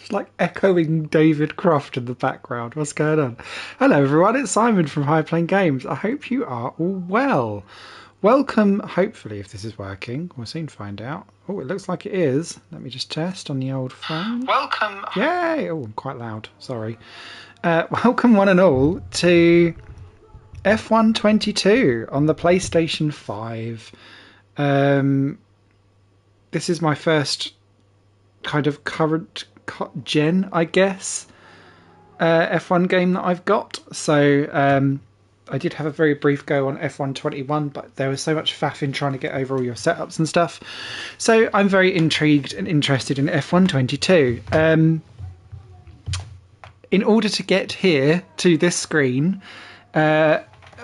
Just like echoing David Croft in the background. What's going on? Hello everyone, it's Simon from High Plane Games. I hope you are all well. Welcome, hopefully, if this is working. We'll soon find out. Oh, it looks like it is. Let me just test on the old phone. Welcome. Yay! Oh, I'm quite loud. Sorry. Welcome one and all to F1 22 on the PlayStation 5. This is my first kind of current gen, I guess, F1 game that I've got. So I did have a very brief go on F1 21, but there was so much faff in trying to get over all your setups and stuff. So I'm very intrigued and interested in F1 22. In order to get here to this screen,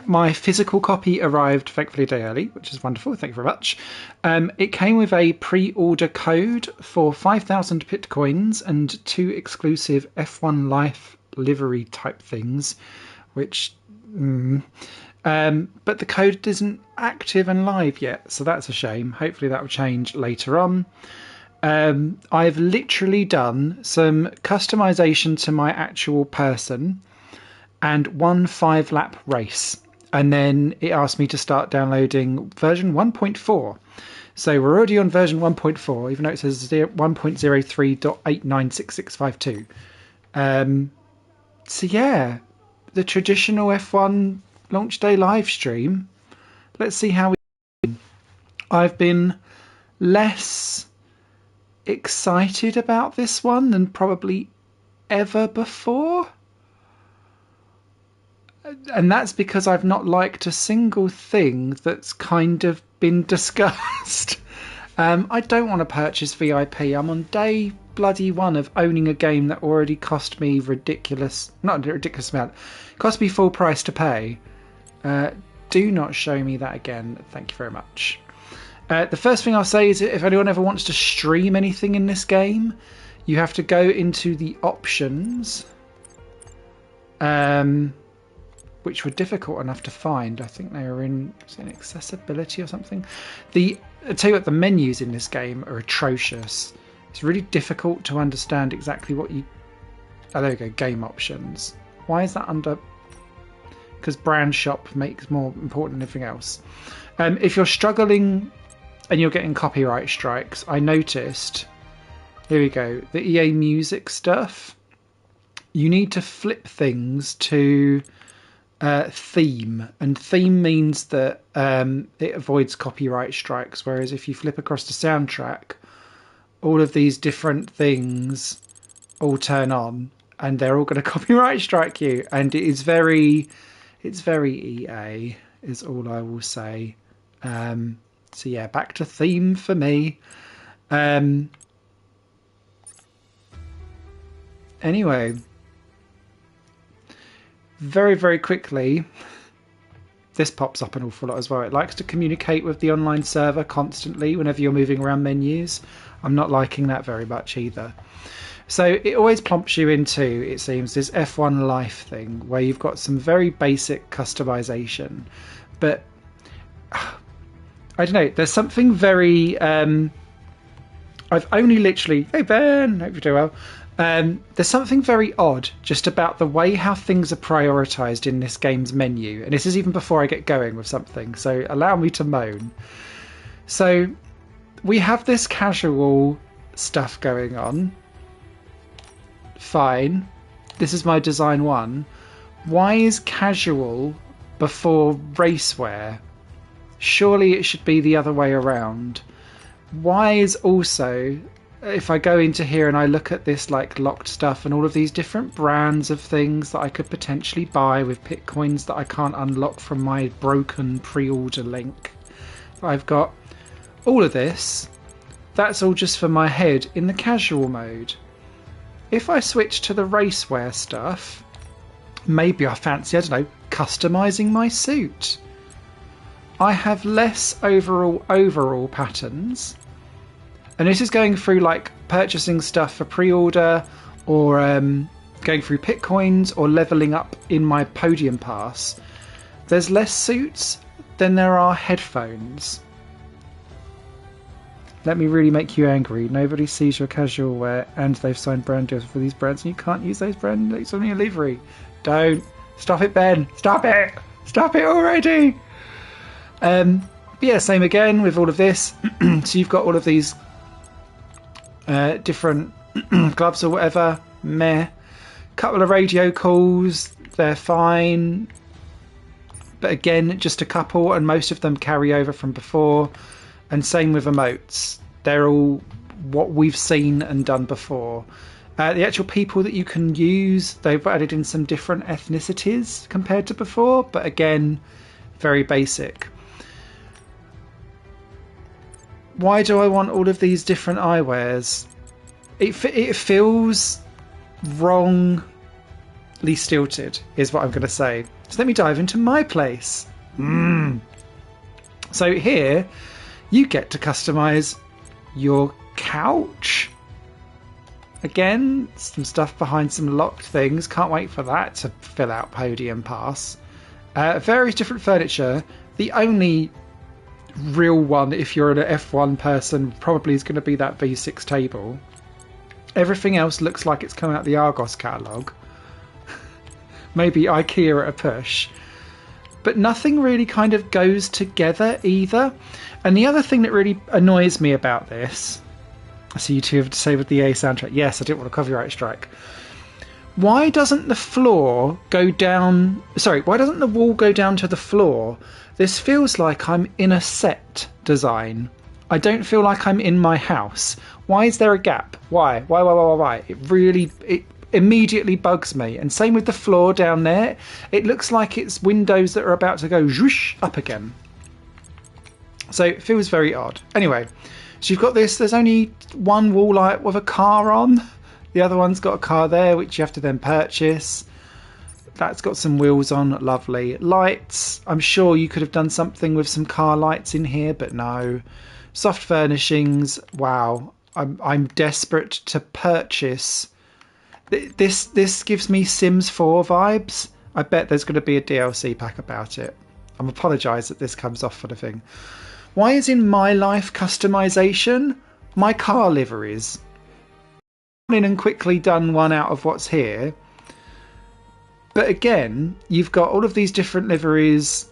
my physical copy arrived thankfully a day early, which is wonderful. Thank you very much. It came with a pre-order code for 5,000 Bitcoins and 2 exclusive F1 Life livery type things, which... but the code isn't active and live yet, so that's a shame. Hopefully that will change later on. I've literally done some customization to my actual person and one 5-lap race. And then it asked me to start downloading version 1.4. So we're already on version 1.4, even though it says 1.03.896652. So yeah, the traditional F1 launch day live stream. Let's see how we do. I've been less excited about this one than probably ever before. And that's because I've not liked a single thing that's kind of been discussed. I don't want to purchase VIP. I'm on day bloody one of owning a game that already cost me not a ridiculous amount, cost me full price to pay. Do not show me that again. Thank you very much. The first thing I'll say is if anyone ever wants to stream anything in this game, you have to go into the options. Which were difficult enough to find. I think they were in accessibility or something. I tell you what, the menus in this game are atrocious. It's really difficult to understand exactly what you... Oh, there we go, game options. Why is that under... Because brand shop makes more important than anything else. If you're struggling and you're getting copyright strikes, I noticed... Here we go, the EA Music stuff. You need to flip things to... theme, and theme means that it avoids copyright strikes, whereas if you flip across to soundtrack, all of these different things all turn on and they're all going to copyright strike you, and it's very EA is all I will say. So yeah, back to theme for me. Anyway, very, very quickly, this pops up an awful lot as well. It likes to communicate with the online server constantly whenever you're moving around menus. I'm not liking that very much either. So it always plumps you into, it seems, this F1 Life thing where you've got some very basic customization. But, I don't know, there's something very... I've only literally... Hey Ben, hope you're doing well. There's something very odd just about the way how things are prioritised in this game's menu. And this is even before I get going with something, so allow me to moan. So, we have this casual stuff going on. Fine. This is my design 1. Why is casual before racewear? Surely it should be the other way around. Why is also... If I go into here and I look at this like locked stuff and all of these different brands of things that I could potentially buy with Bitcoins that I can't unlock from my broken pre-order link. I've got all of this. That's all just for my head in the casual mode. If I switch to the racewear stuff, maybe I fancy, I don't know, customizing my suit. I have less overall patterns. And this is going through like purchasing stuff for pre-order or going through Bitcoins or leveling up in my podium pass. There's less suits than there are headphones. Let me really make you angry. Nobody sees your casual wear and they've signed brand deals for these brands and you can't use those brand deals on your livery. Don't. Stop it, Ben. Stop it. Stop it already. But yeah, same again with all of this. So you've got all of these different gloves or whatever. Meh. Couple of radio calls. They're fine. But again, just a couple, and most of them carry over from before. And same with emotes. They're all what we've seen and done before. The actual people that you can use, they've added in some different ethnicities compared to before. But again, very basic. Why do I want all of these different eyewears? It feels wrongly stilted, is what I'm going to say. So let me dive into my place. So here, you get to customize your couch. Again, some stuff behind some locked things. Can't wait for that to fill out Podium Pass. Various different furniture. The only real one, if you're an F1 person, probably is going to be that V6 table. Everything else looks like it's coming out the Argos catalogue. Maybe IKEA at a push. But nothing really kind of goes together either. And the other thing that really annoys me about this... I see you two have disabled the EA soundtrack. Yes, I didn't want a copyright strike. Why doesn't the floor go down... Sorry, why doesn't the wall go down to the floor? This feels like I'm in a set design. I don't feel like I'm in my house. Why is there a gap? Why? Why? It immediately bugs me. And same with the floor down there. It looks like it's windows that are about to go zhoosh up again. So it feels very odd. Anyway, so you've got this. There's only one wall light with a car on. The other one's got a car there, which you have to then purchase. That's got some wheels on. Lovely. Lights. I'm sure you could have done something with some car lights in here, but no. Soft furnishings. Wow. I'm desperate to purchase. This gives me Sims 4 vibes. I bet there's going to be a DLC pack about it. I'm apologise that this comes off for the thing. Why is in my life customization my car liveries? I've gone in and quickly done one out of what's here. But again, you've got all of these different liveries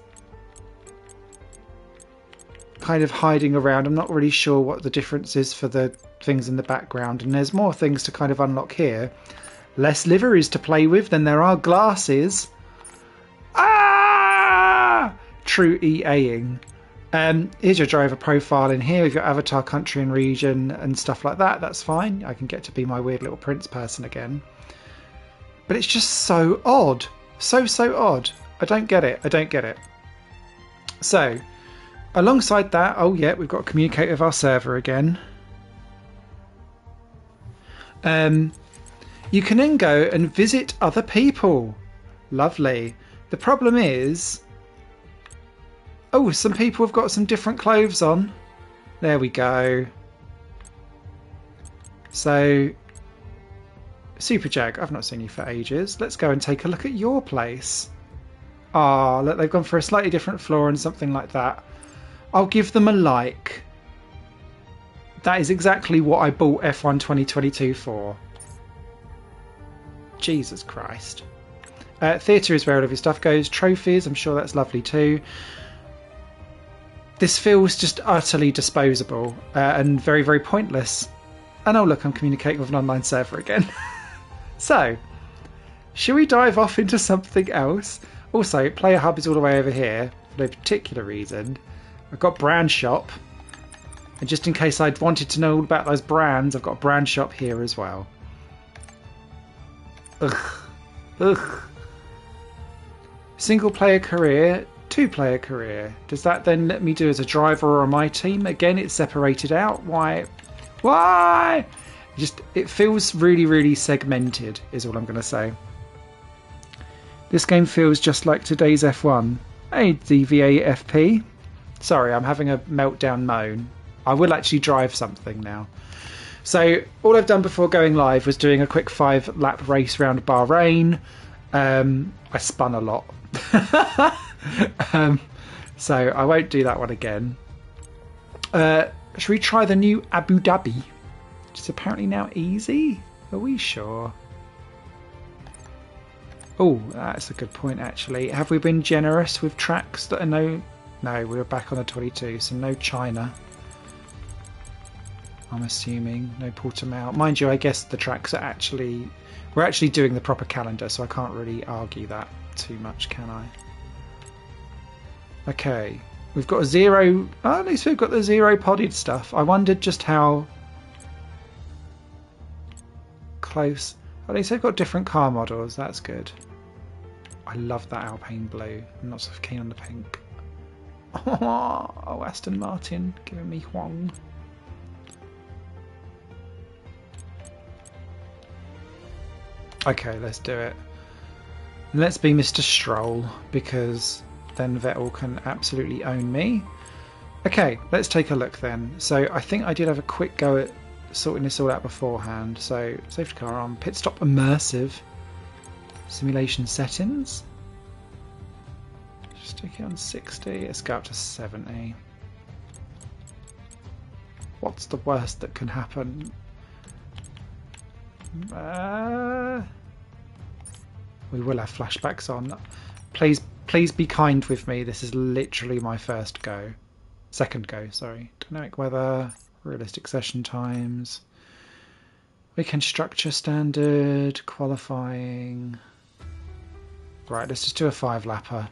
kind of hiding around. I'm not really sure what the difference is for the things in the background. And there's more things to kind of unlock here. Less liveries to play with than there are glasses. Ah! True EA-ing. Here's your driver profile in here with your avatar, country and region and stuff like that. That's fine. I can get to be my weird little prince person again. But it's just so odd. So odd. I don't get it. So, alongside that, oh yeah, we've got to communicate with our server again. You can then go and visit other people. Lovely. The problem is... Oh, some people have got some different clothes on. There we go. So, Super Jag, I've not seen you for ages. Let's go and take a look at your place. Ah, look, they've gone for a slightly different floor and something like that. I'll give them a like. That is exactly what I bought F1 2022 for. Jesus Christ. Theatre is where all of your stuff goes. Trophies, I'm sure that's lovely too. This feels just utterly disposable and very, very pointless. And oh look, I'm communicating with an online server again. So, should we dive off into something else? Also, Player Hub is all the way over here for no particular reason. I've got Brand Shop. And just in case I'd wanted to know all about those brands, I've got Brand Shop here as well. Ugh. Single player career, 2-player career. Does that then let me do as a driver or on my team? Again, it's separated out. Why? It feels really, really segmented, is all I'm going to say. This game feels just like today's F1. Hey, DVA FP. Sorry, I'm having a meltdown moan. I will actually drive something now. So, all I've done before going live was doing a quick 5-lap race around Bahrain. I spun a lot. So, I won't do that one again. Should we try the new Abu Dhabi? Which is apparently now easy? Are we sure? Oh, that's a good point actually. Have we been generous with tracks that are no... No, we were back on the 22, so no China. I'm assuming. No Portimao. Mind you, I guess the tracks are actually... We're actually doing the proper calendar, so I can't really argue that too much, can I? Okay. We've got a zero... Oh, at least we've got the zero podded stuff. I wondered just how close... At least they've got different car models. That's good. I love that Alpine blue. I'm not so keen on the pink. Oh, Aston Martin giving me Huang. Okay, let's do it. Let's be Mr. Stroll, because then Vettel can absolutely own me. Okay, let's take a look then. So I think I did have a quick go at sorting this all out beforehand. So safety car on, pit stop immersive, simulation settings. Just stick it on 60, let's go up to 70. What's the worst that can happen? We will have flashbacks on. Please be kind with me. This is literally my second go, sorry. Dynamic weather, realistic session times, weekend structure standard, qualifying. Right, let's just do a 5-lapper.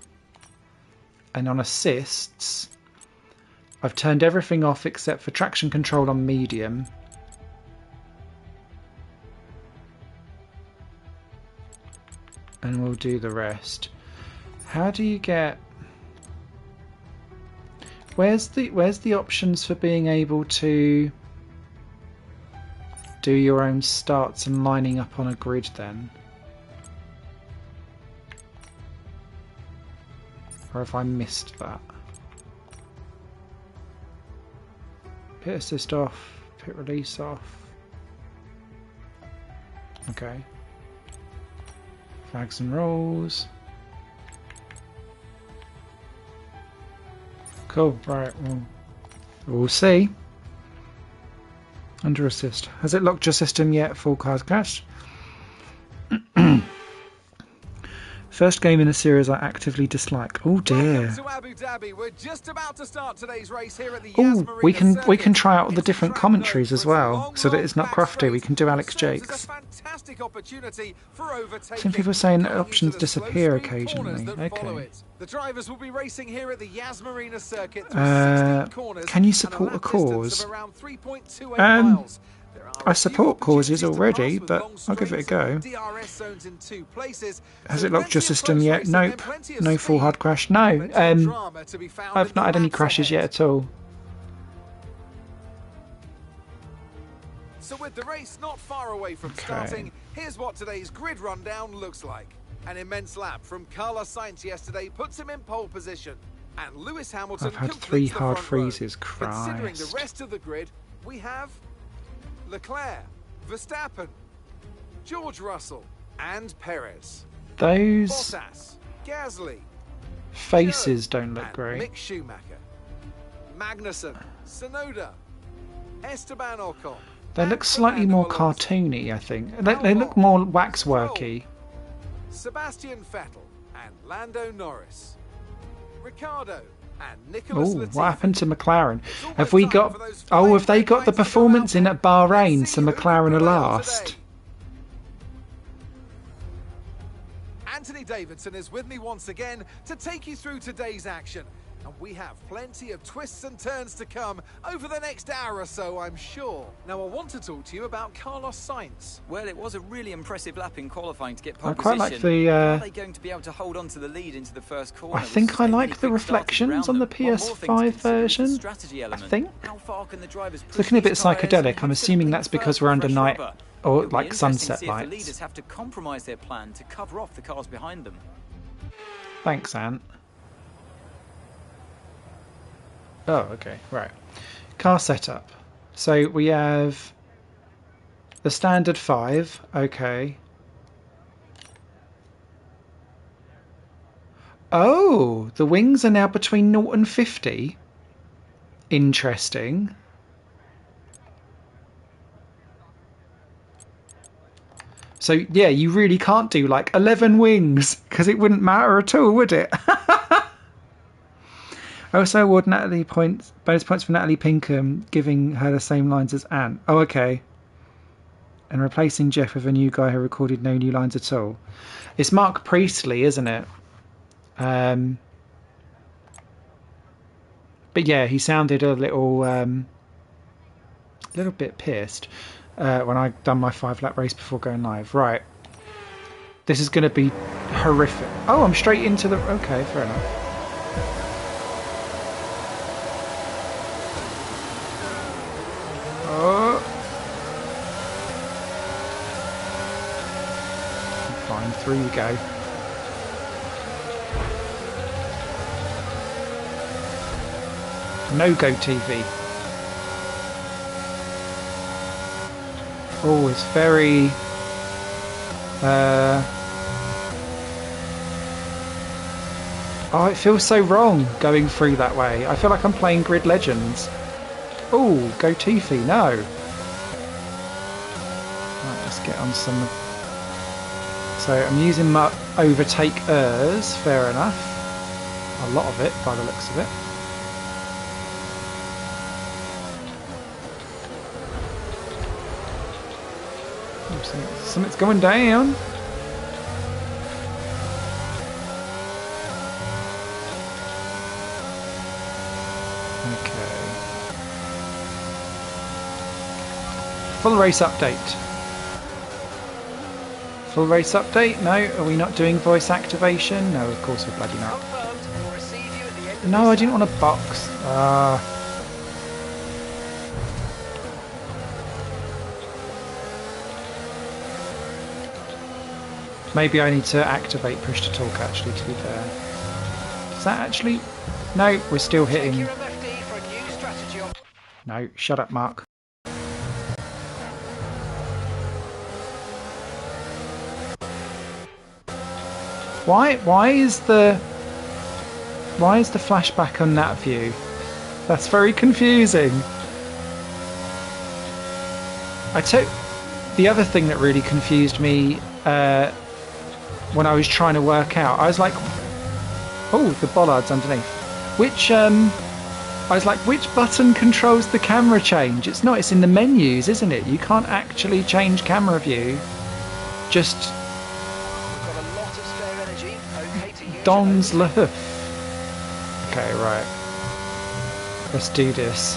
And on assists, I've turned everything off except for traction control on medium. And we'll do the rest. How do you get... Where's the options for being able to do your own starts and lining up on a grid then? Or have I missed that? Pit assist off, pit release off. Okay. Flags and rolls. Cool, right, we'll see. Under assist. Has it locked your system yet? Full cars crashed. First game in a series I actively dislike. Oh dear. Oh, we can try out the different commentaries as well, so that it's not crofty. We can do Alex Jakes. Some people are saying that options disappear occasionally. Okay. The drivers will be racing here at the Yas Marina circuit. Can you support a cause? I support causes already, but I'll give it a go. Has it locked your system yet? Nope. No full hard crash. No. I've not had any crashes yet at all. So with the race not far away from starting, here's what today's grid rundown looks like. An immense lap from Carlos Sainz yesterday puts him in pole position, and Lewis Hamilton. I've had 3 hard freezes. Christ. Considering the rest of the grid, we have Leclerc, Verstappen, George Russell, and Perez. Those Bottas, Gasly, faces don't look great. Mick Schumacher, Magnussen, Tsunoda, Esteban Ocon. They look slightly more cartoony, I think. They look more waxworky. Sebastian Vettel and Lando Norris, Ricciardo and Nicholas Latifi. What happened to McLaren? Have we got... Oh, have they got the performance in at Bahrain, so McLaren are last? Anthony Davidson is with me once again to take you through today's action. And we have plenty of twists and turns to come over the next hour or so, I'm sure. Now, I want to talk to you about Carlos Sainz. Well, it was a really impressive lap in qualifying to get pole position. I quite like the... Are they going to be able to hold on to the lead into the first corner? I think I like the reflections on the PS5 version. I think. How far can the drivers it's looking a bit psychedelic. I'm assuming that's because we're under night or like sunset lights. The leaders have to compromise their plan to cover off the cars behind them. Thanks, Ant. Oh, okay, right. Car setup. So we have the standard 5, okay. Oh, the wings are now between 0 and 50. Interesting. So yeah, you really can't do like 11 wings because it wouldn't matter at all, would it? I also award Natalie bonus points for Natalie Pinkham, giving her the same lines as Anne. Oh, okay. And replacing Jeff with a new guy who recorded no new lines at all. It's Mark Priestley, isn't it? But yeah, he sounded a little bit pissed when I done my 5-lap race before going live. Right. This is going to be horrific. Oh, I'm straight into the... Okay, fair enough. Oh. Fine, through you go. No Go TV. Oh, it's very... Oh, it feels so wrong going through that way. I feel like I'm playing Grid Legends. Oh, Go TV, no. Right, let's get on some... So I'm using my overtakers, fair enough. A lot of it, by the looks of it. Something's going down. Okay. Full race update. Full race update? No. Are we not doing voice activation? No, of course we're bloody not. No, I didn't want a box. Maybe I need to activate push to talk, actually, to be fair. Is that actually... No, we're still hitting... No, shut up, Mark. Why is the flashback on that view? That's very confusing. I took... The other thing that really confused me... when I was trying to work out, I was like, oh, the bollards underneath. I was like, which button controls the camera change? It's not, it's in the menus, isn't it? You can't actually change camera view. Just Got a lot of spare energy. Okay to use Don's love. Okay, right. Let's do this.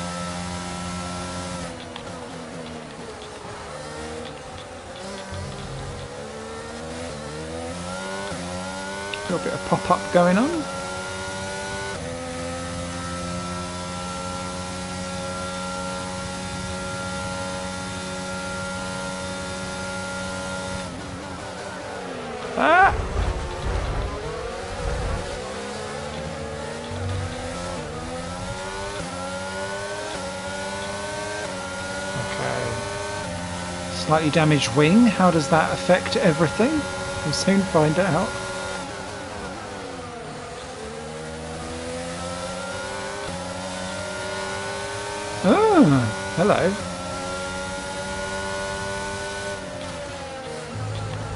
A little bit of pop-up going on. Ah! Okay. Slightly damaged wing. How does that affect everything? We'll soon find out. Oh, hello.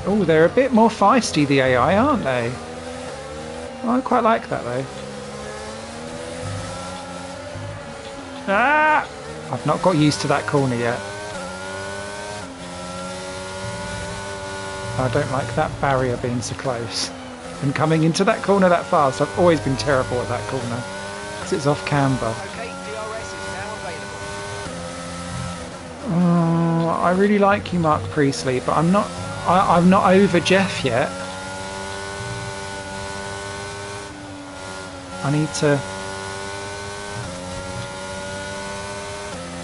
Oh, they're a bit more feisty, the AI, aren't they? Oh, I quite like that, though. Ah! I've not got used to that corner yet. I don't like that barrier being so close. And coming into that corner that fast, I've always been terrible at that corner. Because it's off camber. Okay, DRS is now available. Oh, I really like you, Mark Priestley, but I'm not over Jeff yet. I need to...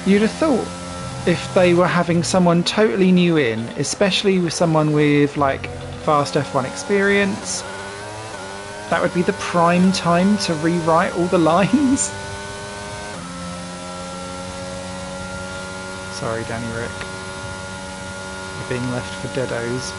You'd have thought if they were having someone totally new in, especially with someone with like fast F1 experience, that would be the prime time to rewrite all the lines. Sorry, Danny Rick. You're being left for deados.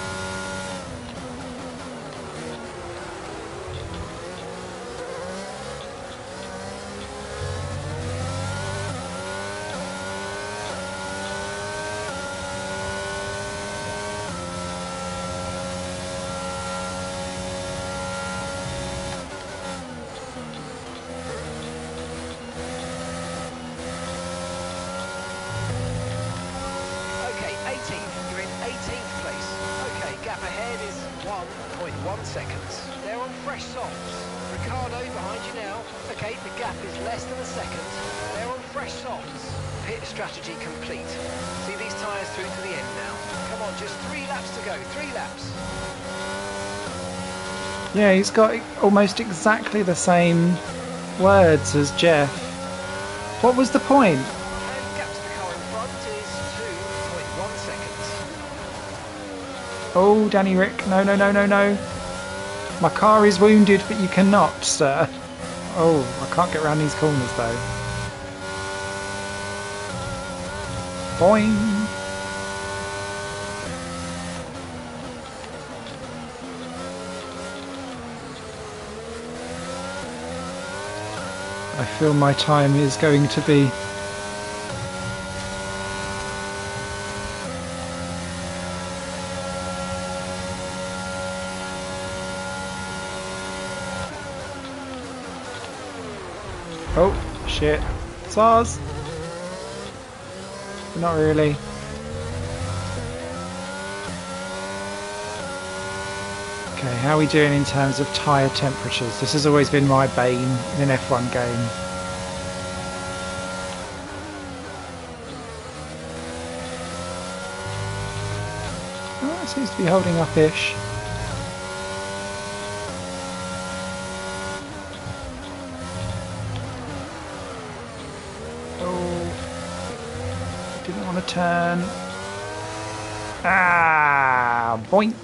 seconds. They're on fresh softs. Ricardo behind you now. Okay, the gap is less than a second. They're on fresh softs. Pit strategy complete. See these tyres through to the end now. Come on, just 3 laps to go. 3 laps. Yeah, he's got almost exactly the same words as Jeff. What was the point? And gap to the car in front is 2.1 seconds. Oh, Danny Rick. No, no, no, no, no. My car is wounded, but you cannot, sir. Oh, I can't get around these corners, though. Boing. I feel my time is going to be... Oh, shit. SARS! Not really. Okay, how are we doing in terms of tyre temperatures? This has always been my bane in an F1 game. Oh, it seems to be holding up-ish. Didn't want to turn. Ah, boink.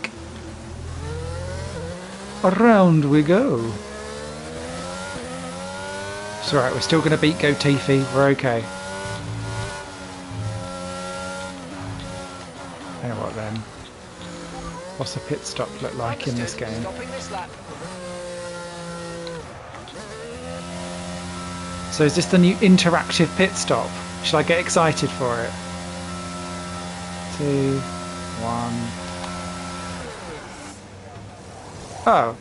Around we go. It's alright, we're still going to beat Gotifi. We're okay. You know what then? What's a pit stop look like in this game? So is this the new interactive pit stop? Should I get excited for it? 2, 1. Oh.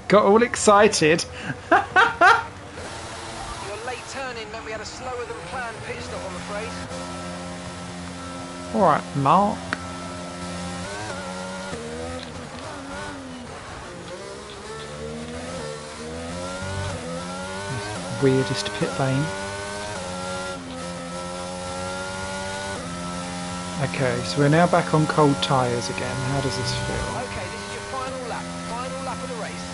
Got all excited. Your late turn-in meant we had a slower than planned pit stop, I'm afraid. Alright, Mark. Weirdest pit lane. Okay, so we're now back on cold tyres again. How does this feel? Okay, this is your final lap of the race.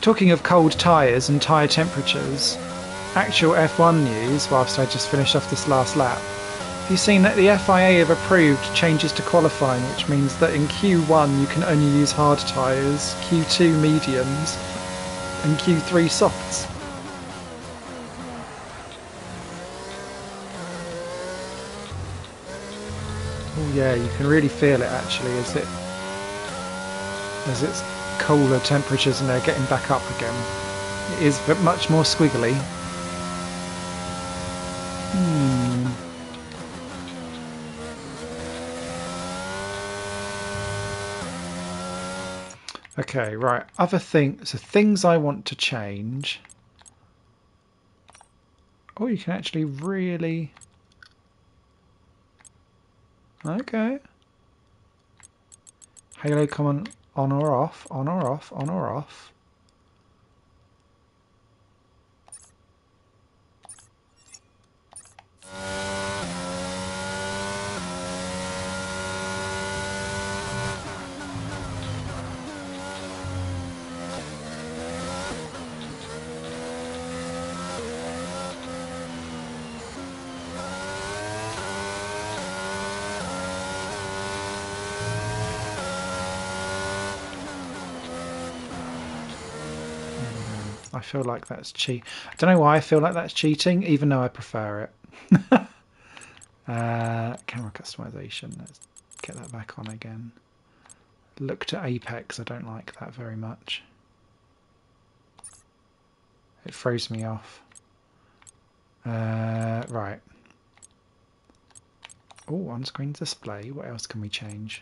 Talking of cold tyres and tyre temperatures, actual F1 news, whilst I just finish off this last lap. Have you seen that the FIA have approved changes to qualifying, which means that in Q1 you can only use hard tyres, Q2 mediums, and Q3 softs. Oh yeah, you can really feel it actually as it's cooler temperatures and they're getting back up again. It is but much more squiggly. Okay, right. Other things, so things I want to change. Oh, you can actually really... Okay. Halo common on or off, on or off, on or off. I feel like that's cheat. I don't know why I feel like that's cheating, even though I prefer it. Camera customization. Let's get that back on again. Look to Apex. I don't like that very much. It throws me off. Right. Oh, on-screen display. What else can we change?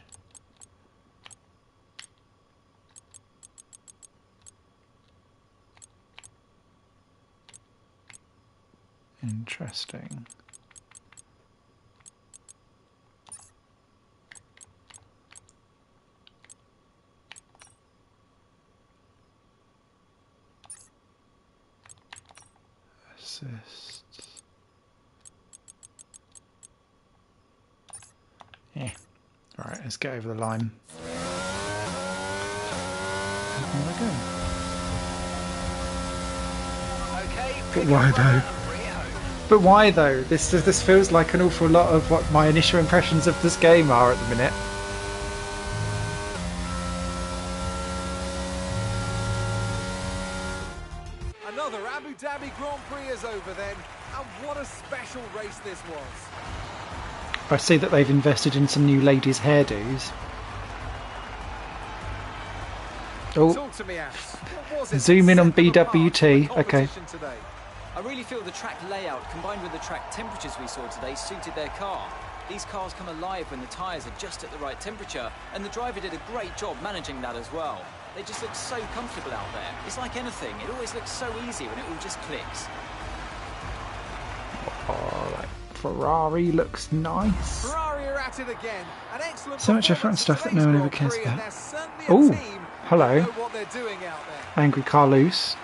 Interesting. Assist. Yeah. Alright, let's get over the line. Where am I going? Okay, But why though? But why though? This feels like an awful lot of what my initial impressions of this game are at the minute. Another Abu Dhabi Grand Prix is over then, and what a special race this was. I see that they've invested in some new ladies' hairdos. Oh, Talk to me, Ants. What was it zoom in on that set them apart from the BWT. Okay. competition today? I really feel the track layout combined with the track temperatures we saw today suited their car. These cars come alive when the tyres are just at the right temperature, and the driver did a great job managing that as well. They just look so comfortable out there. It's like anything, it always looks so easy when it all just clicks. Alright. Ferrari looks nice. Ferrari are at it again. An excellent So much effort and stuff that no one ever cares Prix, and about. there's certainly a Oh, team hello. who know what they're doing out there. Angry Carlos.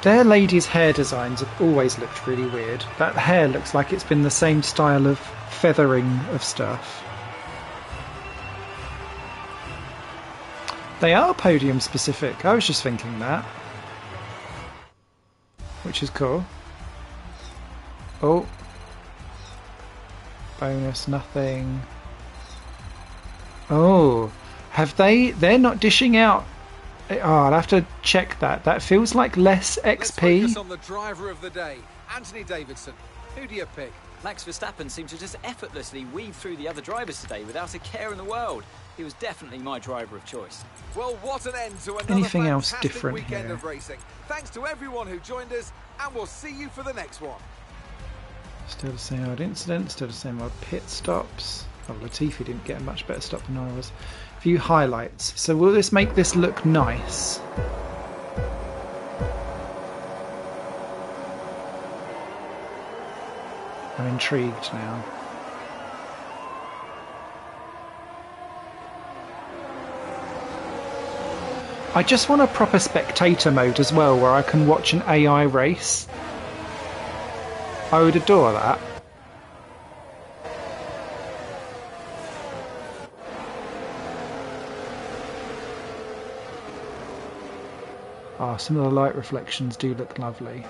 Their ladies' hair designs have always looked really weird. That hair looks like it's been the same style of feathering of stuff. They are podium specific. I was just thinking that. Which is cool. Oh. Bonus, nothing. Oh. Have they... They're not dishing out... Oh, I'll have to check that. That feels like less Let's XP. focus on the driver of the day, Anthony Davidson. Who do you pick? Max Verstappen seemed to just effortlessly weave through the other drivers today without a care in the world. He was definitely my driver of choice. Well, what an end to another Anything else fantastic different weekend here? of racing. Thanks to everyone who joined us, and we'll see you for the next one. Still the same old incident, still the same old pit stops. Oh, Latifi didn't get a much better stop than I was. View highlights. So will this make this look nice? I'm intrigued now. I just want a proper spectator mode as well, where I can watch an AI race. I would adore that. Ah, some of the light reflections do look lovely.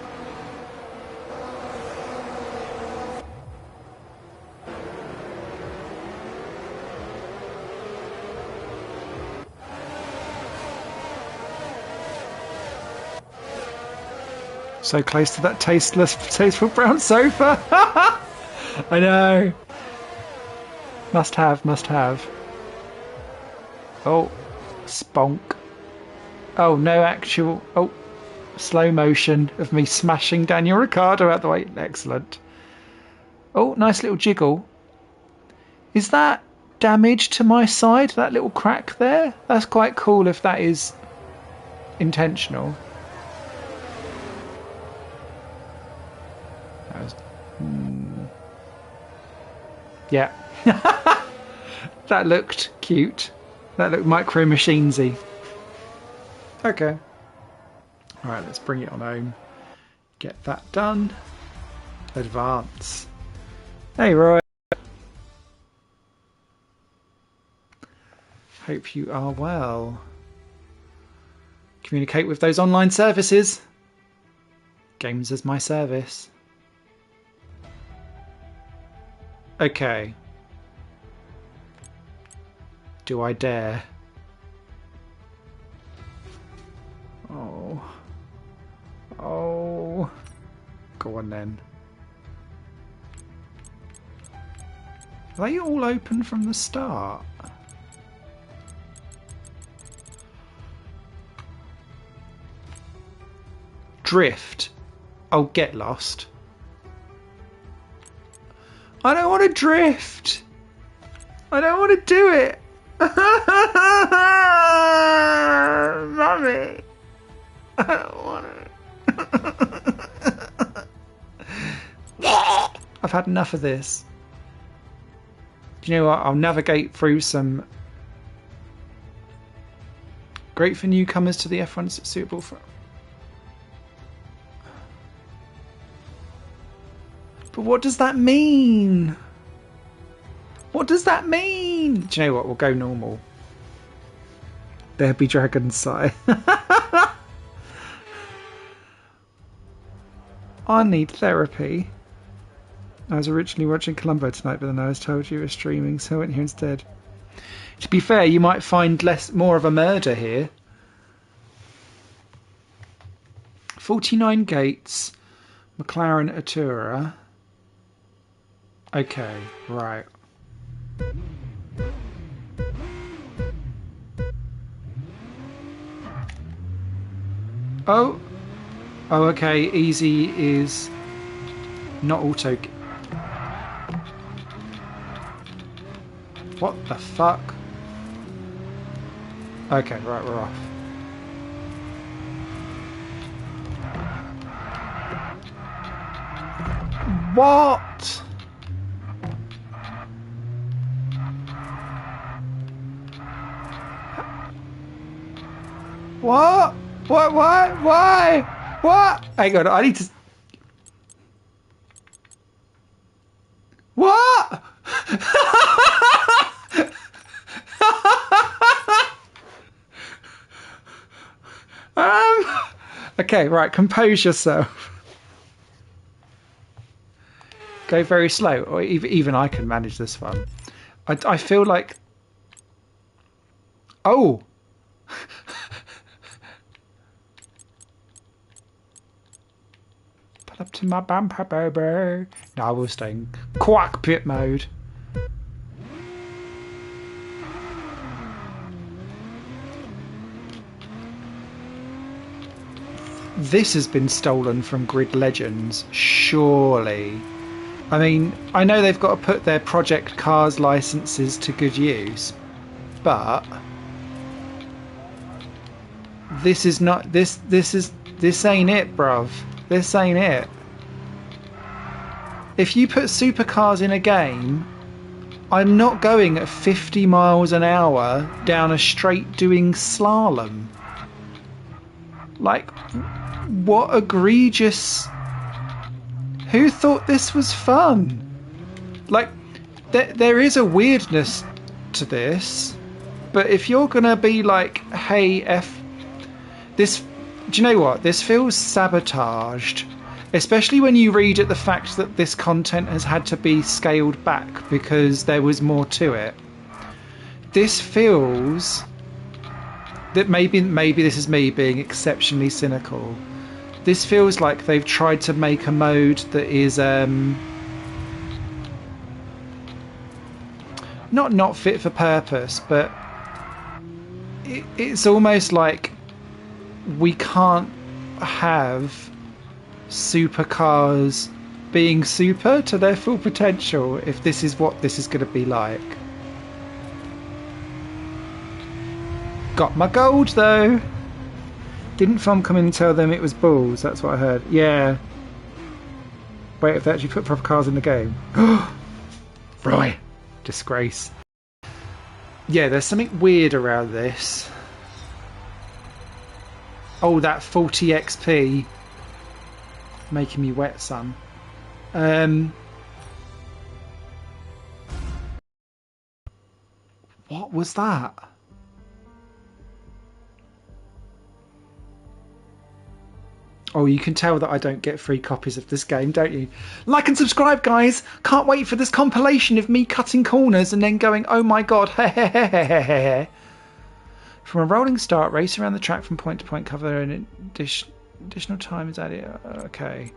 So close to that tasteful brown sofa. I know. Must have, must have. Oh, sponk. Oh, no actual... Oh, slow motion of me smashing Daniel Ricciardo out the way. Excellent. Oh, nice little jiggle. Is that damage to my side? That little crack there? That's quite cool if that is intentional. That was... Yeah. That looked cute. That looked micro machinesy. Okay. Alright, let's bring it on home. Get that done. Advance. Hey, Roy. Hope you are well. Communicate with those online services. Games as my service. Okay. Do I dare? Oh. Oh. Go on then. Are they all open from the start? Drift. Oh, get lost. I don't want to drift. I don't want to do it. Mummy. I don't want it. had enough of this. Do you know what? I'll navigate through some. Great for newcomers to the F1. Is it suitable for? But what does that mean? What does that mean? Do you know what? We'll go normal. There be dragons, sigh. I need therapy. I was originally watching Columbo tonight, but then I was told you were streaming, so I went here instead. To be fair, you might find more of a murder here. 49 gates, McLaren Artura. Okay, right. Oh, okay. Easy is not auto. What the fuck? Okay, right, we're off. What? What? What? Why? What? Hang on, I need to... What? Okay, right, compose yourself. Go very slow, or even I can manage this one. I feel like... Oh! Pull up to my bumper, baby. No, I will stay in cockpit mode. This has been stolen from Grid Legends, surely. I mean, I know they've got to put their Project Cars licenses to good use, but this is not this ain't it, bruv. This ain't it. If you put supercars in a game, I'm not going at 50 miles an hour down a straight doing slalom. Like, what egregious... Who thought this was fun? Like, there is a weirdness to this, but if you're gonna be like, hey, this... Do you know what? This feels sabotaged. Especially when you read at the fact that this content has had to be scaled back because there was more to it. This feels... that maybe this is me being exceptionally cynical. This feels like they've tried to make a mode that is not fit for purpose, but it's almost like we can't have supercars being super to their full potential if this is what this is going to be like. Got my gold though. Didn't Fom come in and tell them it was balls? That's what I heard. Yeah. Wait, if they actually put proper cars in the game. Right. Disgrace. Yeah, there's something weird around this. Oh, that 40 XP. Making me wet, son. What was that? Oh, you can tell that I don't get free copies of this game, don't you? Like and subscribe, guys! Can't wait for this compilation of me cutting corners and then going, oh my god, From a rolling start, race around the track from point to point, cover an additional time is added. Okay.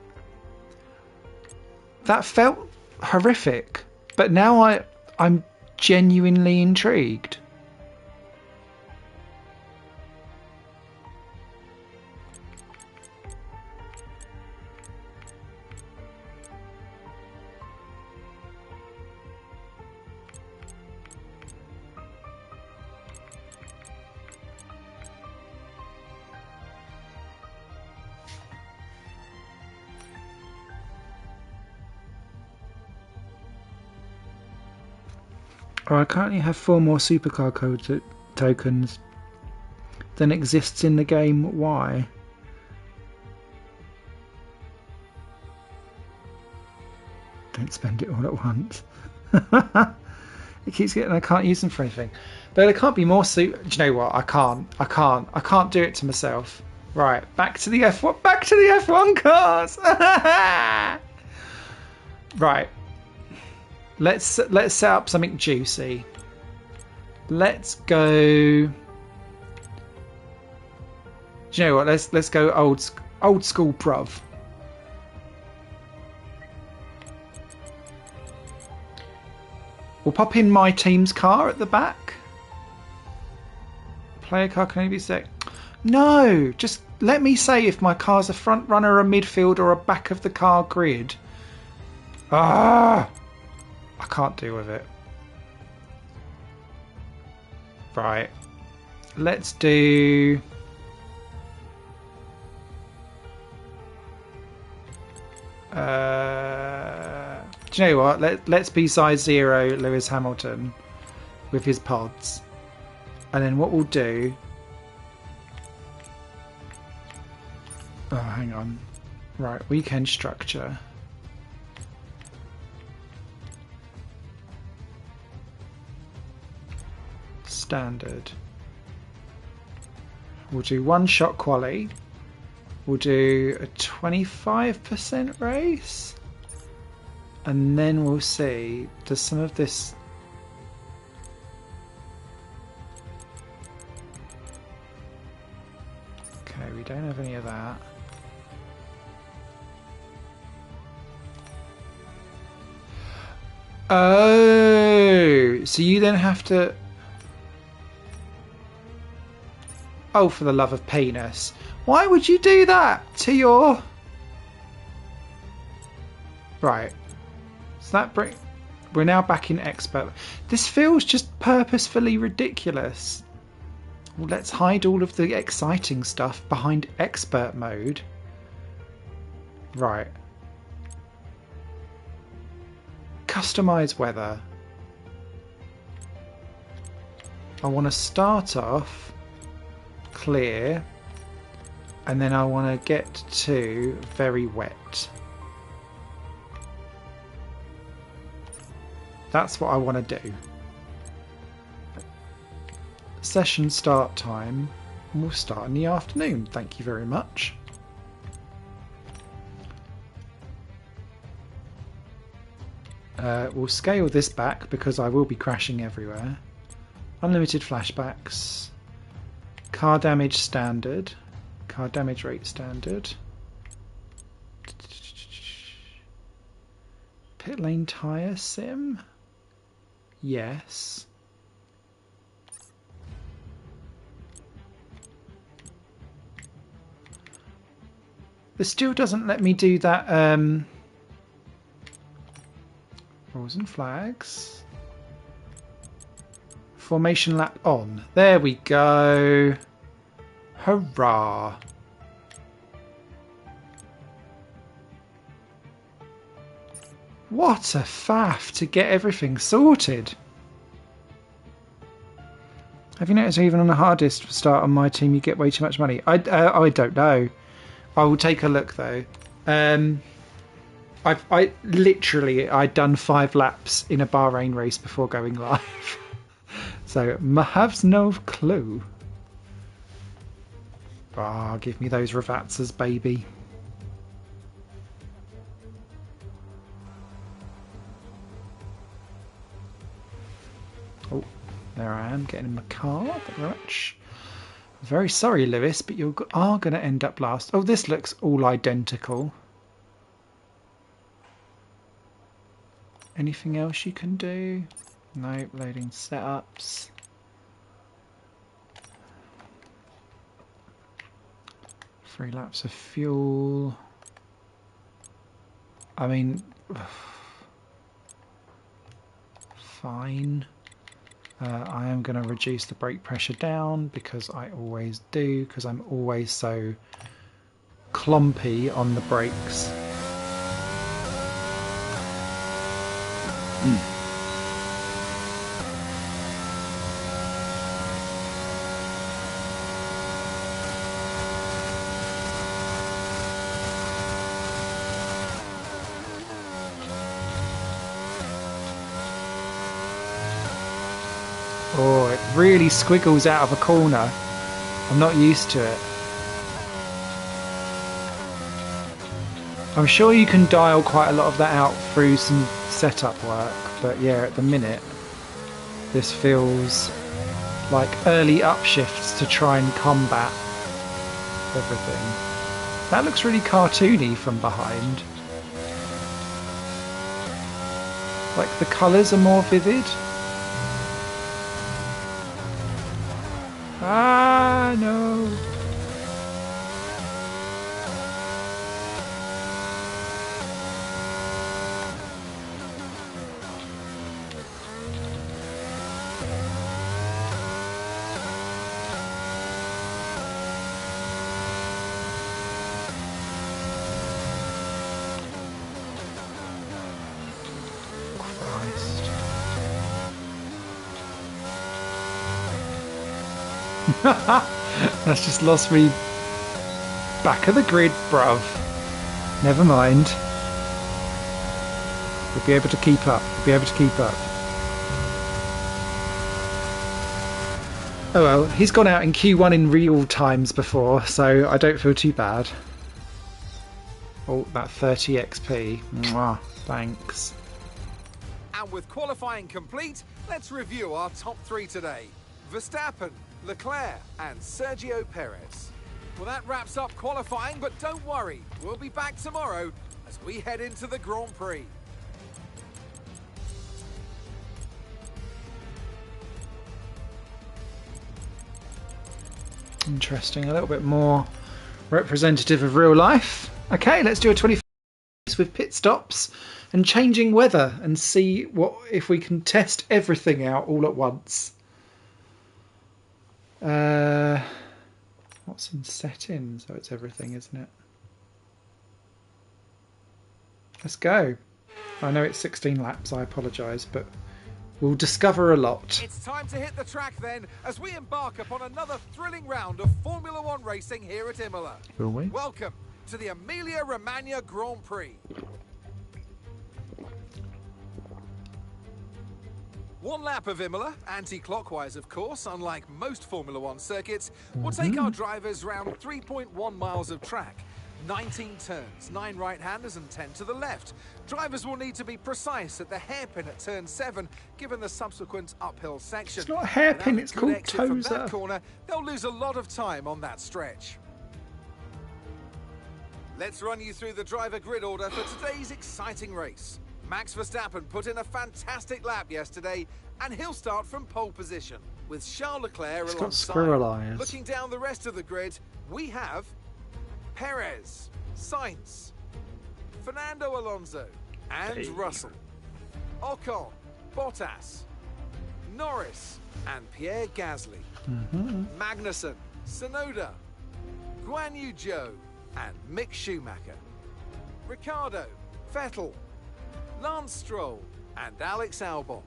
That felt horrific, but now I'm genuinely intrigued. Oh, I currently have 4 more supercar code tokens than exists in the game. Why? Don't spend it all at once. It keeps getting. I can't use them for anything. But there can't be more Do you know what? I can't do it to myself. Right, back to the F1. Back to the F1 cars. Right. Let's set up something juicy. Let's go. Do you know what? Let's go old school bruv. We'll pop in my team's car at the back. Player car can only be set. No, just let me say if my car's a front runner, a midfield, or a back of the car grid. Ah, I can't deal with it. Right, let's do. Do you know what? Let's be size 0 Lewis Hamilton with his pods. And then what we'll do... Oh, hang on. Right, weekend structure. Standard. We'll do 1 shot quali. We'll do a 25% race. And then we'll see, does some of this... Okay, we don't have any of that. Oh, so you then have to... Oh, for the love of penis. Why would you do that to your... Right. So that we're now back in expert. This feels just purposefully ridiculous. Well, let's hide all of the exciting stuff behind expert mode. Right. Customize weather. I want to start off clear, and then I want to get to very wet. That's what I want to do. Session start time. We'll start in the afternoon. Thank you very much. We'll scale this back because I will be crashing everywhere. Unlimited flashbacks. Car damage standard. Car damage rate standard. Pit lane tyre sim. Yes. This still doesn't let me do that. Rules and flags. Formation lap on. There we go. Hurrah. What a faff to get everything sorted. Have you noticed even on the hardest start on my team you get way too much money? I don't know. I will take a look though. I literally I'd done 5 laps in a Bahrain race before going live. So have no clue. Ah, give me those Ravazzas, baby. Oh, there I am, getting in my car. Thank you very much. Very sorry, Lewis, but you are going to end up last. Oh, this looks all identical. Anything else you can do? Nope, loading setups. 3 laps of fuel. I mean, fine. I am going to reduce the brake pressure down because I always do, because I'm always so clumpy on the brakes. Oh, it really squiggles out of a corner. I'm not used to it. I'm sure you can dial quite a lot of that out through some setup work, but yeah, at the minute, this feels like early upshifts to try and combat everything. That looks really cartoony from behind. Like the colours are more vivid. Ah, no. That's just lost me back of the grid, bruv. Never mind. We'll be able to keep up. We'll be able to keep up. Oh well, he's gone out in Q1 in real times before, so I don't feel too bad. Oh, that 30 XP. Mwah, thanks. And with qualifying complete, let's review our top three today. Verstappen, Leclerc and Sergio Perez. Well, that wraps up qualifying, but don't worry, we'll be back tomorrow as we head into the Grand Prix. Interesting, a little bit more representative of real life. Okay, let's do a 25 with pit stops and changing weather and see what if we can test everything out all at once. What's in settings? Oh, it's everything, isn't it? Let's go. I know it's 16 laps, I apologise, but we'll discover a lot. It's time to hit the track then, as we embark upon another thrilling round of Formula One racing here at Imola. Will we? Welcome to the Amelia Romagna Grand Prix. One lap of Imola, anti-clockwise of course, unlike most Formula One circuits, will take our drivers round 3.1 miles of track. 19 turns, 9 right-handers and 10 to the left. Drivers will need to be precise at the hairpin at turn 7, given the subsequent uphill section. It's not a hairpin, it's called from that Tozer. corner, they'll lose a lot of time on that stretch. Let's run you through the driver grid order for today's exciting race. Max Verstappen put in a fantastic lap yesterday, and he'll start from pole position, with Charles Leclerc He's got alongside. squirrel eyes. Looking down the rest of the grid, we have Perez, Sainz, Fernando Alonso, and Russell, Ocon, Bottas, Norris, and Pierre Gasly, Magnussen, Tsunoda, Guan Yu Zhou, and Mick Schumacher, Ricciardo, Vettel, Lance Stroll, and Alex Albon,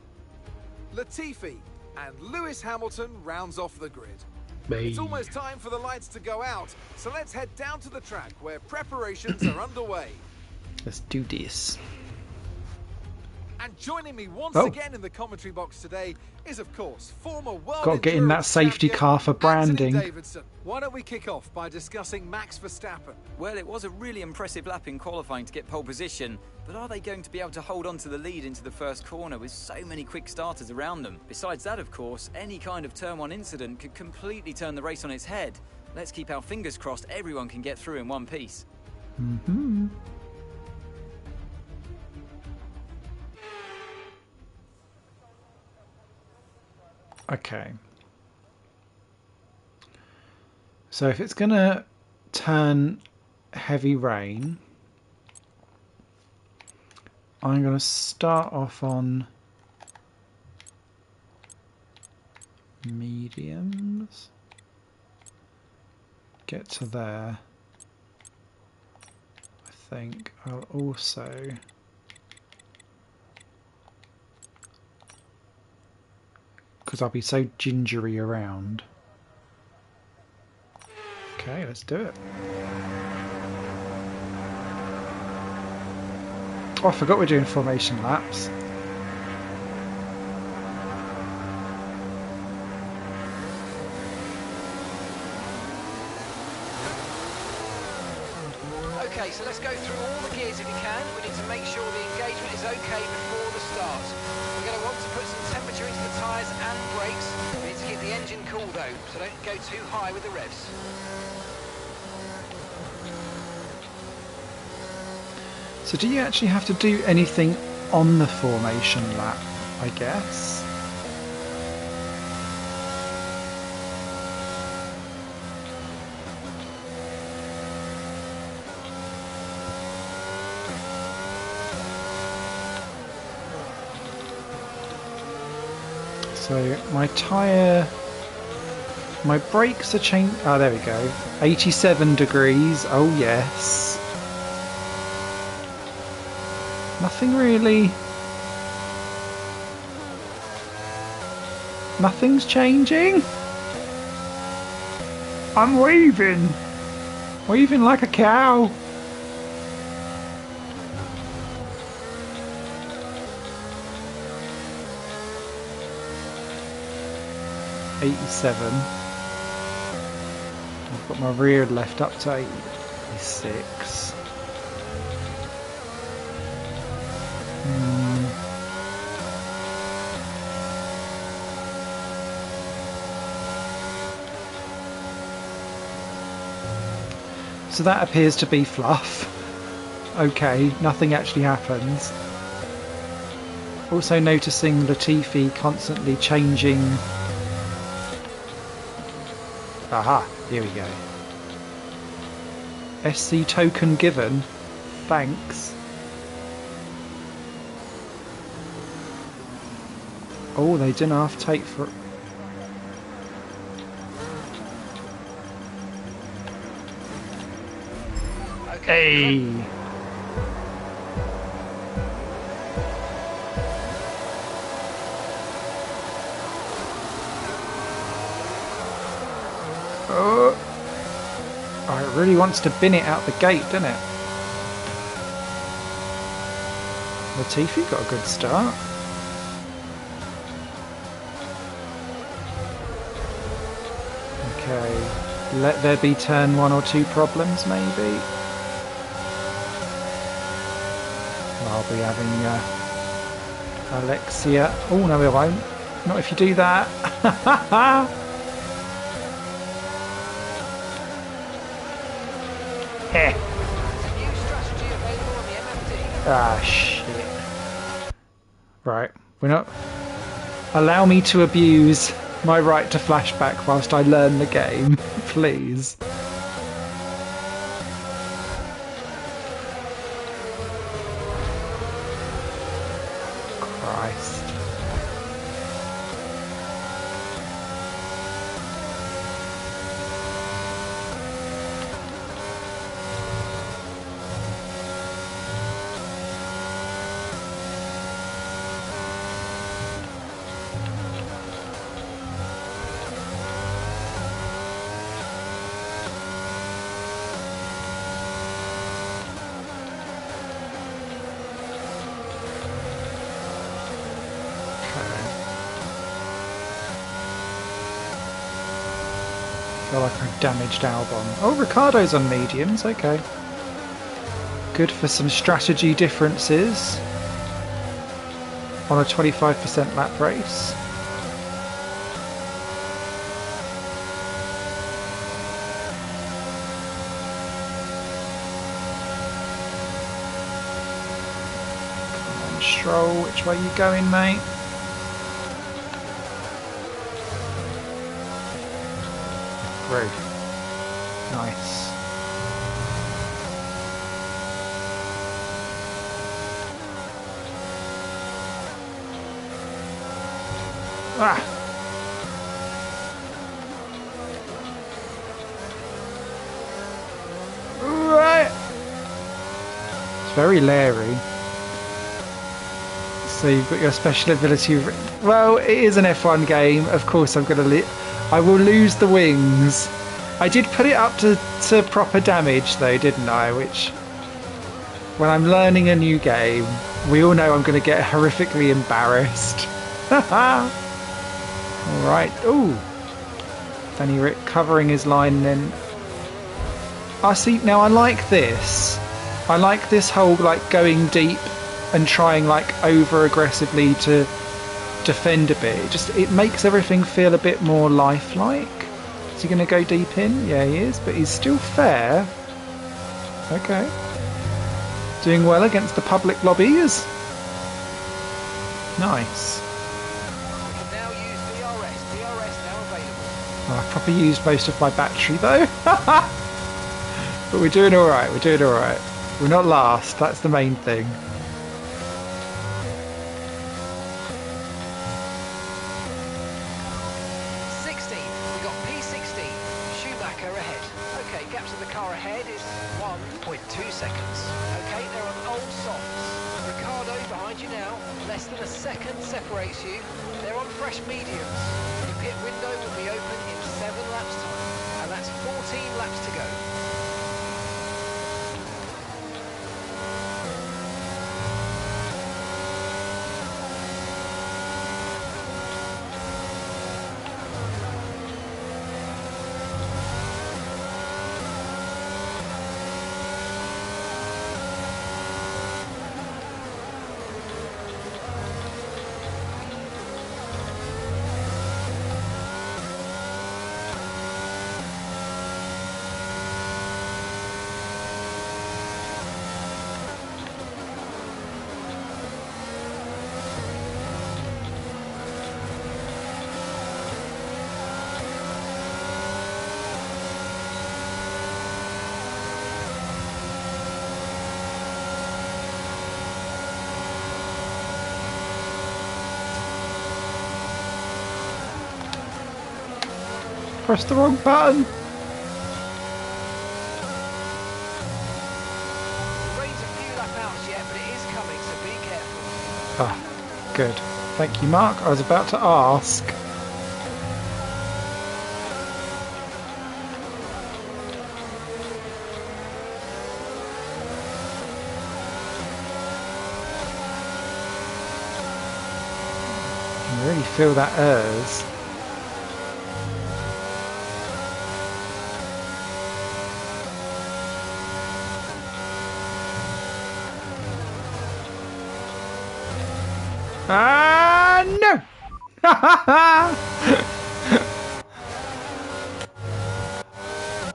Latifi, and Lewis Hamilton rounds off the grid. It's almost time for the lights to go out, so let's head down to the track where preparations are underway. Let's do this. And joining me once again in the commentary box today is, of course, former world Got to get in that endurance safety champion, car for Anthony branding. Davidson. Why don't we kick off by discussing Max Verstappen? Well, it was a really impressive lap in qualifying to get pole position, but are they going to be able to hold on to the lead into the first corner with so many quick starters around them? Besides that, of course, any kind of turn 1 incident could completely turn the race on its head. Let's keep our fingers crossed everyone can get through in one piece. Okay. So if it's going to turn heavy rain, I'm going to start off on mediums. Get to there. I think I'll also because I'll be so gingery around. Okay, let's do it. Oh, I forgot we're doing formation laps. so let's go through all the gears if you can. We need to make sure the engagement is okay before the start. We're going to want to put some temperature into the tyres and brakes. We need to keep the engine cool though, so don't go too high with the revs. So do you actually have to do anything on the formation lap, I guess? So my brakes are changed. Oh, there we go. 87 degrees. Oh, yes. Nothing really. Nothing's changing. I'm weaving. Weaving like a cow. '87. I've got my rear left up to 86. So that appears to be fluff. Okay, nothing actually happens. Also noticing Latifi constantly changing. Aha, here we go. SC token given. Thanks. Oh, they didn't have to take for... Okay. Hey! Oh, it really wants to bin it out the gate, doesn't it? Latifi got a good start. Okay, let there be turn 1 or 2 problems, maybe. I'll be having Alexia. Oh no, we won't. Not if you do that. Heh. New strategy available on the MFD. Ah, shit. Right, we're not... Allow me to abuse my right to flashback whilst I learn the game, please. Christ. I feel like I've damaged Albon. Oh, Ricardo's on mediums, okay. Good for some strategy differences on a 25% lap race. Come on, Stroll, which way you going, mate? Through. Nice. Ah! Right. It's very Larry. So you've got your special ability. Well, it is an F1 game. Of course, I'm gonna. I will lose the wings. I did put it up to proper damage though, didn't I? Which, when I'm learning a new game, we all know I'm going to get horrifically embarrassed. Alright, ooh. Danny Rick covering his line then. I see, now I like this. I like this whole like going deep and trying like over aggressively to defend a bit. It makes everything feel a bit more lifelike. Is he going to go deep in? Yeah, he is, but he's still fair. Okay. Doing well against the public lobbies. Nice. We can now use DRS. DRS now available. Oh, I've probably used most of my battery though. But we're doing alright, we're doing alright. We're not last, that's the main thing. Ahead is 1.2 seconds. Okay, they're on old softs. Ricardo behind you now. Less than a second separates you. They're on fresh mediums. Your pit window will be open in 7 laps time. And that's 14 laps to go. Press the wrong button. The rain's a few lap outs yet, but it is coming, so be careful. Ah, good. Thank you, Mark. I was about to ask. I can really feel that urge. No!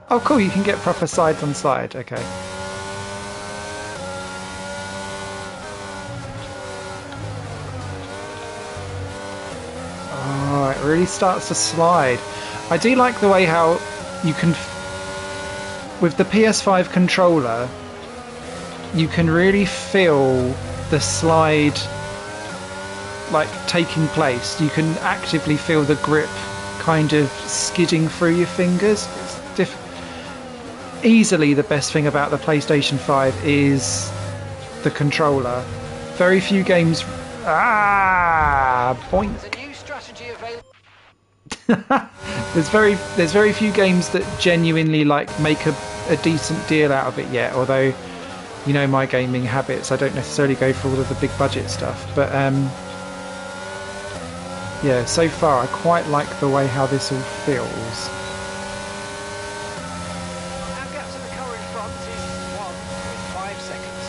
Oh, cool, you can get proper sides on side. Okay. Oh, it really starts to slide. I do like the way how you can, with the PS5 controller, you can really feel the slide like taking place. You can actively feel the grip kind of skidding through your fingers. It's easily the best thing about the PlayStation 5 is the controller. Very few games. Boink. There's a new strategy available. there's very few games that genuinely like make a decent deal out of it yet. Although, you know my gaming habits, I don't necessarily go for all of the big budget stuff. But yeah, so far I quite like the way how this all feels. Our gap to the car in front is 1.5 seconds.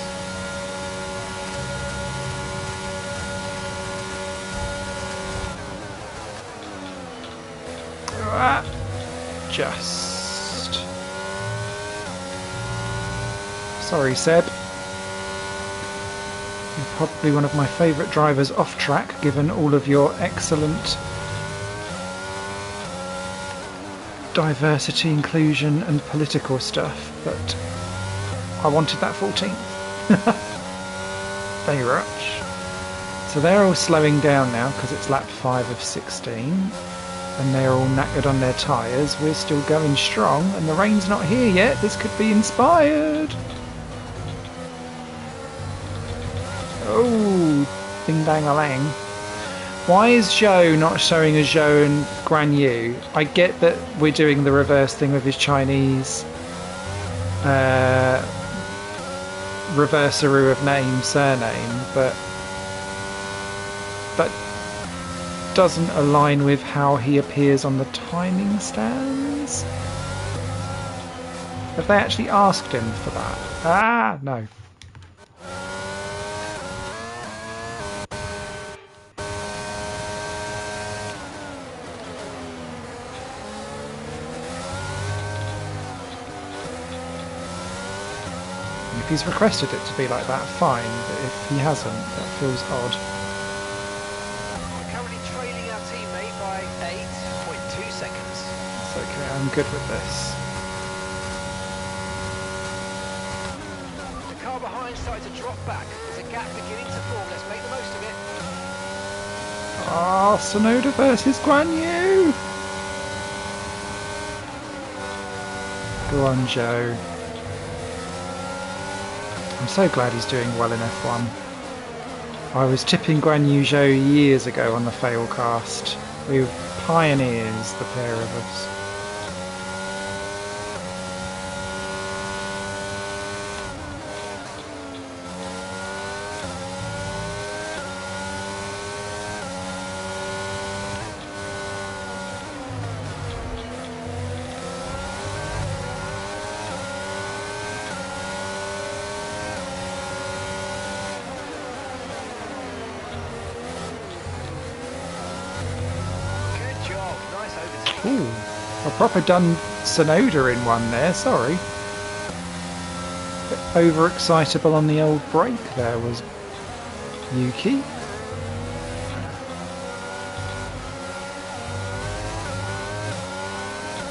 Just. Sorry, Seb. You're probably one of my favourite drivers off track, given all of your excellent diversity, inclusion and political stuff, but I wanted that 14th. Very much. So they're all slowing down now because it's lap 5 of 16 and they're all knackered on their tyres. We're still going strong and the rain's not here yet. This could be inspired. Oh, ding dang a lang. Why is Zhou not showing as Zhou and Guan Yu? I get that we're doing the reverse thing with his Chinese reverse-aroo of name, surname, but that doesn't align with how he appears on the timing stands. Have they actually asked him for that? Ah, no. If he's requested it to be like that, fine, but if he hasn't, that feels odd. We're currently trailing our teammate by 8.2 seconds. It's okay, I'm good with this. The car behind started to drop back. There's a gap beginning to form. Let's make the most of it. Oh, Tsunoda versus Guan Yu! Go on, Joe. I'm so glad he's doing well in F1. I was tipping Guan Yu Zhou years ago on the Failcast. We were pioneers, the pair of us. Ooh, a proper done Tsunoda in one there, sorry. Bit overexcitable on the old brake there was Yuki.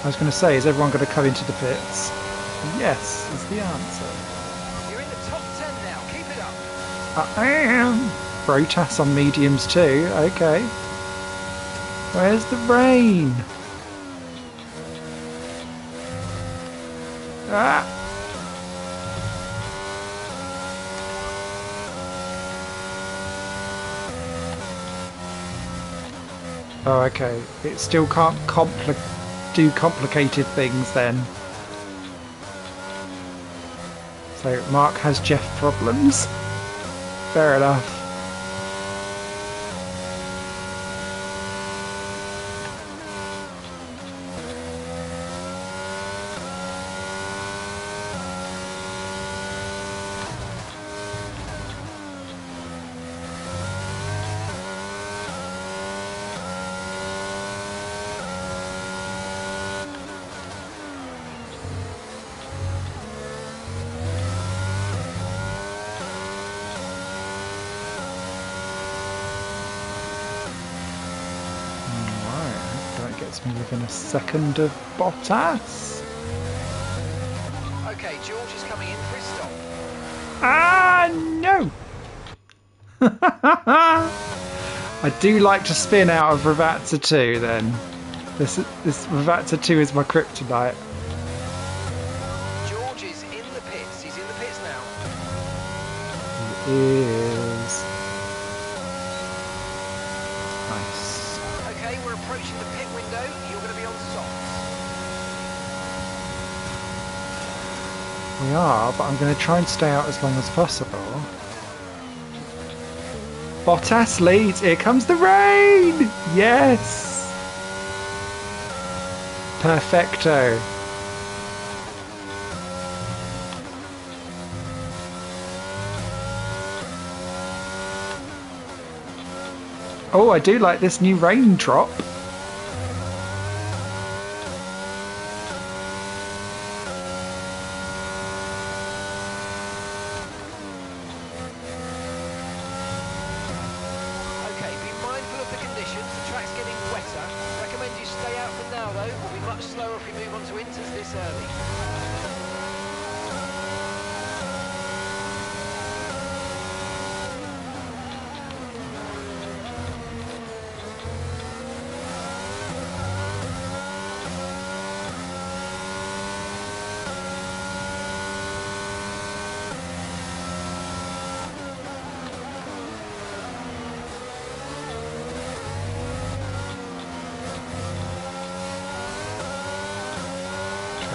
I was going to say, is everyone going to come into the pits? Yes, is the answer. You're in the top 10 now. Keep it up. I am. Brotas on mediums too, okay. Where's the rain? Ah! Oh, okay. It still can't do complicated things then. So Mark has Jeff problems. Fair enough. Me within a second of Bottas. Okay, George is coming in for his stop. Ah, no! I do like to spin out of Ravazza 2 then. This Ravazza 2 is my kryptonite. George is in the pits. He's in the pits now. He is. Nice. Okay, we're approaching the pit window. You're going to be on softs. We are, but I'm going to try and stay out as long as possible. Bottas leads. Here comes the rain. Yes. Perfecto. Oh, I do like this new raindrop. Okay, be mindful of the conditions. The track's getting wetter. Recommend you stay out for now, though. We'll be much slower if we move on to inters this early.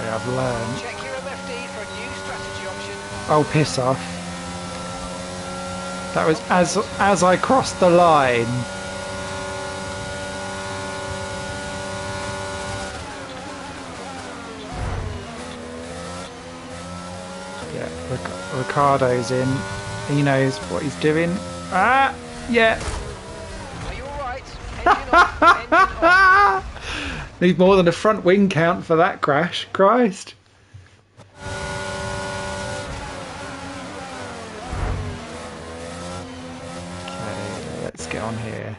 I've learned. Check your MFD for a new strategy option. Oh, piss off. That was as I crossed the line. Ricardo's in. He knows what he's doing. Ah, yeah. Are you alright? Engine off, engine off. Need more than a front wing count for that crash. Christ. Okay, let's get on here.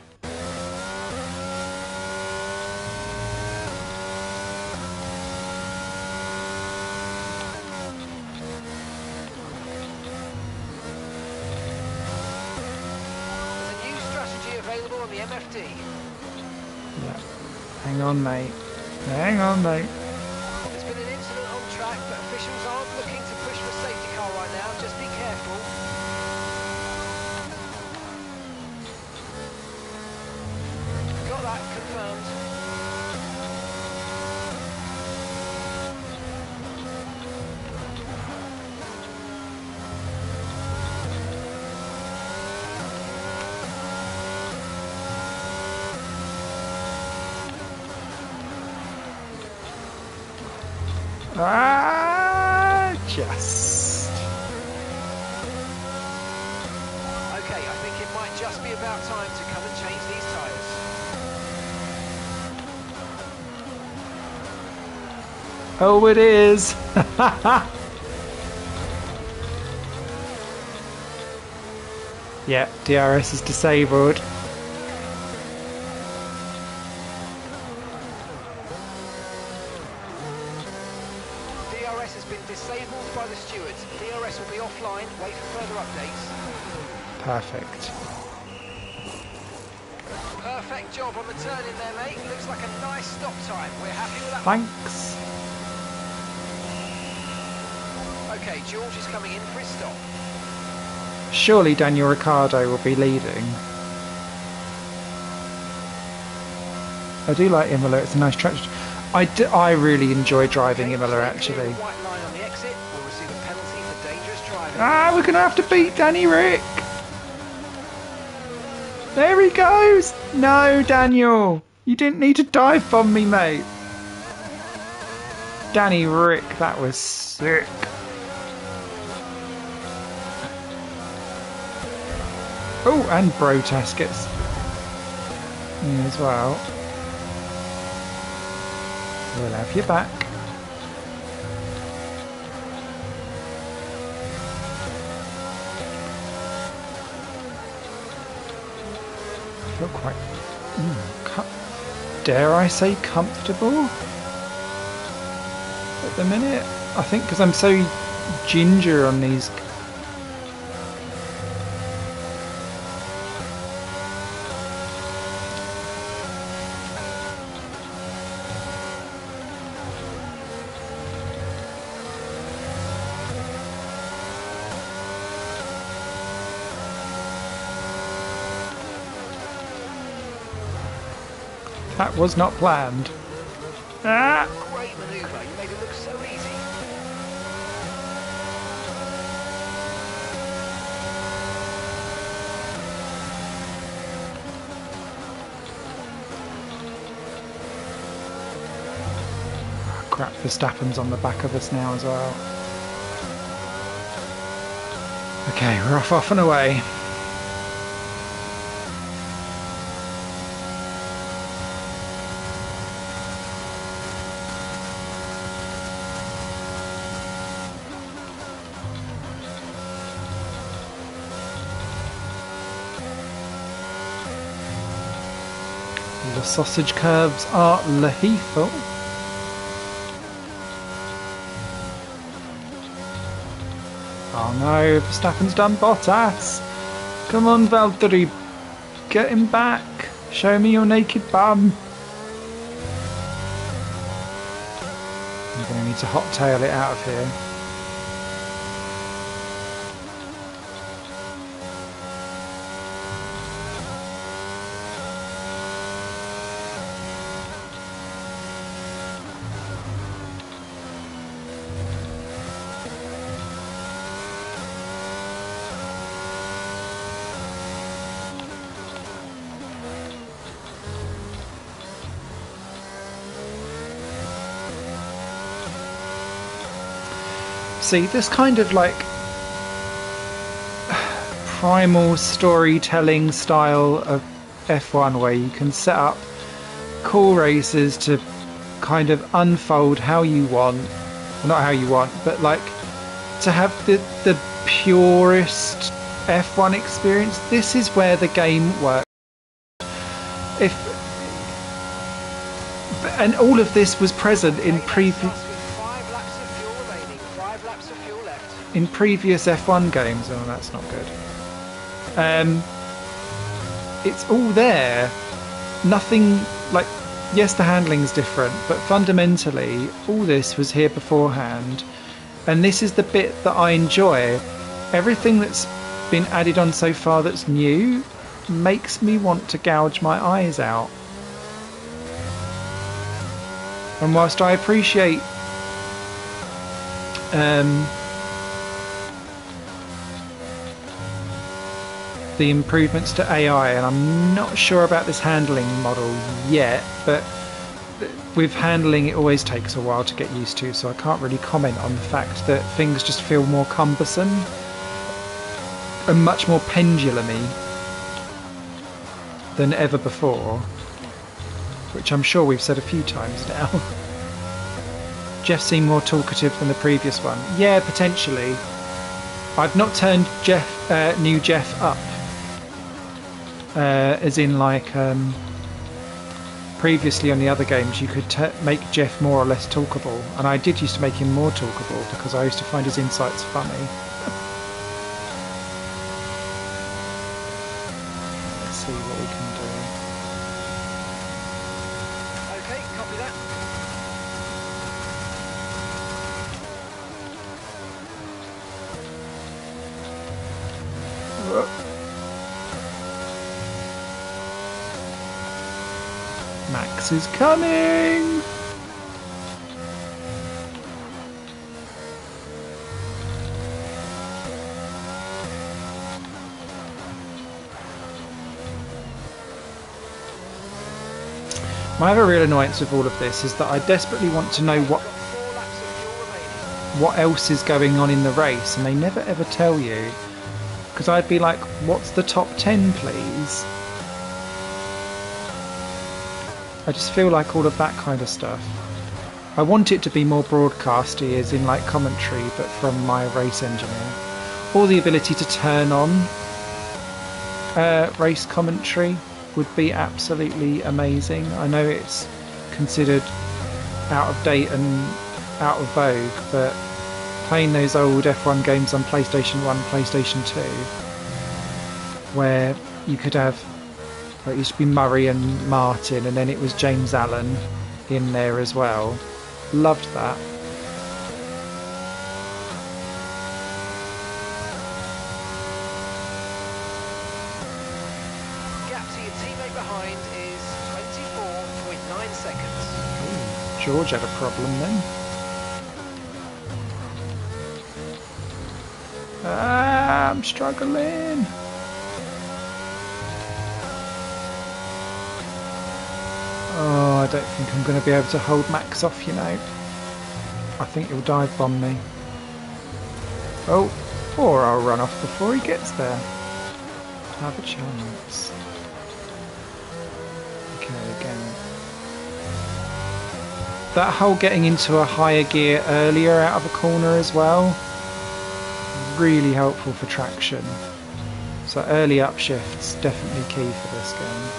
Available on the MFD. Yeah. Hang on, mate. Hang on, mate. There's been an incident on track, but officials aren't looking to push for a safety car right now. Just be careful. Got that confirmed. Just. Okay, I think it might just be about time to come and change these tyres. Oh, it is. Yeah, DRS is disabled. DRS has been disabled by the stewards. DRS will be offline. Wait for further updates. Perfect. Perfect job on the turn in there, mate. Looks like a nice stop time. We're happy with that. Thanks. Okay, George is coming in for his stop. Surely Daniel Ricciardo will be leading. I do like Imola. It's a nice track. I really enjoy driving Imola, actually. White line on the exit. We'll receive a penalty for dangerous driving. Ah, we're going to have to beat Danny Rick. There he goes. No, Daniel. You didn't need to dive bomb me, mate. Danny Rick, that was sick. Oh, and Brotas gets me as well. We'll have you back. I feel quite, dare I say, comfortable at the minute. I think because I'm so ginger on these. That was not planned. Ah! Great manoeuvre. You made it look so easy. Oh, crap, Verstappen's on the back of us now as well. Okay, we're off and away. The sausage curves are lethal. Oh no, Verstappen's done Bottas. Come on, Valtteri. Get him back. Show me your naked bum. I'm going to need to hot tail it out of here. See, this kind of like primal storytelling style of F1 where you can set up cool races to kind of unfold how you want, well, not how you want, but like to have the purest F1 experience. This is where the game works. And all of this was present in previous F1 games. Oh, that's not good. It's all there. Nothing like, yes, the handling's different, but fundamentally all this was here beforehand, and this is the bit that I enjoy. Everything that's been added on so far that's new makes me want to gouge my eyes out. And whilst I appreciate the improvements to AI, and I'm not sure about this handling model yet, but with handling it always takes a while to get used to, so I can't really comment on the fact that things just feel more cumbersome and much more pendulumy than ever before, which I'm sure we've said a few times now. Jeff seemed more talkative than the previous one. Yeah, potentially. I've not turned new Jeff up. As in, like, previously on the other games you could make Jeff more or less talkable, and I did used to make him more talkable because I used to find his insights funny. Let's see what we can do. Okay, copy that. Max is coming! My other real annoyance with all of this is that I desperately want to know what else is going on in the race, and they never ever tell you. Because I'd be like, what's the top 10, please? I just feel like all of that kind of stuff. I want it to be more broadcasty, as in like commentary, but from my race engineer. Or the ability to turn on race commentary would be absolutely amazing. I know it's considered out of date and out of vogue, but playing those old F1 games on PlayStation 1, PlayStation 2, where you could have, it used to be Murray and Martin, and then it was James Allen in there as well. Loved that. Gap to your teammate behind is 24.9 seconds. Ooh, George had a problem then. I'm struggling. Oh, I don't think I'm going to be able to hold Max off, you know. I think he'll dive bomb me. Oh, or I'll run off before he gets there. Have a chance. Okay, again. That whole getting into a higher gear earlier out of a corner as well, really helpful for traction. So early upshifts, definitely key for this game.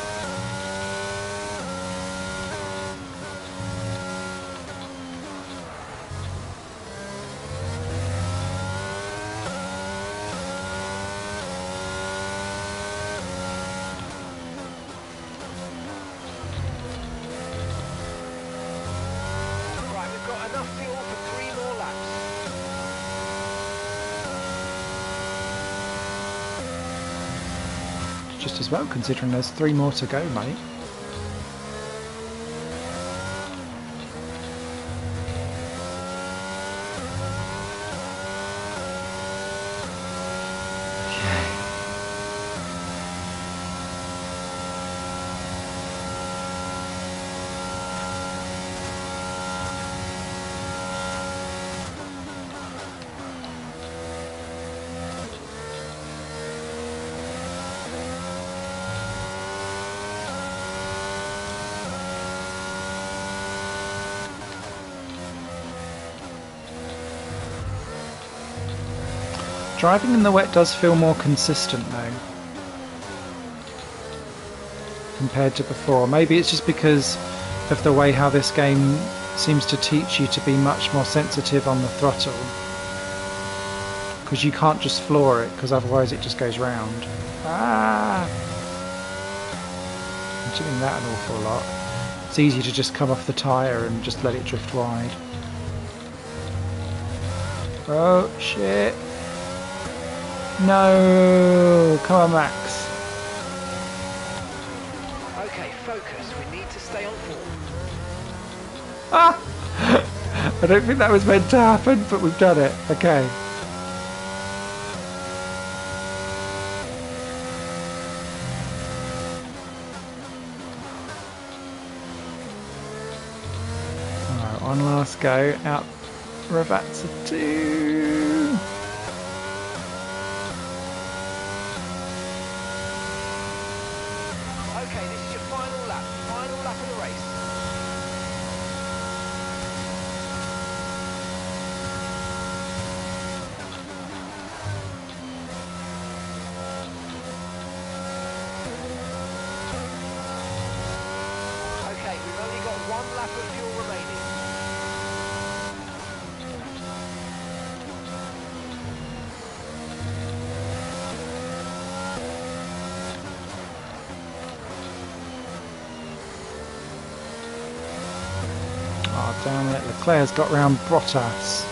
Just as well, considering there's 3 more to go, mate. Driving in the wet does feel more consistent though, compared to before. Maybe it's just because of the way how this game seems to teach you to be much more sensitive on the throttle. Because you can't just floor it, because otherwise it just goes round. Ah! I'm doing that an awful lot. It's easy to just come off the tyre and just let it drift wide. Oh, shit. No! Come on, Max. Okay, focus. We need to stay on form. Ah! I don't think that was meant to happen, but we've done it. Okay. Alright, one last go. Out Ravazza 2. Okay, this is your final lap of the race. Okay, we've only got one lap of fuel remaining. Oh, damn it. Leclerc's got round Bottas.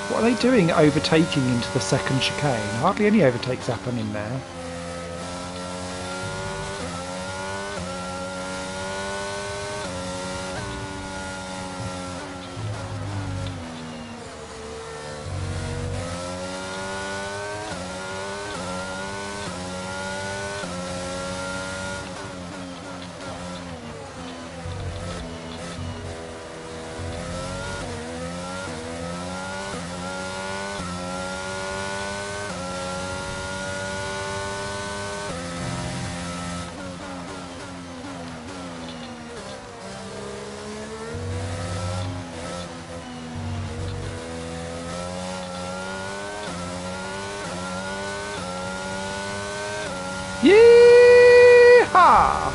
What are they doing overtaking into the second chicane? Hardly any overtakes happen in there. Yeehaw!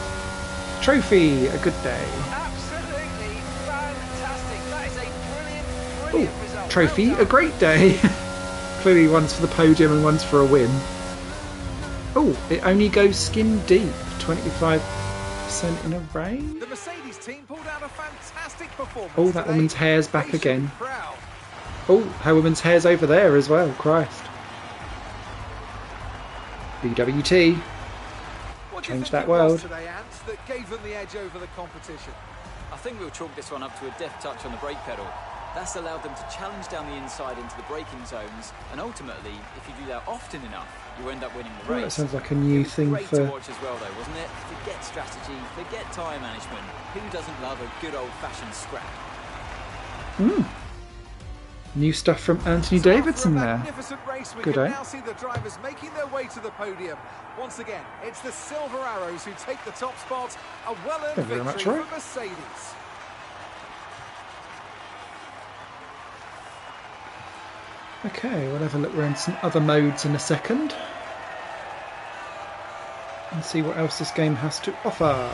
Trophy, a good day. Absolutely fantastic. That is a brilliant Ooh, result. trophy, Well a done. great day. Clearly one's for the podium and one's for a win. Oh, it only goes skin deep, 25% in a race. The Mercedes team pulled out a fantastic performance. Oh, that today. woman's hair's back They should be again. proud. Oh, her woman's hair's over there as well, Christ. BWT. What do you Change think that it was world. today, Ants, that gave them the edge over the competition? I think we'll chalk this one up to a deft touch on the brake pedal. That's allowed them to challenge down the inside into the braking zones, and ultimately, if you do that often enough, you end up winning the Oh, race. that sounds like a new It was thing great for... to watch as well, though, wasn't it? Forget strategy, forget tyre management. Who doesn't love a good old-fashioned scrap? New stuff from Anthony So Davidson after a there. magnificent race, we Good, can eh? now see the drivers making their way to the podium. Once again, it's the Silver Arrows who take the top spot. A well-earned Thank you very much, victory Roy. for Mercedes. Okay, we'll have a look around some other modes in a second. And see what else this game has to offer.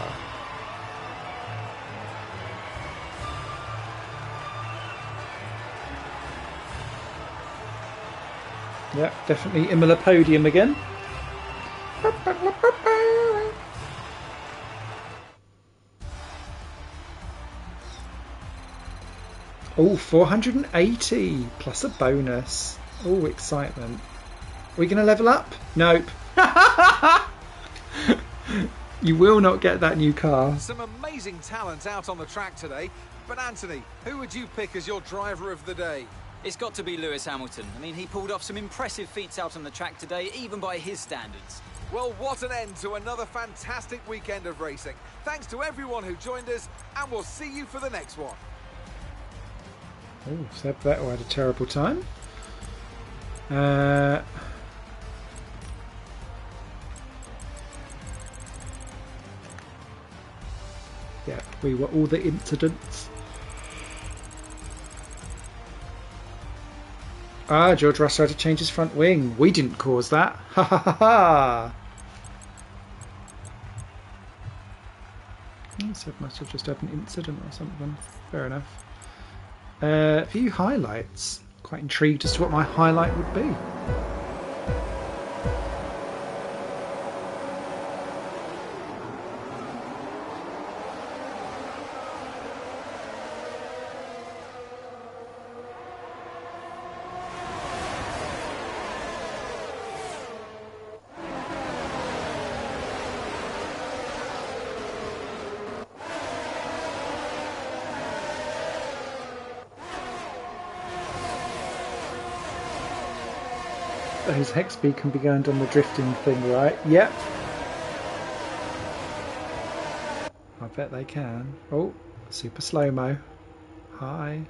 Yep, definitely Imola podium again. Oh, 480 plus a bonus. Oh, excitement. Are we going to level up? Nope. You will not get that new car. Some amazing talent out on the track today. But Anthony, who would you pick as your driver of the day? It's got to be Lewis Hamilton. I mean, he pulled off some impressive feats out on the track today, even by his standards. Well, what an end to another fantastic weekend of racing. Thanks to everyone who joined us, and we'll see you for the next one. Oh, Seb Vettel had a terrible time. Yeah, we were all the incidents. Ah, George Russell had to change his front wing. We didn't cause that. Ha ha ha ha. So it must have just had an incident or something. Fair enough. A few highlights. Quite intrigued as to what my highlight would be. Those hex beacon be going on the drifting thing, right? Yep. I bet they can. Oh, super slow-mo. Hi.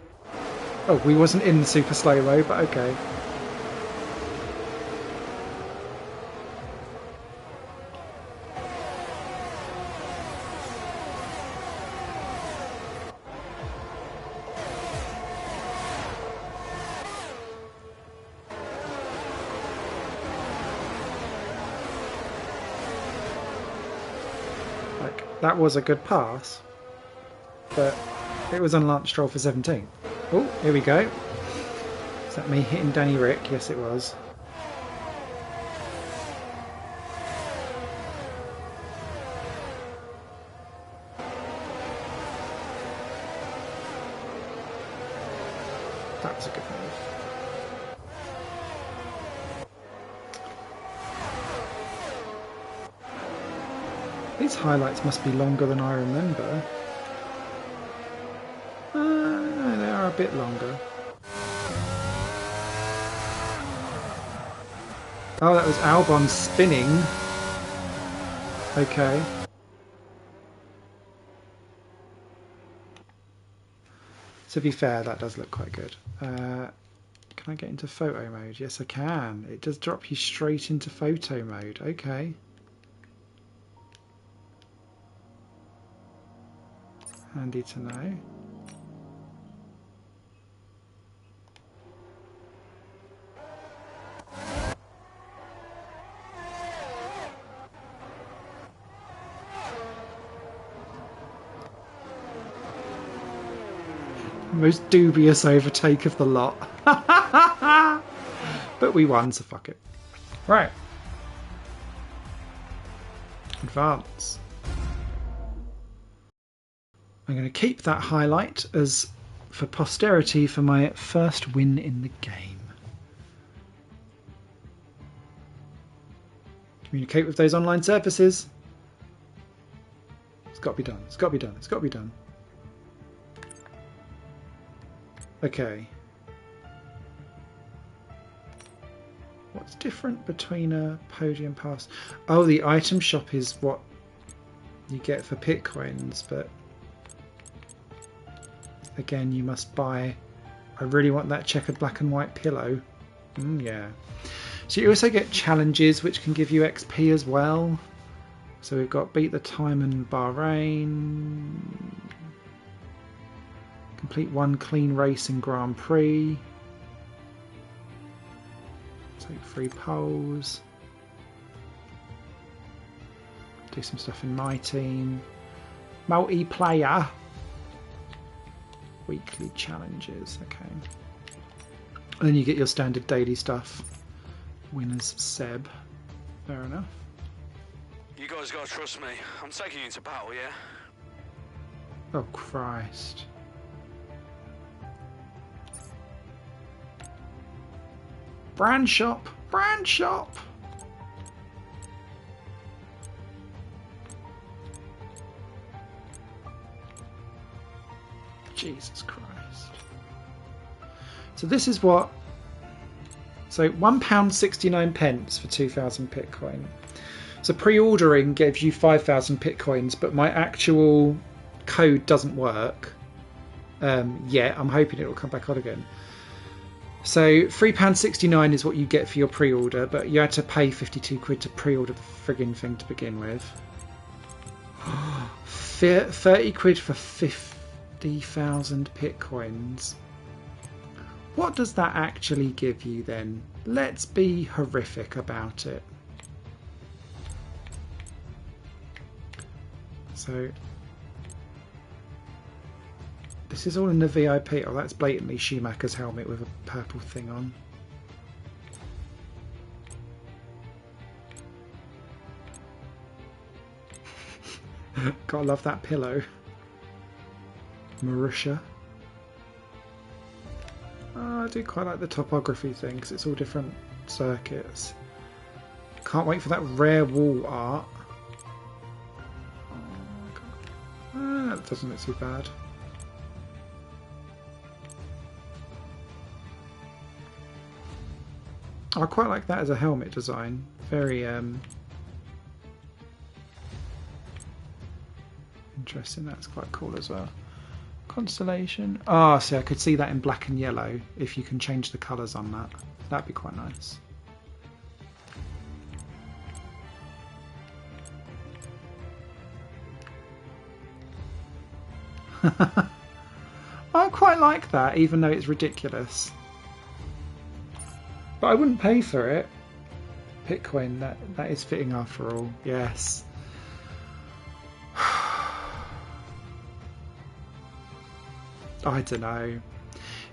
Oh, we wasn't in the super slow-mo, but okay. That was a good pass, but it was on Lance Stroll for 17. Oh, here we go. Is that me hitting Danny Rick? Yes, it was. That was a good move. These highlights must be longer than I remember. No, they are a bit longer. Oh, that was Albon spinning. Okay. To be fair, that does look quite good. Can I get into photo mode? Yes, I can. It does drop you straight into photo mode. Okay. Handy to know. Most dubious overtake of the lot. But we won, so fuck it. Right. Advance. I'm going to keep that highlight as for posterity for my first win in the game. Communicate with those online services. It's got to be done. It's got to be done. It's got to be done. Okay. What's different between a podium pass? Oh, the item shop is what you get for pit coins, but again, you must buy. I really want that checkered black and white pillow. Yeah. So you also get challenges which can give you XP as well. So we've got beat the time in Bahrain. Complete one clean race in Grand Prix. Take 3 poles. Do some stuff in my team. Multiplayer. Weekly challenges, okay. And then you get your standard daily stuff. Winners Seb. Fair enough. You guys gotta trust me. I'm taking you into battle, yeah? Oh Christ. Brand shop! Brand shop! Jesus Christ. So this is what... So £1.69 for 2,000 Bitcoin. So pre-ordering gives you 5,000 Bitcoins, but my actual code doesn't work yet. I'm hoping it will come back on again. So £3.69 is what you get for your pre-order, but you had to pay 52 quid to pre-order the friggin' thing to begin with. 30 quid for 50,000 Bitcoins. What does that actually give you then? Let's be horrific about it. So this is all in the VIP. Oh, that's blatantly Schumacher's helmet with a purple thing on. Gotta love that pillow. Marussia. Oh, I do quite like the topography thing because it's all different circuits. Can't wait for that rare wall art. That doesn't look too bad. I quite like that as a helmet design. Very interesting. That's quite cool as well. Constellation. Ah, see, I could see that in black and yellow. If you can change the colours on that, that'd be quite nice. I quite like that, even though it's ridiculous. But I wouldn't pay for it. Bitcoin, that is fitting after all. Yes. I don't know.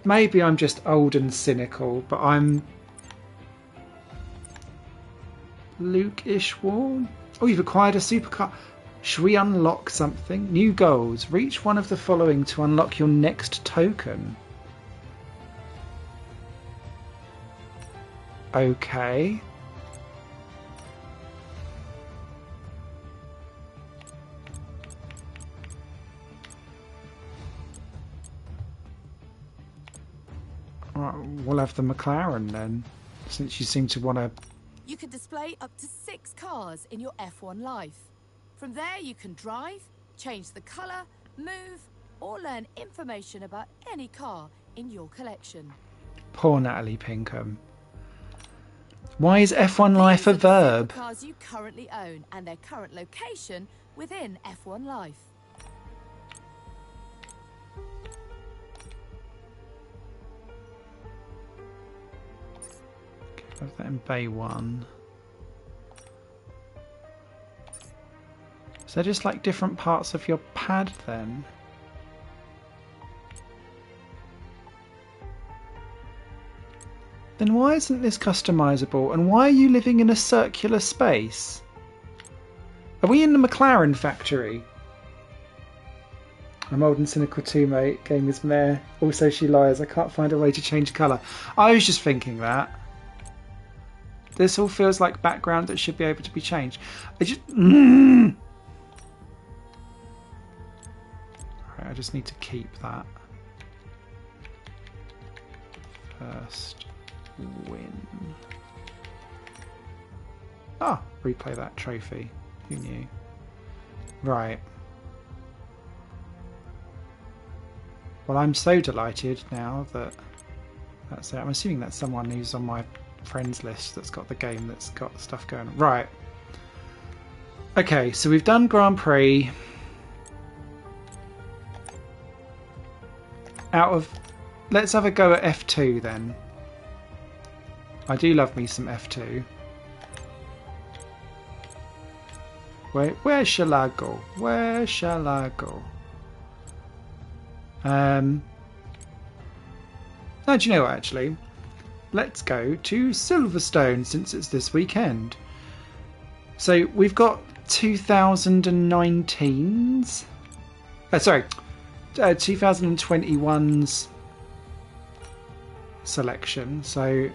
Maybe I'm just old and cynical, but I'm Luke-ish warm. Oh, you've acquired a supercar. Should we unlock something? New goals. Reach one of the following to unlock your next token. Okay. We'll have the McLaren then, since you seem to want to... You can display up to 6 cars in your F1 life. From there you can drive, change the colour, move, or learn information about any car in your collection. Poor Natalie Pinkham. Why is F1 Life a verb? These are the cars you currently own and their current location within F1 Life. Have that in Bay 1. So they're just like different parts of your pad then? Then why isn't this customizable? And why are you living in a circular space? Are we in the McLaren factory? I'm old and cynical too, mate. Game is meh. Also, she lies. I can't find a way to change colour. I was just thinking that. This all feels like background that should be able to be changed. I just... Right, I just need to keep that. First win. Ah, replay that trophy. Who knew? Right. Well, I'm so delighted now that that's it. I'm assuming that's someone who's on my friends list that's got the game that's got stuff going on. Right. Okay, so we've done Grand Prix. Out of... Let's have a go at F2 then. I do love me some F2. Where shall I go? Where shall I go? No, do you know what, actually? Let's go to Silverstone since it's this weekend. So we've got 2019's... sorry, 2021's selection. So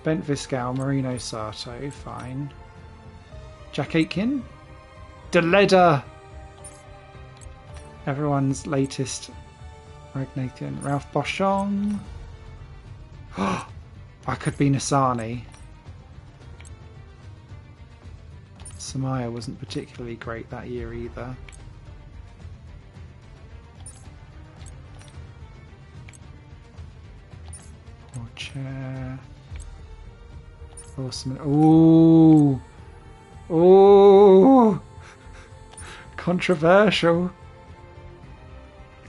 Bent Viscal, Marino Sato, fine. Jack Aitken, Deleda, everyone's latest Ragnathan, Ralph Boschong. I could be Nasani. Samaya wasn't particularly great that year either. Poor chair. Awesome. Ooh. Ooh. Controversial.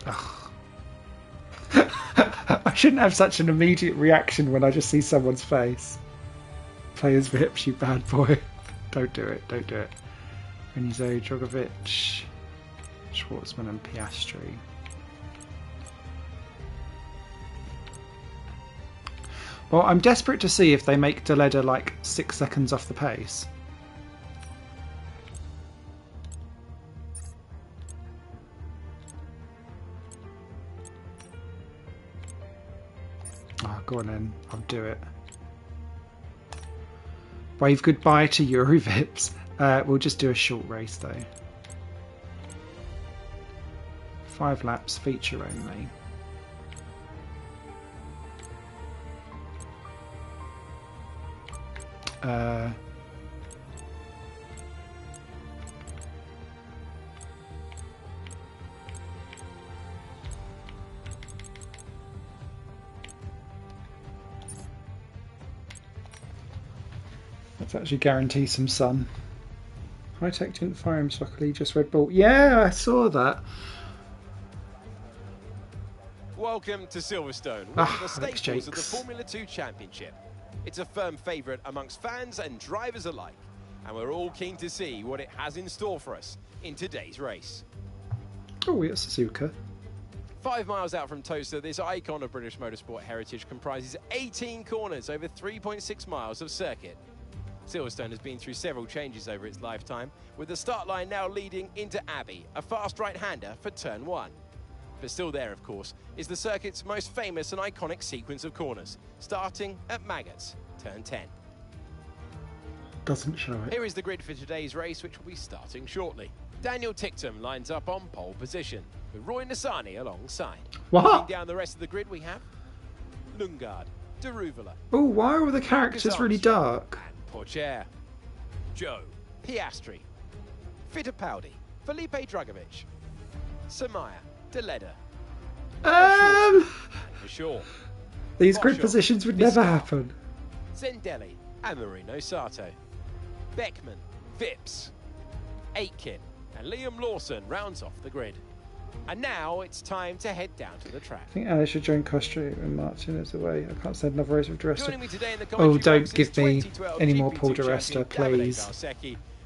Ugh. I shouldn't have such an immediate reaction when I just see someone's face. Players Vips, you bad boy. Don't do it, don't do it. Renizo, Drogovic, Schwartzman and Piastri. Well, I'm desperate to see if they make Deleda like 6 seconds off the pace. Oh, go on then. I'll do it. Wave goodbye to Eurovips. We'll just do a short race though. 5 laps, feature only. Let's actually guarantee some sun. High Tech didn't fire him, Stockley, just Red Bull. Yeah, I saw that. Welcome to Silverstone, one of the staples of the Formula 2 Championship. It's a firm favourite amongst fans and drivers alike, and we're all keen to see what it has in store for us in today's race. Oh, we got Suzuka. 5 miles out from Tosa, this icon of British motorsport heritage comprises 18 corners over 3.6 miles of circuit. Silverstone has been through several changes over its lifetime, with the start line now leading into Abbey, a fast right-hander for turn 1. But still there, of course, is the circuit's most famous and iconic sequence of corners, starting at Maggots, turn 10. Doesn't show it. Here is the grid for today's race, which will be starting shortly. Daniel Ticktum lines up on pole position, with Roy Nassani alongside. What? Looking down the rest of the grid, we have Lundgaard, Deruvala. Oh, why are all the characters really dark? Porcher, Joe, Piastri, Fittipaldi, Felipe Drugovich, Samaya, Deleda. For sure. These grid positions would never happen. Zendelli and Marino Sato. Beckman, Vips, Aitken and Liam Lawson rounds off the grid. And now it's time to head down to the track. I think Alice should join Costry and Martin is away. I can't stand another race with Duresta. Oh, don't give me any more Paul Duresta, please.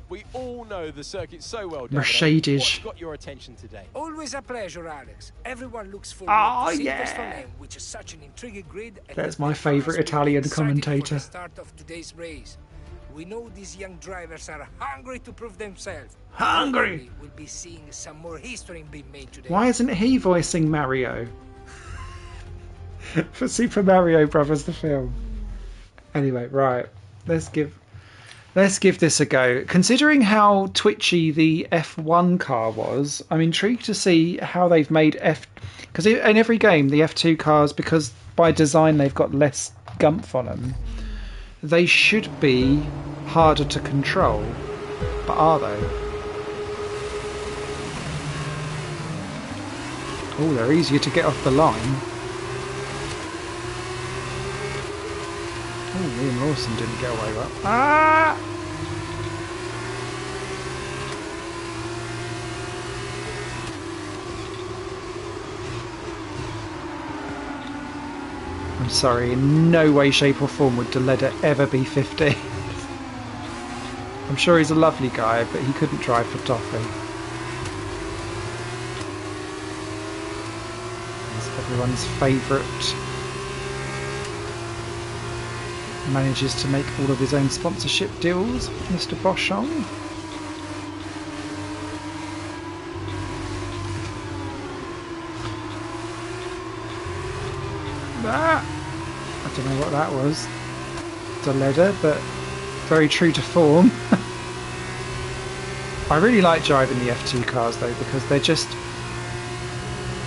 We all know the circuit so well. Mercedes. What's got your attention today? Always a pleasure, Alex. Everyone looks forward to Silverstone, which is such an intriguing grid. That's my favourite Italian commentator. For the start of today's race. We know these young drivers are hungry to prove themselves. Hungry! We'll be seeing some more history being made today. Why isn't he voicing Mario? For Super Mario Brothers the film. Anyway, right. Let's give this a go. Considering how twitchy the F1 car was, I'm intrigued to see how they've made because in every game the F2 cars, because by design they've got less gumph on them, they should be harder to control. But are they? Oh, they're easier to get off the line. Oh, Liam Lawson didn't get away with that. Ah! I'm sorry, in no way, shape or form would Deleda ever be 50. I'm sure he's a lovely guy, but he couldn't drive for Toffee. He's everyone's favourite. Manages to make all of his own sponsorship deals, Mr. Boschong. I don't know what that was. Deleda, but very true to form. I really like driving the F2 cars though, because they're just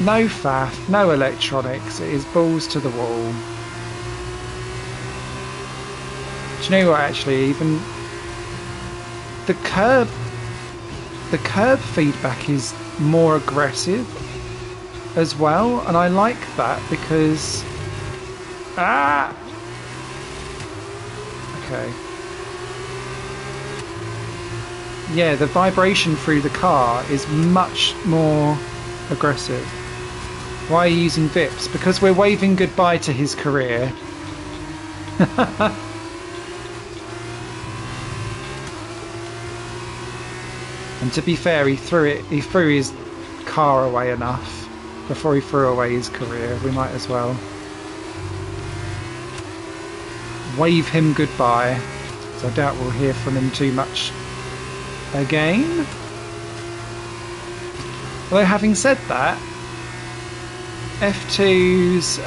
no faff, no electronics. It is balls to the wall. Do you know what? Actually, even the curb feedback is more aggressive as well, and I like that because okay. Yeah, the vibration through the car is much more aggressive. Why are you using Vips? Because we're waving goodbye to his career. And to be fair, he threw his car away enough before he threw away his career. We might as well wave him goodbye. So I doubt we'll hear from him too much again. Although having said that, F2's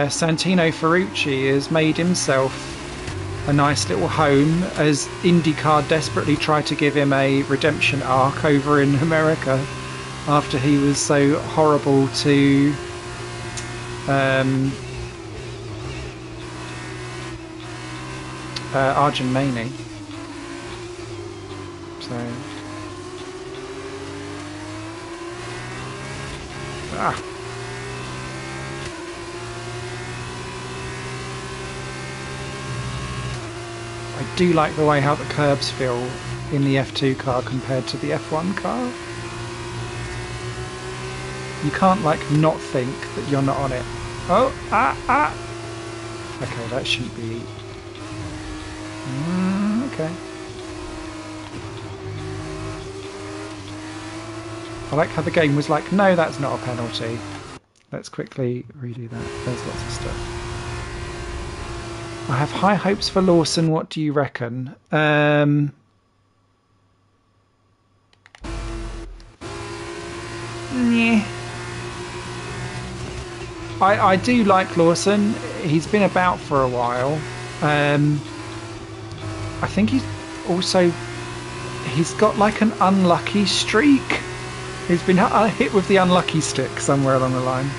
Santino Ferrucci has made himself a nice little home as IndyCar desperately tried to give him a redemption arc over in America after he was so horrible to Arjun Maini. So I do like the way how the curbs feel in the F2 car compared to the F1 car. You can't like not think that you're not on it. Oh, okay, that shouldn't be. Okay. I like how the game was like, no, that's not a penalty. Let's quickly redo that. There's lots of stuff. I have high hopes for Lawson. What do you reckon? Yeah. I do like Lawson. He's been about for a while. I think he's got like an unlucky streak. He's been hit with the unlucky stick somewhere along the line.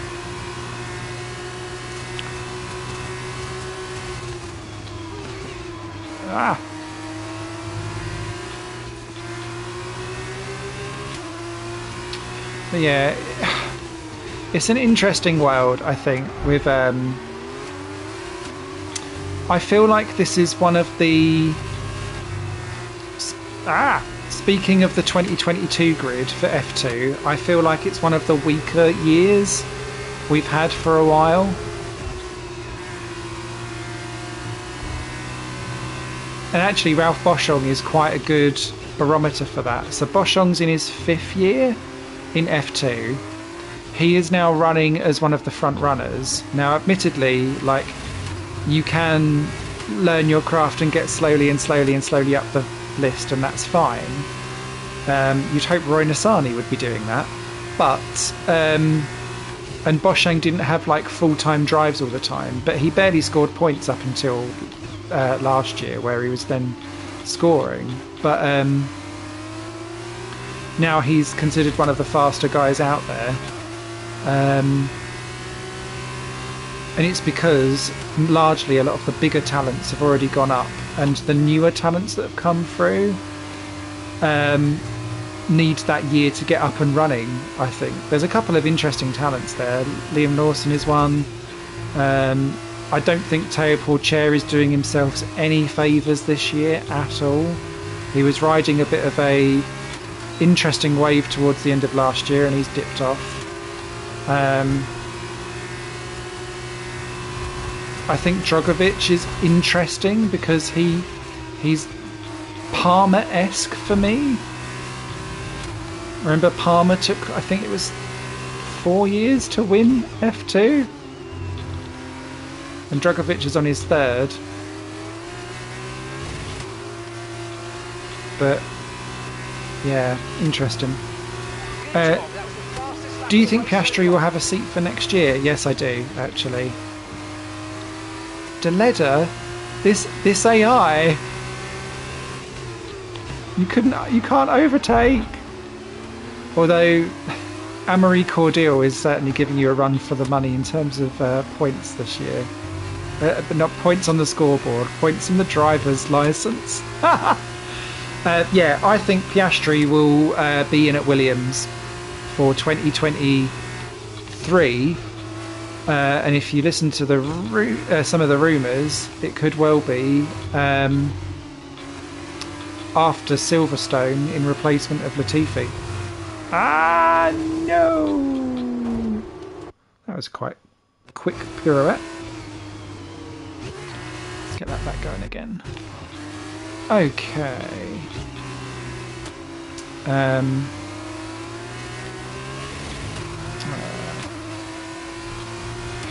But yeah, it's an interesting world, I think, with I feel like this is one of the speaking of the 2022 grid for F2, I feel like it's one of the weaker years we've had for a while. And actually Ralph Boschung is quite a good barometer for that. So Boschung's in his 5th year in F2. He is now running as one of the front runners. Now admittedly, like, you can learn your craft and get slowly and slowly and slowly up the list, and that's fine. You'd hope Roy Nassani would be doing that, but and Boschung didn't have like full-time drives all the time, but he barely scored points up until last year, where he was then scoring. But now he's considered one of the faster guys out there, and it's because largely a lot of the bigger talents have already gone up, and the newer talents that have come through need that year to get up and running. I think there's a couple of interesting talents there. Liam Lawson is one. I don't think Teo Porcher is doing himself any favours this year at all. He was riding a bit of a interesting wave towards the end of last year, and he's dipped off. I think Drogovic is interesting because he's Palmer-esque for me. Remember, Palmer took, I think it was 4 years to win F2, and Drogovic is on his 3rd. But yeah, interesting. Do you think Piastri will have a seat for next year? Yes, I do, actually. Deleda, this AI, you can't overtake. Although LBRY Cordial is certainly giving you a run for the money in terms of points this year, but not points on the scoreboard, points in the driver's license. Yeah, I think Piastri will be in at Williams for 2023. And if you listen to the some of the rumours, it could well be after Silverstone in replacement of Latifi. Ah, no! That was quite a quick pirouette. Let's get that back going again. Okay.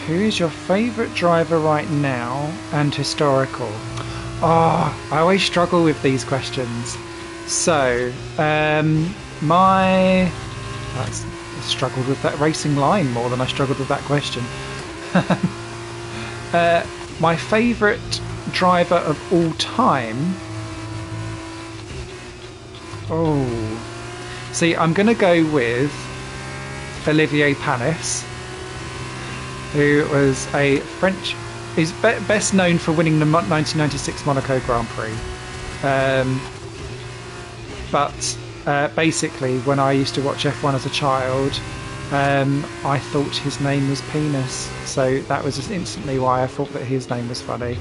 Who is your favourite driver right now and historical? Oh, I always struggle with these questions. So, I struggled with that racing line more than I struggled with that question. My favourite driver of all time? Oh. See, I'm going to go with Olivier Panis, who was a French... He's best known for winning the 1996 Monaco Grand Prix. But basically, when I used to watch F1 as a child, I thought his name was Penis. So that was just instantly why I thought that his name was funny.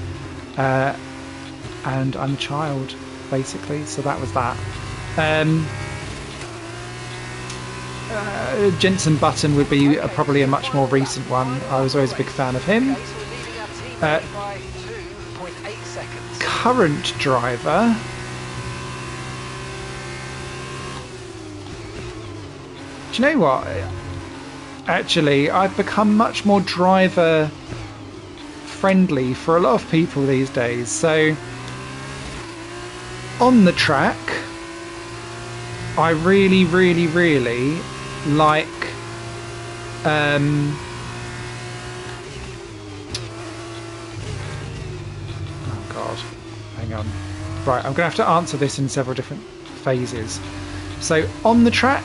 And I'm a child, basically, so that was that. Jenson Button would be probably a much more recent one. I was always a big fan of him. Current driver. Do you know what? Actually, I've become much more driver friendly for a lot of people these days. So, on the track, I really, really, really like oh god, hang on. Right, I'm going to have to answer this in several different phases. So, on the track,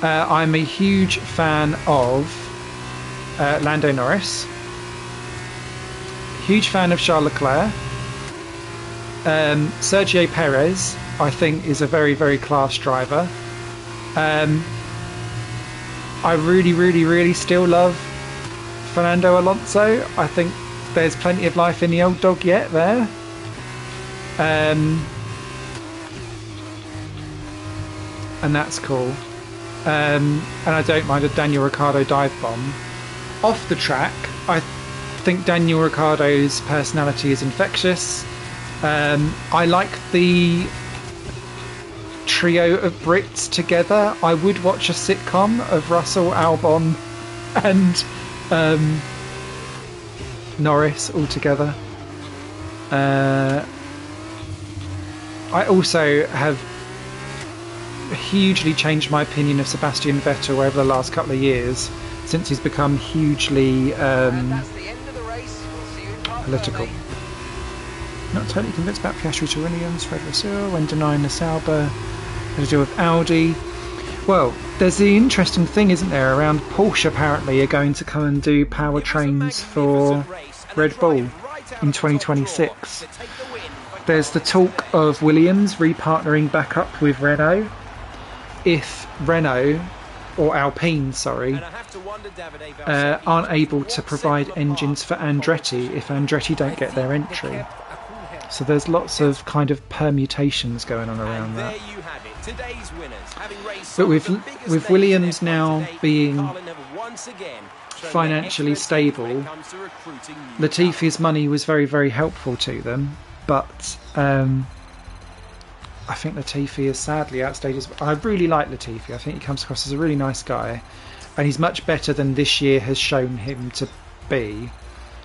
I'm a huge fan of Lando Norris. Huge fan of Charles Leclerc. Sergio Perez, I think, is a very, very class driver. I really, really, really still love Fernando Alonso. I think there's plenty of life in the old dog yet there. And that's cool. And I don't mind a Daniel Ricciardo dive bomb. Off the track, I think Daniel Ricciardo's personality is infectious. I like the trio of Brits together. I would watch a sitcom of Russell, Albon and Norris all together. I also have hugely changed my opinion of Sebastian Vettel over the last couple of years since he's become hugely political. Not totally convinced about Piastri to Williams, Fred Vasseur, when denying the Sauber to do with Audi. Well, there's the interesting thing, isn't there, around Porsche apparently are going to come and do powertrains for Red Bull in 2026. There's the talk of Williams repartnering back up with Renault. If Renault, or Alpine, sorry, aren't able to provide engines for Andretti if Andretti don't get their entry. So there's lots of kind of permutations going on around that. But with Williams now being financially stable, Latifi's money was very, very helpful to them. But I think Latifi is sadly outstayed his... I really like Latifi. I think he comes across as a really nice guy. And he's much better than this year has shown him to be.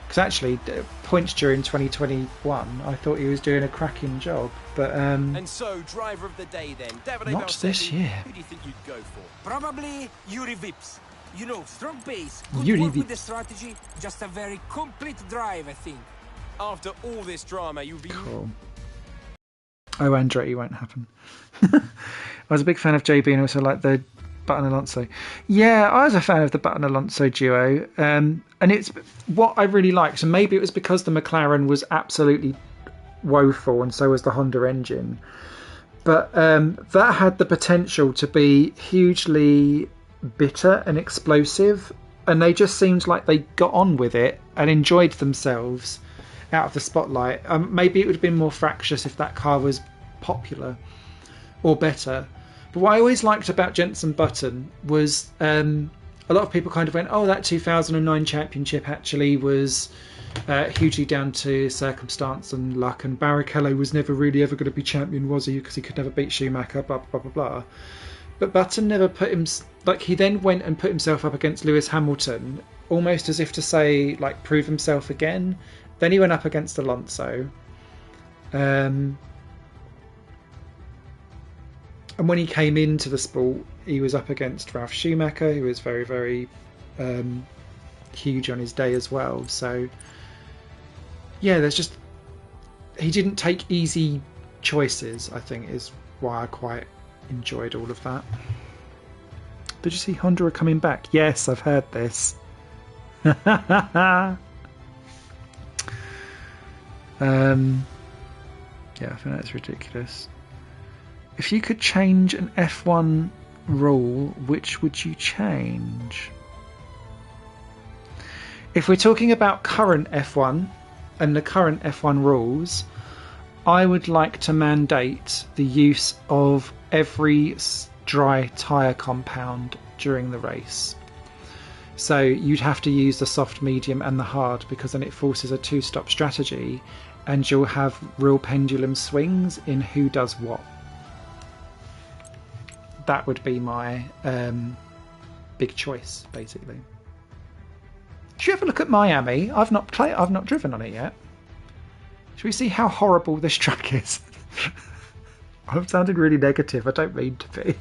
Because actually, points during 2021, I thought he was doing a cracking job. But and so, driver of the day then, not this year. Who do you think you'd go for? Probably Yuri Vips. You know, strong pace, good Yuri work with Vips. the strategy, just a very complete drive, I think. After all this drama, you'd be... Cool. Oh, Andretti won't happen. I was a big fan of JB and also like the Button Alonso. Yeah, I was a fan of the Button Alonso duo. And it's what I really liked. And maybe it was because the McLaren was absolutely woeful and so was the Honda engine. But that had the potential to be hugely bitter and explosive. And they just seemed like they got on with it and enjoyed themselves out of the spotlight. Maybe it would have been more fractious if that car was popular or better. But what I always liked about Jenson Button was a lot of people kind of went, oh, that 2009 championship actually was hugely down to circumstance and luck, and Barrichello was never really ever going to be champion, was he? Because he could never beat Schumacher, blah, blah, blah, blah. But Button never put him... Like, he then went and put himself up against Lewis Hamilton, almost as if to say, like, prove himself again. Then he went up against Alonso. And when he came into the sport, he was up against Ralf Schumacher, who was very, very huge on his day as well. So, yeah, there's just... He didn't take easy choices, I think, is why I quite enjoyed all of that. Did you see Honda are coming back? Yes, I've heard this. Yeah, I think that's ridiculous. If you could change an F1 rule, which would you change? If we're talking about current F1 and the current F1 rules, I would like to mandate the use of every dry tyre compound during the race. So you'd have to use the soft, medium and the hard, because then it forces a two-stop strategy and you'll have real pendulum swings in who does what. That would be my big choice, basically. Should you ever look at Miami? I've not driven on it yet. Should we see how horrible this track is? I've sounded really negative. I don't mean to be.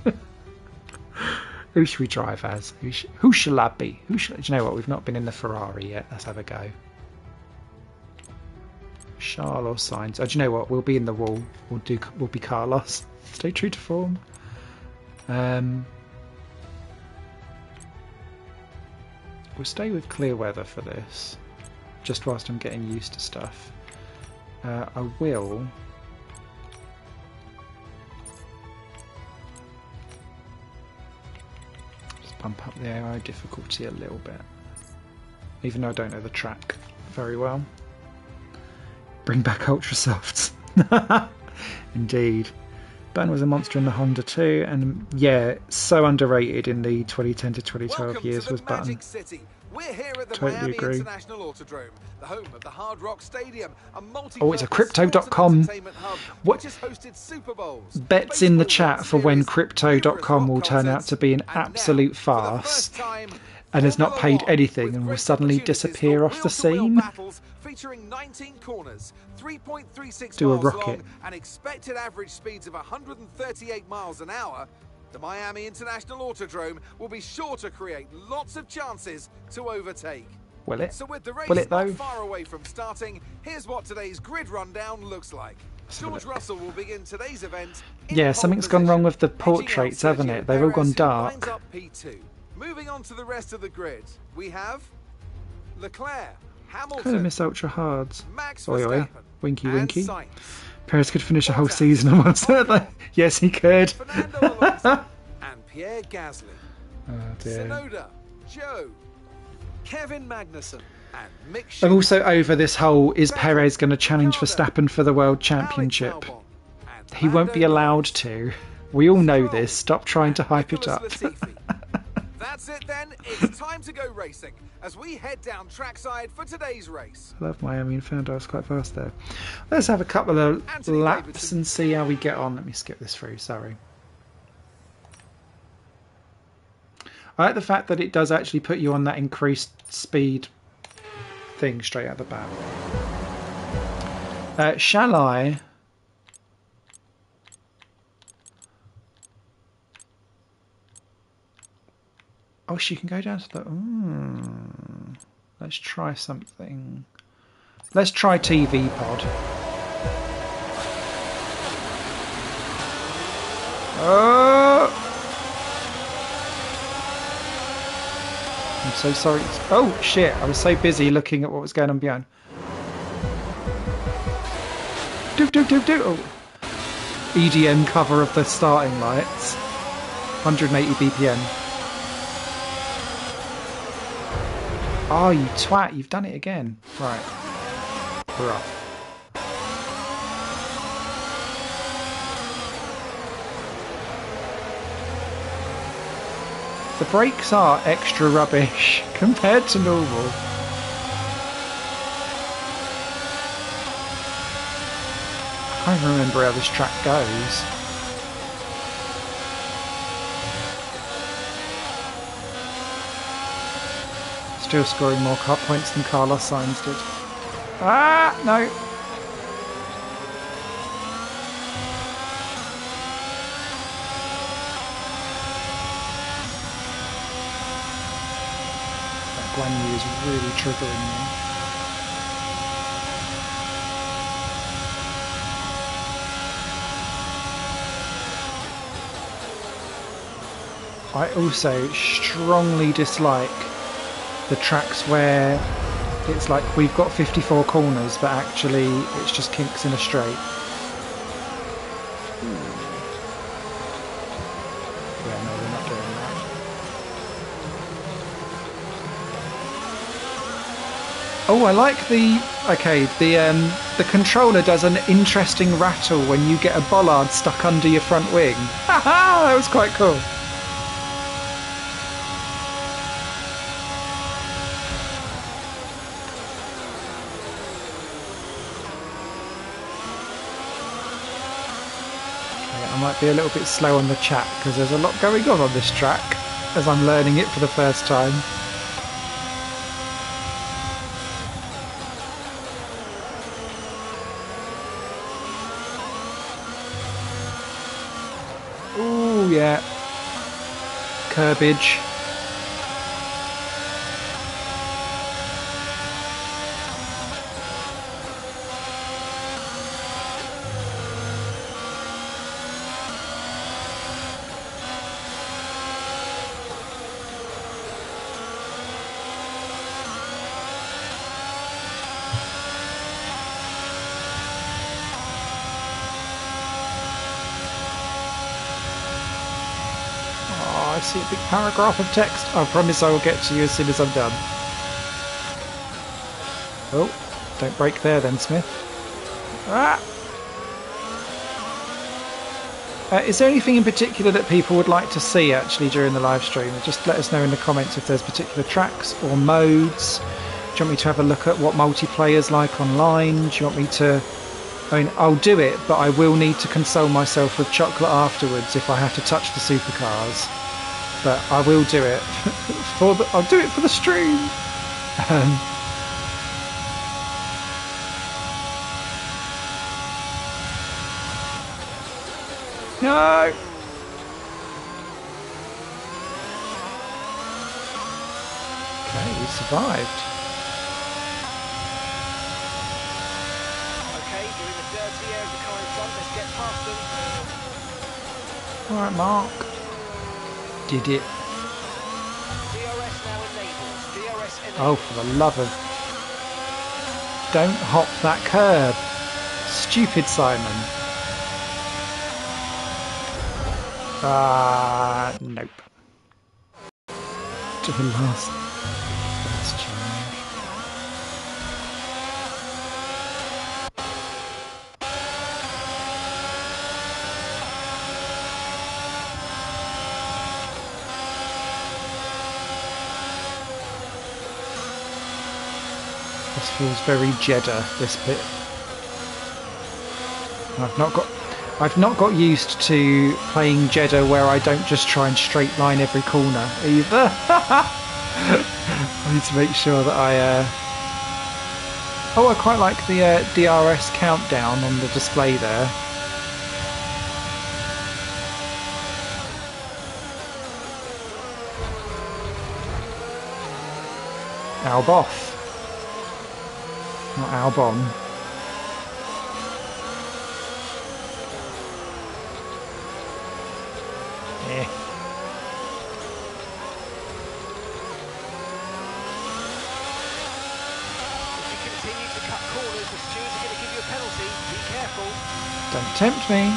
Who should we drive as? Who shall I be? Do you know what? We've not been in the Ferrari yet. Let's have a go. Charles or Sainz? Oh, do you know what? We'll be in the wall. We'll be Carlos. Stay true to form. We'll stay with clear weather for this, just whilst I'm getting used to stuff. I will. Just bump up the AI difficulty a little bit, even though I don't know the track very well. Bring back Ultra Softs. Indeed. Ben was a monster in the Honda too, and yeah, so underrated in the 2010 to 2012 years was Button. We're here at the Totally Miami agree. International Autodrome, the home of the Hard Rock Stadium, a Oh, it's a Crypto.com. What has hosted Super Bowls. Bets in the chat for when Crypto.com will turn out to be an absolute farce and has not paid anything and will suddenly disappear off the scene. Featuring 19 corners, 3.36 Do a miles rocket. long, and expected average speeds of 138 miles an hour, the Miami International Autodrome will be sure to create lots of chances to overtake. Will it? So with the race Will it not though? far away from starting, here's what today's grid rundown looks like. George Russell will begin today's event. Yeah, something's gone wrong with the portraits, haven't it? They've all gone dark. Up P2. Moving on to the rest of the grid, we have Leclerc, Hamilton, Kind of miss ultra hards. Max Oi, oi. Verstappen, Winky, and winky. Sainz. Perez could finish a whole season on one side. Yes, he could. Fernando Alonso and Pierre Gasly. Oh dear. Sonoda, Joe, Kevin Magnussen, and Mick I'm Schumacher. also over this whole, is Perez going to challenge Verstappen for the World Championship? Alex Albon, and He won't be Lando allowed to. We all know Stroll, this. Stop trying to hype it Nicholas up. Latifi. That's it then, it's time to go racing as we head down trackside for today's race. I love Miami and found I was quite fast there. Let's have a couple of Anthony laps Davidson. and see how we get on. Let me skip this through, sorry. I like the fact that it does actually put you on that increased speed thing straight out the bat. Shall I... Oh, she can go down to the... Let's try something. Let's try TV Pod. Oh! I'm so sorry. Oh, shit. I was so busy looking at what was going on behind. Do. Oh. EDM cover of the starting lights. 180 BPM. Oh, you twat, you've done it again. Right. We're off. The brakes are extra rubbish compared to normal. I can't even remember how this track goes. Still scoring more car points than Carlos Sainz did. Ah, no. That Guan Yu is really triggering me. I also strongly dislike the tracks where it's like we've got 54 corners but actually it's just kinks in a straight. Yeah, no, we're not doing that. Oh, I like the controller does an interesting rattle when you get a bollard stuck under your front wing. Haha, that was quite cool. Might be a little bit slow on the chat because there's a lot going on this track as I'm learning it for the first time. Ooh, yeah. Curbage. I see a big paragraph of text. I promise I will get to you as soon as I'm done. Oh, don't break there then, Smith. Ah! Is there anything in particular that people would like to see actually during the live stream? Just let us know in the comments if there's particular tracks or modes. Do you want me to have a look at what multiplayer's like online? Do you want me to... I mean, I'll do it, but I will need to console myself with chocolate afterwards if I have to touch the supercars. But I will do it I'll do it for the stream. No. Okay, we survived. Okay, you're in the dirty air of the car in front. Let's get past them. All right, Mark. Did it. DRS now enabled. DRS enabled. Oh, for the love of... Don't hop that curb. Stupid Simon. Nope. To the last change. This feels very Jeddah, this bit. I've not got used to playing Jeddah where I don't just try and straight line every corner either. I need to make sure that I Oh, I quite like the DRS countdown on the display there. Alboth. Not Albon. Eh. If you continue to cut corners, the stewards are going to give you a penalty. Be careful. Don't tempt me.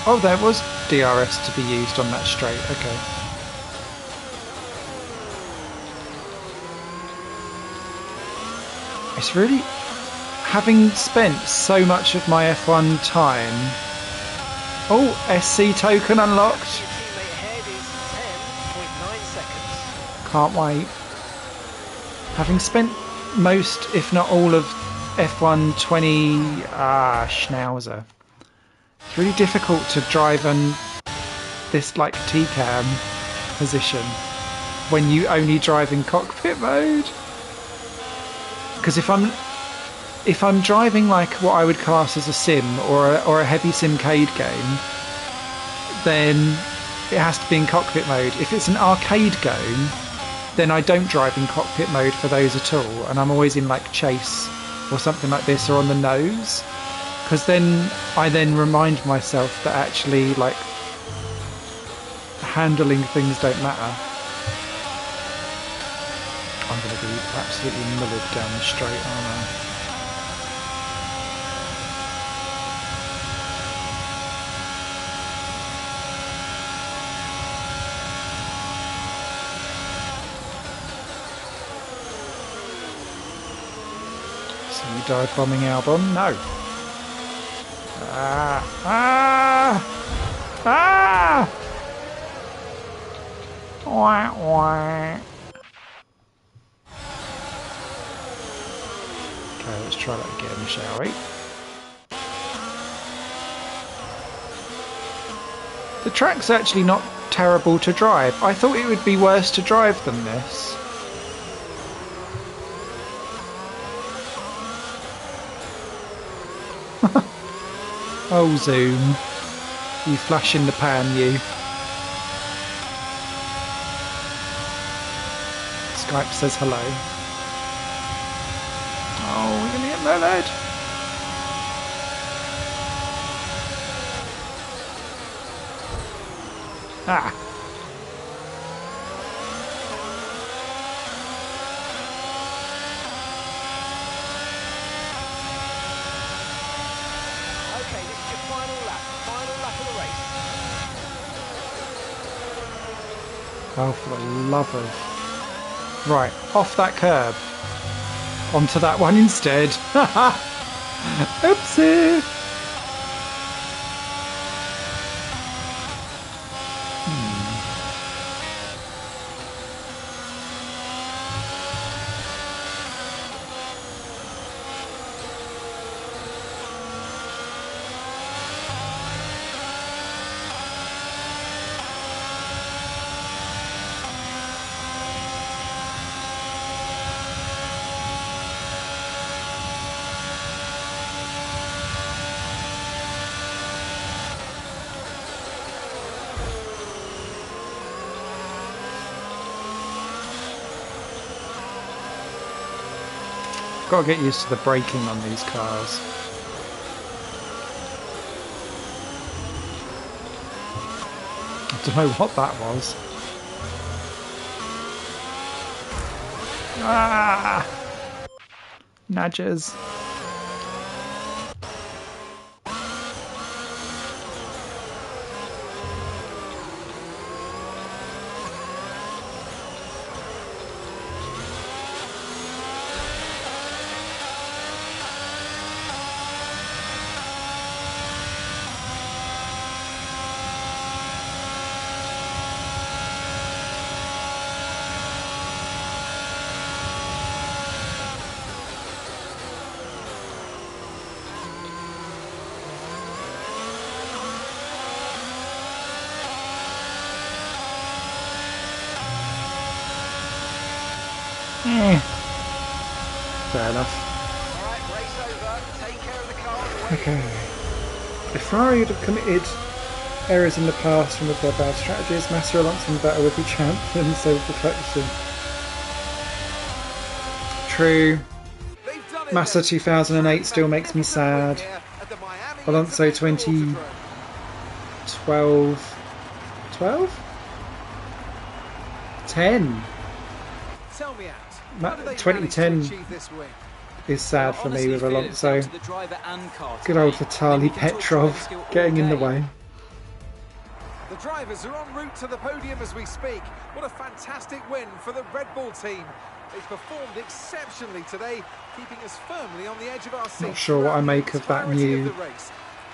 Oh, there was DRS to be used on that straight. Okay. It's really... Having spent so much of my F1 time Oh, SC token unlocked. Your teammate ahead is 10.9 seconds. Can't wait. Having spent most, if not all, of F1 20, Schnauzer. It's really difficult to drive on this like T-cam position when you only drive in cockpit mode. Because if I'm driving like what I would class as a sim or a heavy simcade game, then it has to be in cockpit mode. If it's an arcade game, then I don't drive in cockpit mode for those at all, and I'm always in like chase or something like this, or on the nose, because then I remind myself that actually like handling things don't matter. I'm going to be absolutely mullered down the straight, aren't I? So you dive bombing Albon? No. Wah, wah. Okay, let's try that again, shall we? The track's actually not terrible to drive. I thought it would be worse to drive than this. Oh, Zoom. You flash in the pan, you. Skype says hello. Oh, we're gonna get murdered. Ah. Okay, this is your final lap of the race. Oh, for the love of... Right, off that curb. Onto that one instead. Oopsie. Got to get used to the braking on these cars. I don't know what that was. Ah! Nudges. Fair enough. Alright, race over. Take care of the car. Okay. If Ferrari would have committed errors in the past from their bad strategies, Massa, Alonso and Vettel would be champions, so with reflection. True. Massa 2008 still makes me sad. Alonso 2012. 12? 10. Tell me, 2010 is sad for me with Alonso. Good old Vitaly Petrov getting in the way. The drivers are en route to the podium as we speak. What a fantastic win for the Red Bull team. They've performed exceptionally today, keeping us firmly on the edge of our seat. Not sure what I make of that new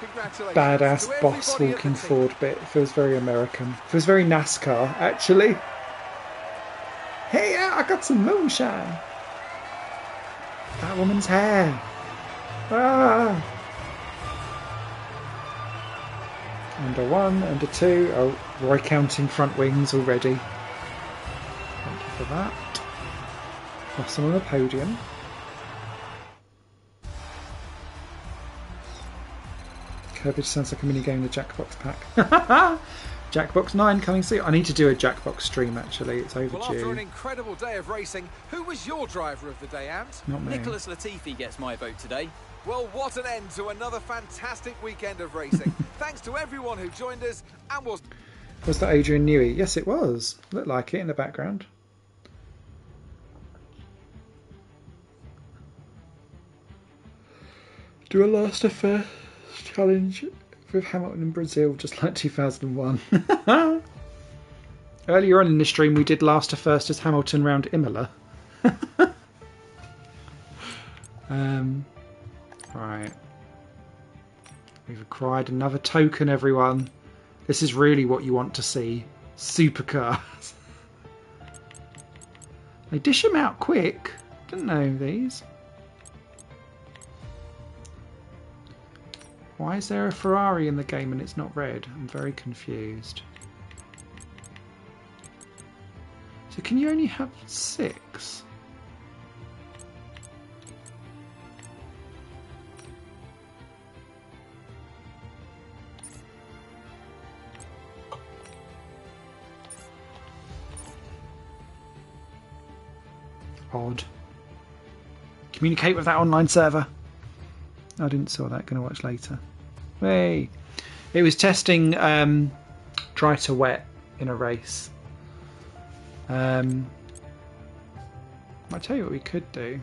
Congratulations badass to boss everybody at walking the team. forward bit. It feels very American. It feels very NASCAR, actually. Hey, I got some moonshine. That woman's hair. Ah. Under one, under two. Oh, Roy counting front wings already. Thank you for that. Russell on the podium. Kirby sounds like a mini game, the Jackbox pack. Jackbox 9 coming soon. I need to do a Jackbox stream actually. It's overdue. Well, after an incredible day of racing, who was your driver of the day, Ant? Not me. Nicholas Latifi gets my vote today. Well, what an end to another fantastic weekend of racing. Thanks to everyone who joined us and was... Was that Adrian Newey? Yes, it was. Looked like it in the background. Do a last affair challenge with Hamilton in Brazil, just like 2001. Earlier on in the stream, we did last to first as Hamilton round Imola. Right. We've acquired another token, everyone. This is really what you want to see. Supercars. They dish them out quick. Didn't know these. Why is there a Ferrari in the game and it's not red? I'm very confused. So can you only have 6? Odd. Communicate with that online server. I didn't saw that. Gonna watch later. Hey, it was testing dry to wet in a race. I'll tell you what we could do.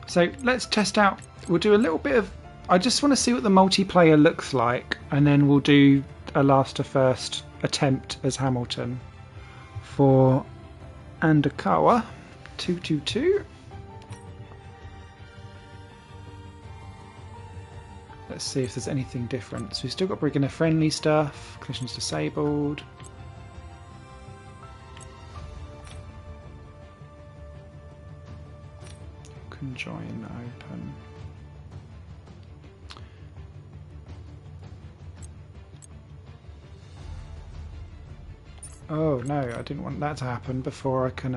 So let's test out. We'll do a little bit of. I just want to see what the multiplayer looks like, and then we'll do a last to first attempt as Hamilton for Andakawa 222. Let's see if there's anything different. So we've still got beginner friendly stuff. Collisions disabled. Conjoin open. Oh no, I didn't want that to happen before I can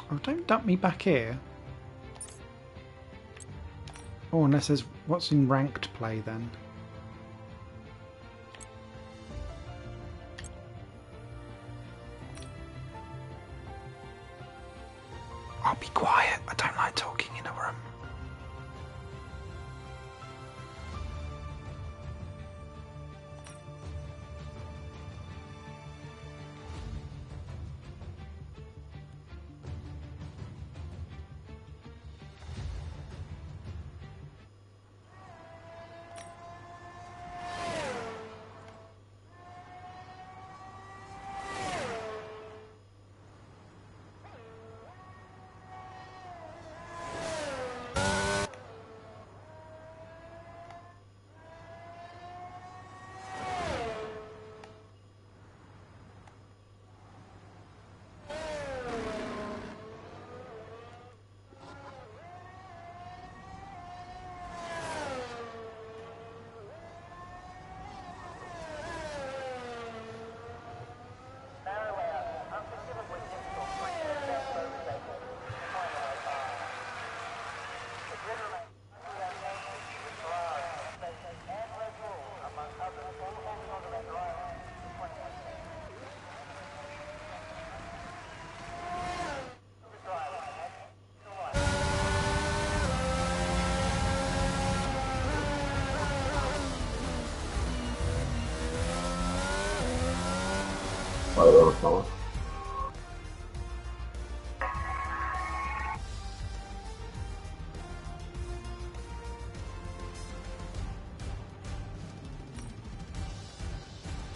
Oh, don't dump me back here. Oh, unless there's what's in ranked play then. I'll be quiet. I don't like talking in a room.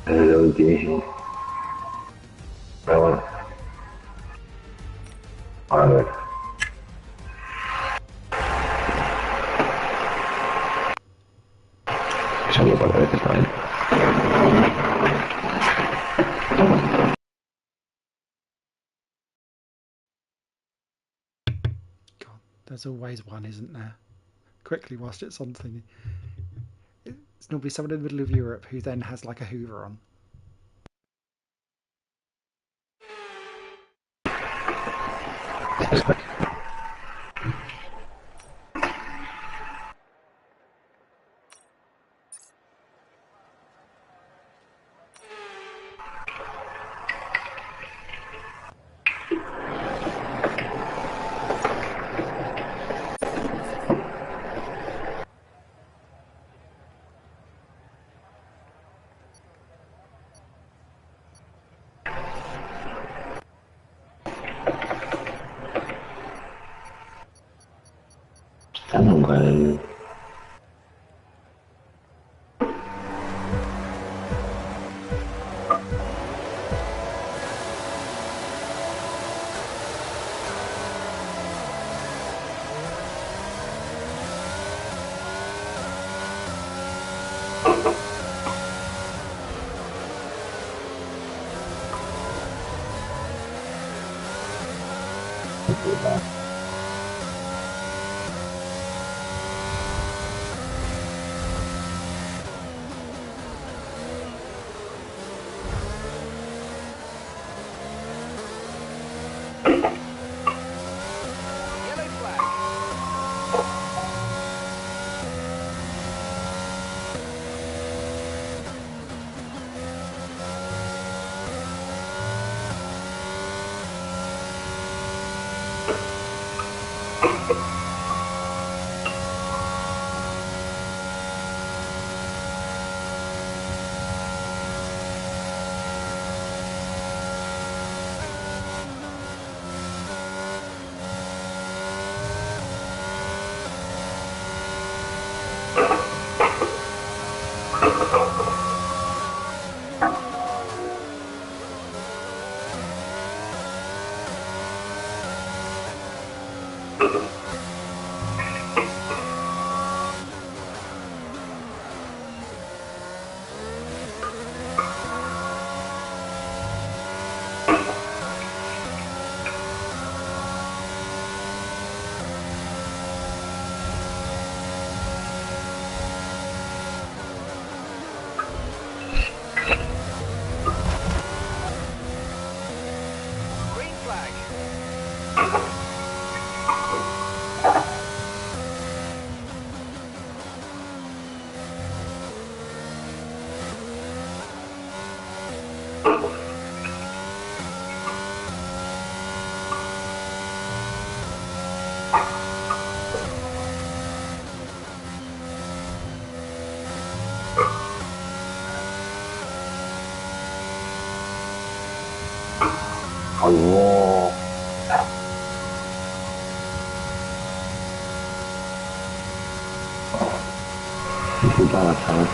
Odysee. That one. Alright. Solo para veces también. God, there's always one, isn't there? Quickly, whilst it's on thingy. It's normally someone in the middle of Europe who then has like a Hoover on. Well, Yellow flag. Green flag. Allah. Puta la chaval.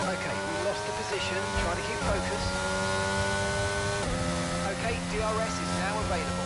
Okay, we lost the position. Try to keep focus. Okay, DRS is now available.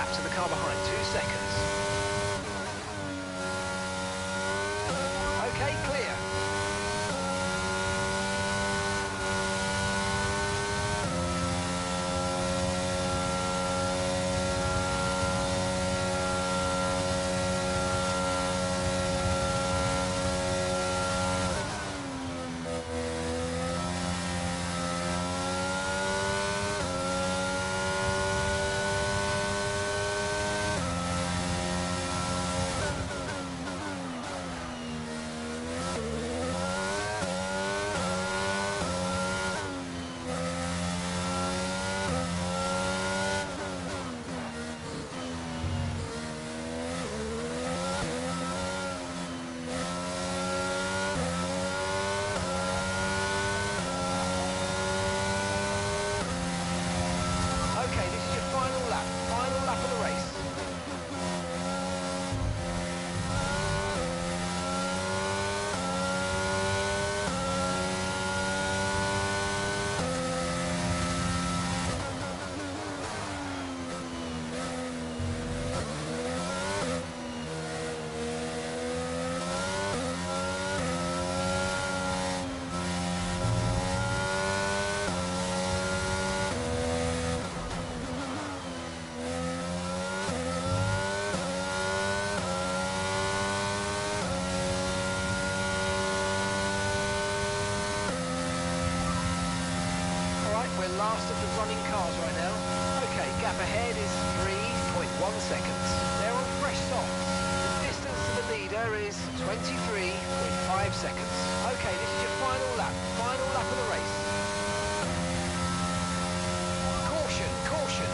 lap to the car behind, 2 seconds. Okay, clear. Last of the running cars right now. Okay, gap ahead is 3.1 seconds. They're on fresh softs. The distance to the leader is 23.5 seconds. Okay, this is your final lap of the race. Caution, caution.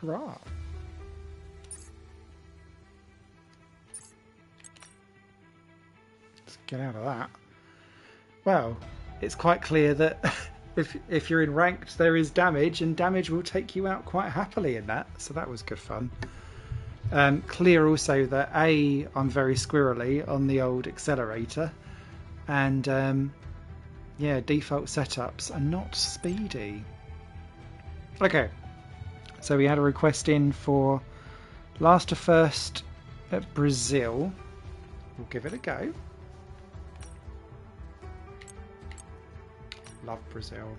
Hurrah. Let's get out of that. Well, it's quite clear that if you're in ranked, there is damage, and damage will take you out quite happily in that. So that was good fun. Clear also that I'm very squirrely on the old accelerator, and yeah, default setups are not speedy. Okay, so we had a request in for last to first at Brazil. We'll give it a go. Love Brazil.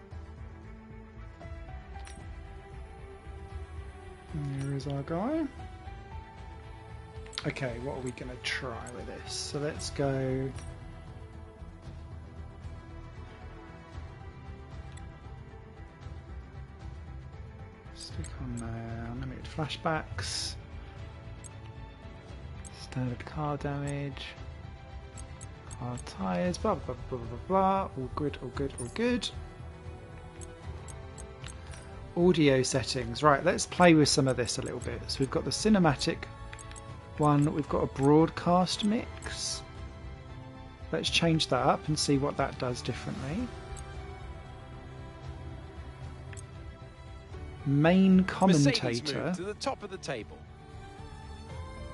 And here is our guy. Okay, what are we going to try with this? So let's go. Stick on there. Unlimited flashbacks. Standard car damage. Car tyres. Blah blah blah blah blah. All good. All good. All good. Audio settings. Right. Let's play with some of this a little bit. So we've got the cinematic one. We've got a broadcast mix. Let's change that up and see what that does differently. Main commentator. To the top of the table.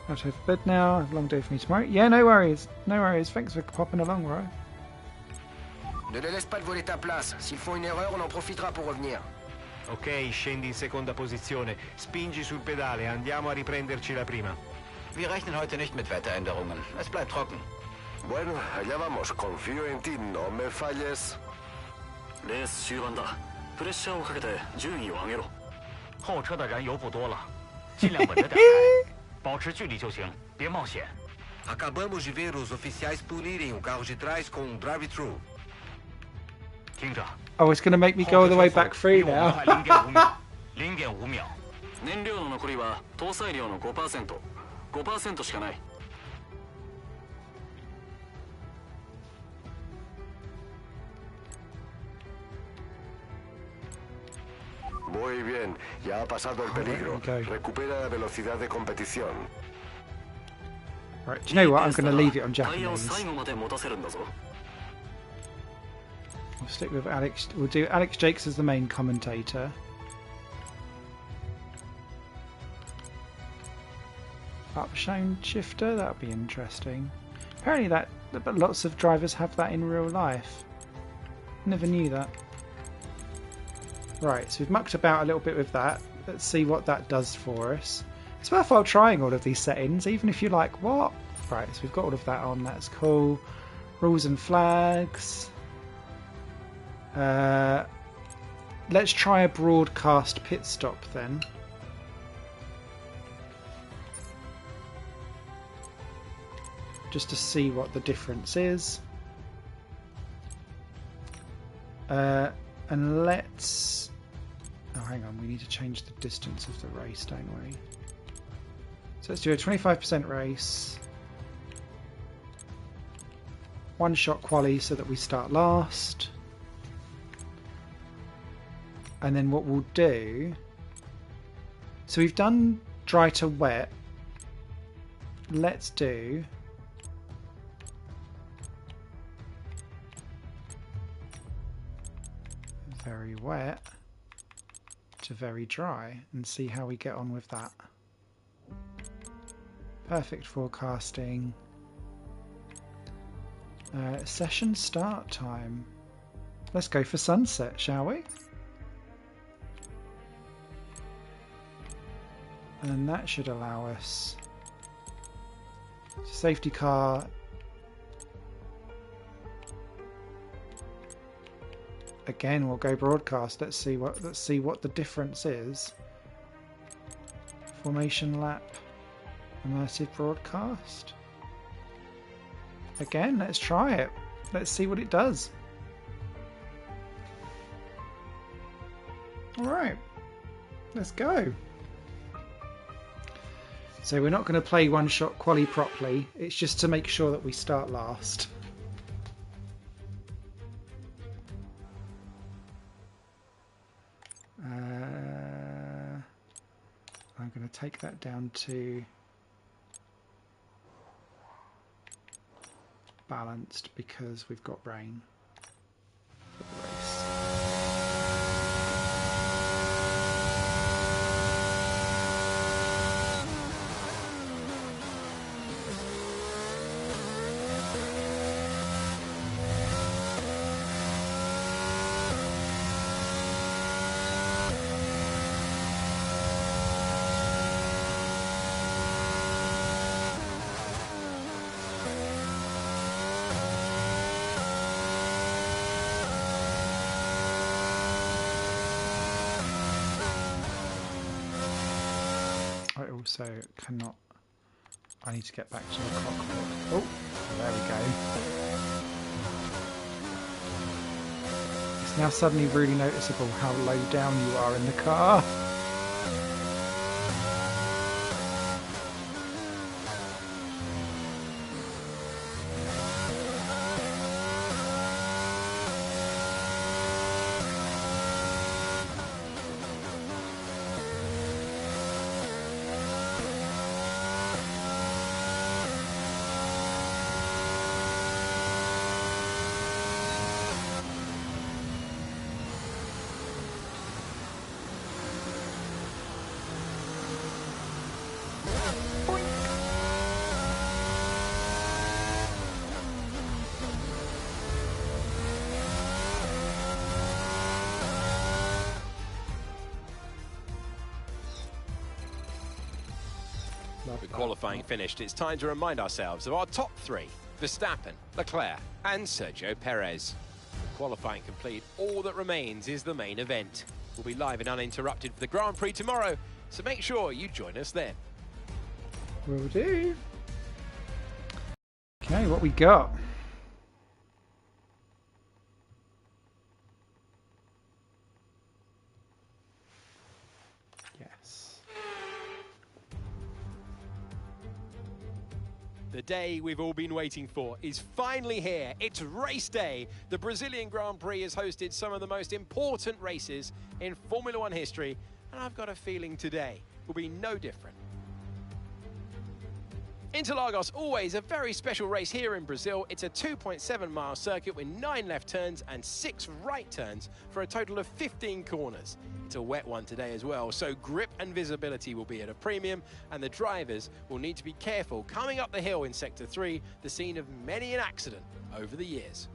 I'll go for bed now. I have a long day for me tomorrow. Yeah, no worries. No worries. Thanks for popping along, Roy. Ne les laisse pas voler ta place. S'ils font une erreur, on en profitera pour revenir. Ok, scendi in seconda posizione. Spingi sul pedale, andiamo a riprenderci la prima. Wir rechnen heute nicht mit Wetteränderungen. Es bleibt trocken. Bueno, allá vamos. Confío en ti. No me falles. レース終盤だ。プレッシャーをかけて順位を上げろ。后车的燃油不多了，尽量稳着点开，保持距离就行，别冒险。Acabamos de ver os oficiais punirem o carro de trás com um drive-thru. 听着。 Oh, it's going to make me go all the way back through now. 0.5秒。燃料の残りは搭載量の 5%。5% しかない。 Muy bien, ya ha pasado el peligro. Recupera la velocidad de competición. Right, do you know what? I'm going to leave it on Japanese. We'll stick with Alex. We'll do Alex Jakes as the main commentator. Upshine shifter, that'll be interesting. Apparently but lots of drivers have that in real life. Never knew that. Right, so we've mucked about a little bit with that. Let's see what that does for us. It's worthwhile trying all of these settings, even if you're like, what? Right, so we've got all of that on, that's cool. Rules and flags. Let's try a broadcast pit stop then. Just to see what the difference is. And let's... Oh, hang on, we need to change the distance of the race, don't we? So let's do a 25% race. One shot quali so that we start last. And then what we'll do... So we've done dry to wet. Let's do... very wet to very dry and see how we get on with that. Perfect forecasting. Session start time. Let's go for sunset, shall we? And that should allow us safety car. Again, we'll go broadcast. Let's see what the difference is. Formation lap, immersive broadcast. Again, let's try it. Let's see what it does. All right, let's go. So we're not going to play one shot quali properly. It's just to make sure that we start last. I'm going to take that down to balanced because we've got rain for the race. Also cannot... I need to get back to the cockpit. Oh, there we go. It's now suddenly really noticeable how low down you are in the car. With qualifying finished, it's time to remind ourselves of our top three: Verstappen, Leclerc and Sergio Perez. Qualifying complete, all that remains is the main event. We'll be live and uninterrupted for the Grand Prix tomorrow, so make sure you join us then. Will do. Okay, what we got? Yes. The day we've all been waiting for is finally here. It's race day. The Brazilian Grand Prix has hosted some of the most important races in Formula One history, and I've got a feeling today will be no different. Interlagos, always a very special race here in Brazil. It's a 2.7-mile circuit with 9 left turns and 6 right turns for a total of 15 corners. It's a wet one today as well, so grip and visibility will be at a premium, and the drivers will need to be careful coming up the hill in Sector 3, the scene of many an accident over the years.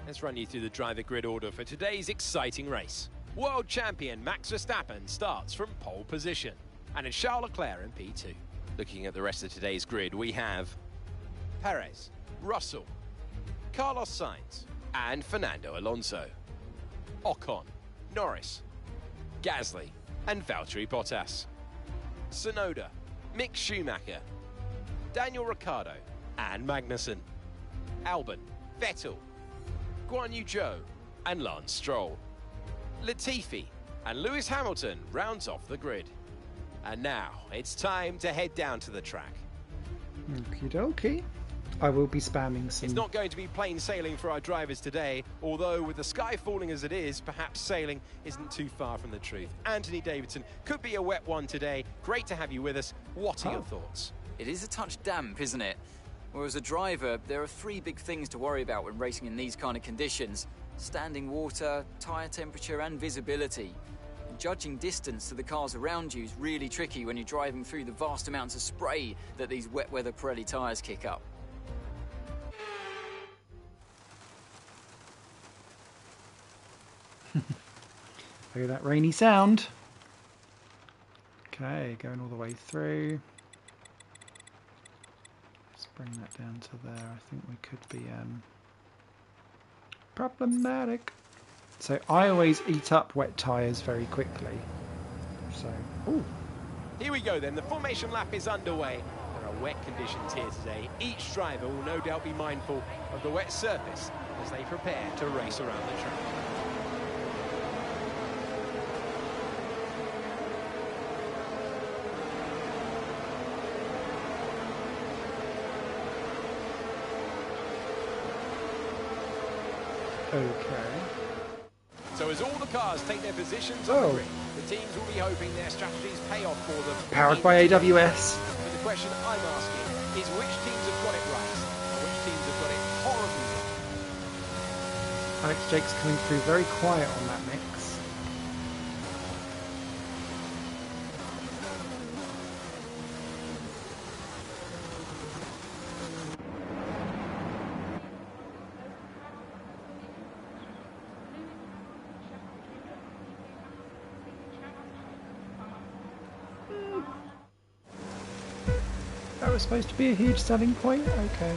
Let's run you through the driver grid order for today's exciting race. World champion Max Verstappen starts from pole position, and it's Charles Leclerc in P2. Looking at the rest of today's grid, we have Perez, Russell, Carlos Sainz and Fernando Alonso, Ocon, Norris, Gasly and Valtteri Bottas, Tsunoda, Mick Schumacher, Daniel Ricciardo and Magnussen, Albon, Vettel, Guan Yu Zhou and Lance Stroll, Latifi and Lewis Hamilton rounds off the grid. And now it's time to head down to the track. Okie dokie. I will be spamming some. It's not going to be plain sailing for our drivers today, although with the sky falling as it is, perhaps sailing isn't too far from the truth. Anthony Davidson, could be a wet one today. Great to have you with us. What are your thoughts? It is a touch damp, isn't it? Well, as a driver, there are 3 big things to worry about when racing in these kind of conditions: standing water, tyre temperature and visibility. Judging distance to the cars around you is really tricky when you're driving through the vast amounts of spray that these wet weather Pirelli tyres kick up. Hear that rainy sound. Okay, going all the way through. Let's bring that down to there. I think we could be problematic. So I always eat up wet tyres very quickly. So, ooh. Here we go then, the formation lap is underway. There are wet conditions here today. Each driver will no doubt be mindful of the wet surface as they prepare to race around the track. Okay. So as all the cars take their positions on the grid, the teams will be hoping their strategies pay off for them. Powered by AWS. But the question I'm asking is which teams have got it right and which teams have got it horribly wrong? Alex Jake's coming through very quiet on that mix. That was supposed to be a huge selling point? Okay.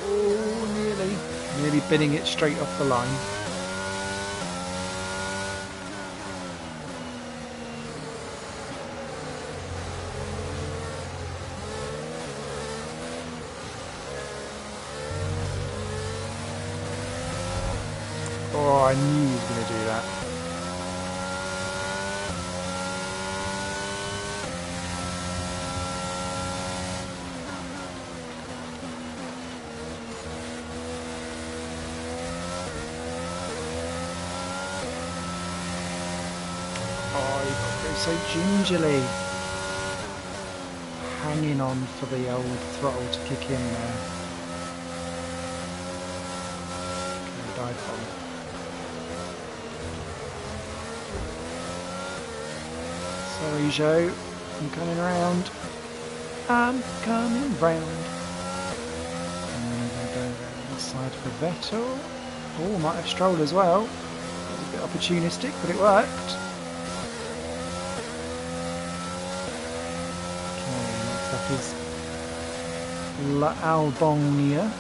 Oh, nearly binning it straight off the line. I knew he was going to do that. Oh, you've got to go so gingerly. Hanging on for the old throttle to kick in there. Okay, dive bomb. Sorry, Joe. I'm coming round. I'm coming round. And I go around the side for Vettel. Oh, might have Stroll as well. That was a bit opportunistic, but it worked. Is Albania.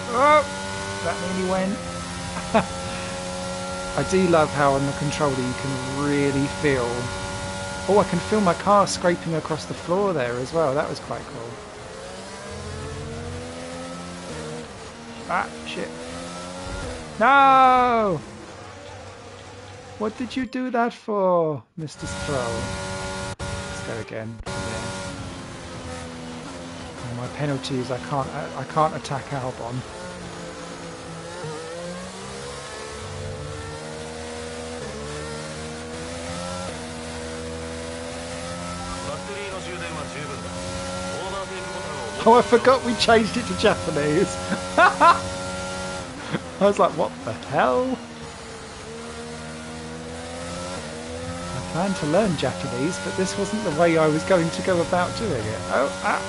Oh, that nearly went. I do love how on the controller you can really feel. Oh, I can feel my car scraping across the floor there as well. That was quite cool. Ah, shit. No! What did you do that for, Mr. Stroll? Let's go again. Yeah. And my penalty is I can't attack Albon. Oh, I forgot we changed it to Japanese. I was like, what the hell? I planned to learn Japanese, but this wasn't the way I was going to go about doing it. Oh, ah.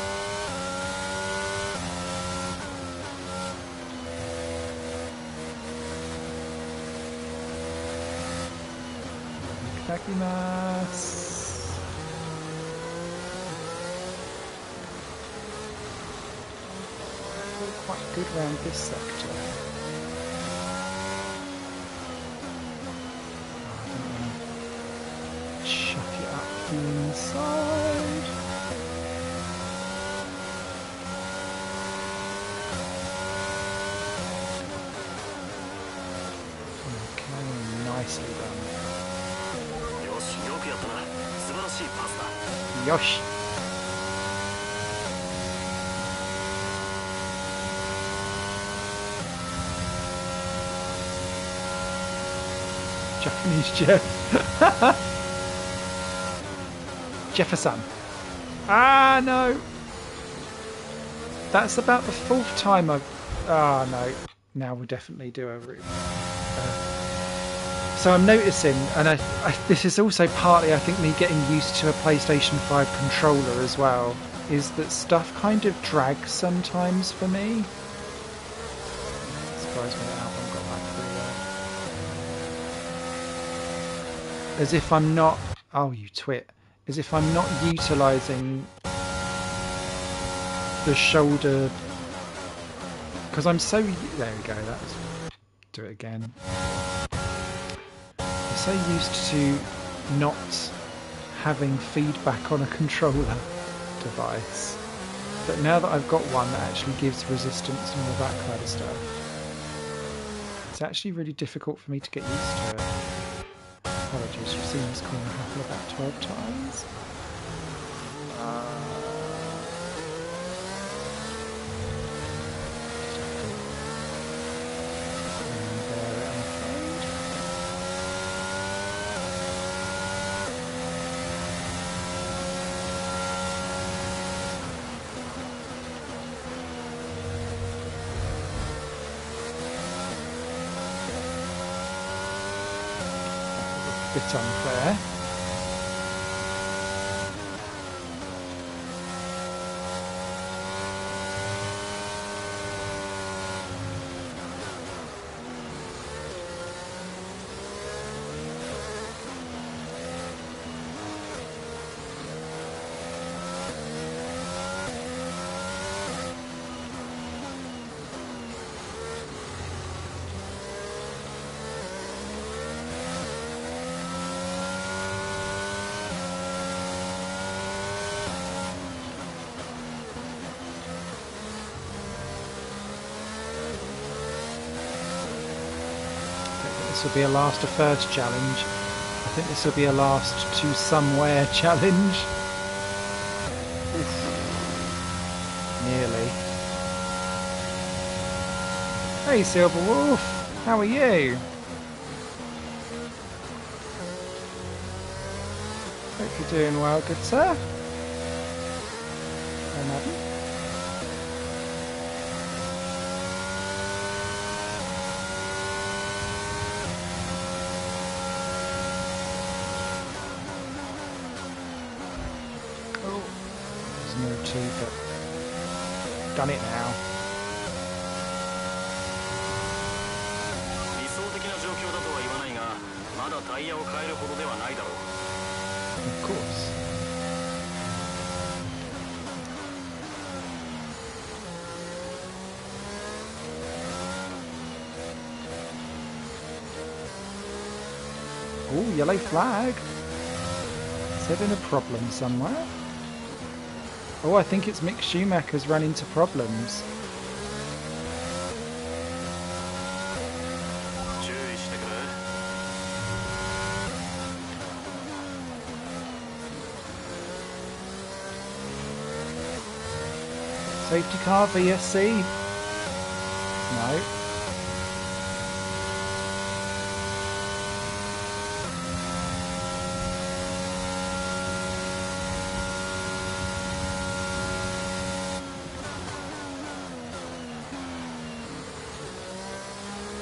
Itadakimasu. Quite good around this sector. I don't want to chuck it up the inside. Okay, nicely done. Yosh. Japanese Jeff. Jefferson. Ah, no. That's about the 4th time I've... Ah, no. Now we'll definitely do a route. So I'm noticing, and this is also partly, I think, me getting used to a PlayStation 5 controller as well, is that stuff kind of drags sometimes for me. Surprised me that Albon got back through there. As if I'm not... Oh, you twit. As if I'm not utilising the shoulder... Because I'm so... There we go, that was... Do it again. I'm so used to not having feedback on a controller device. But now that I've got one that actually gives resistance and all that kind of stuff, it's actually really difficult for me to get used to it. Apologies, you've seen this corner happen about 12 times. Bit unfair. this will be a last to first challenge. I think this will be a last to somewhere challenge. Oof. Nearly. Hey Silverwolf, how are you? Hope you're doing well, good sir. Hello, madam. Oh, there's no two, but done it now. Of course. Oh, yellow flag. Is there been a problem somewhere? Oh, I think it's Mick Schumacher's run into problems. Safety car VSC? No.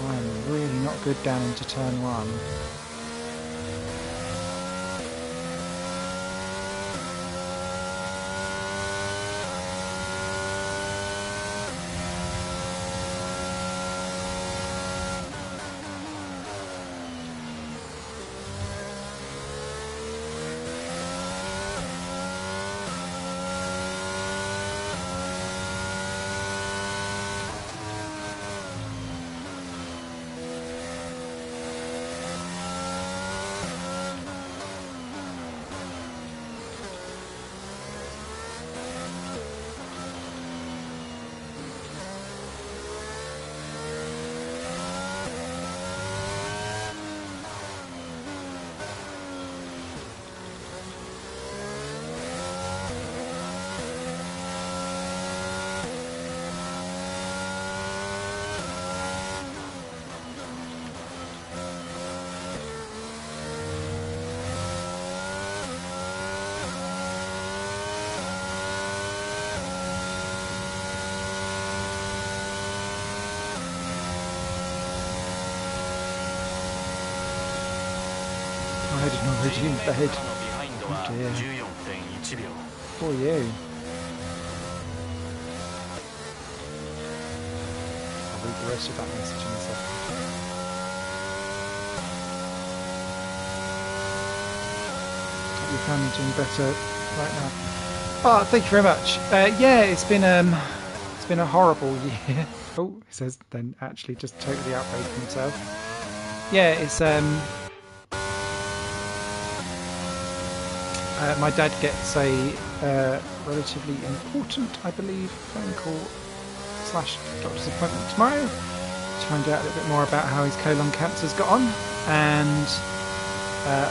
I'm really not good down into turn one. Already in bed. Oh dear. Poor you. I'll read the rest of that message in a second. Hope your family's doing better right now. Oh, thank you very much. Yeah, it's been a horrible year. Oh, it says then actually just totally outraged himself. Yeah, it's my dad gets a relatively important, I believe, phone call / doctor's appointment tomorrow to find out a little bit more about how his colon cancer's got on, and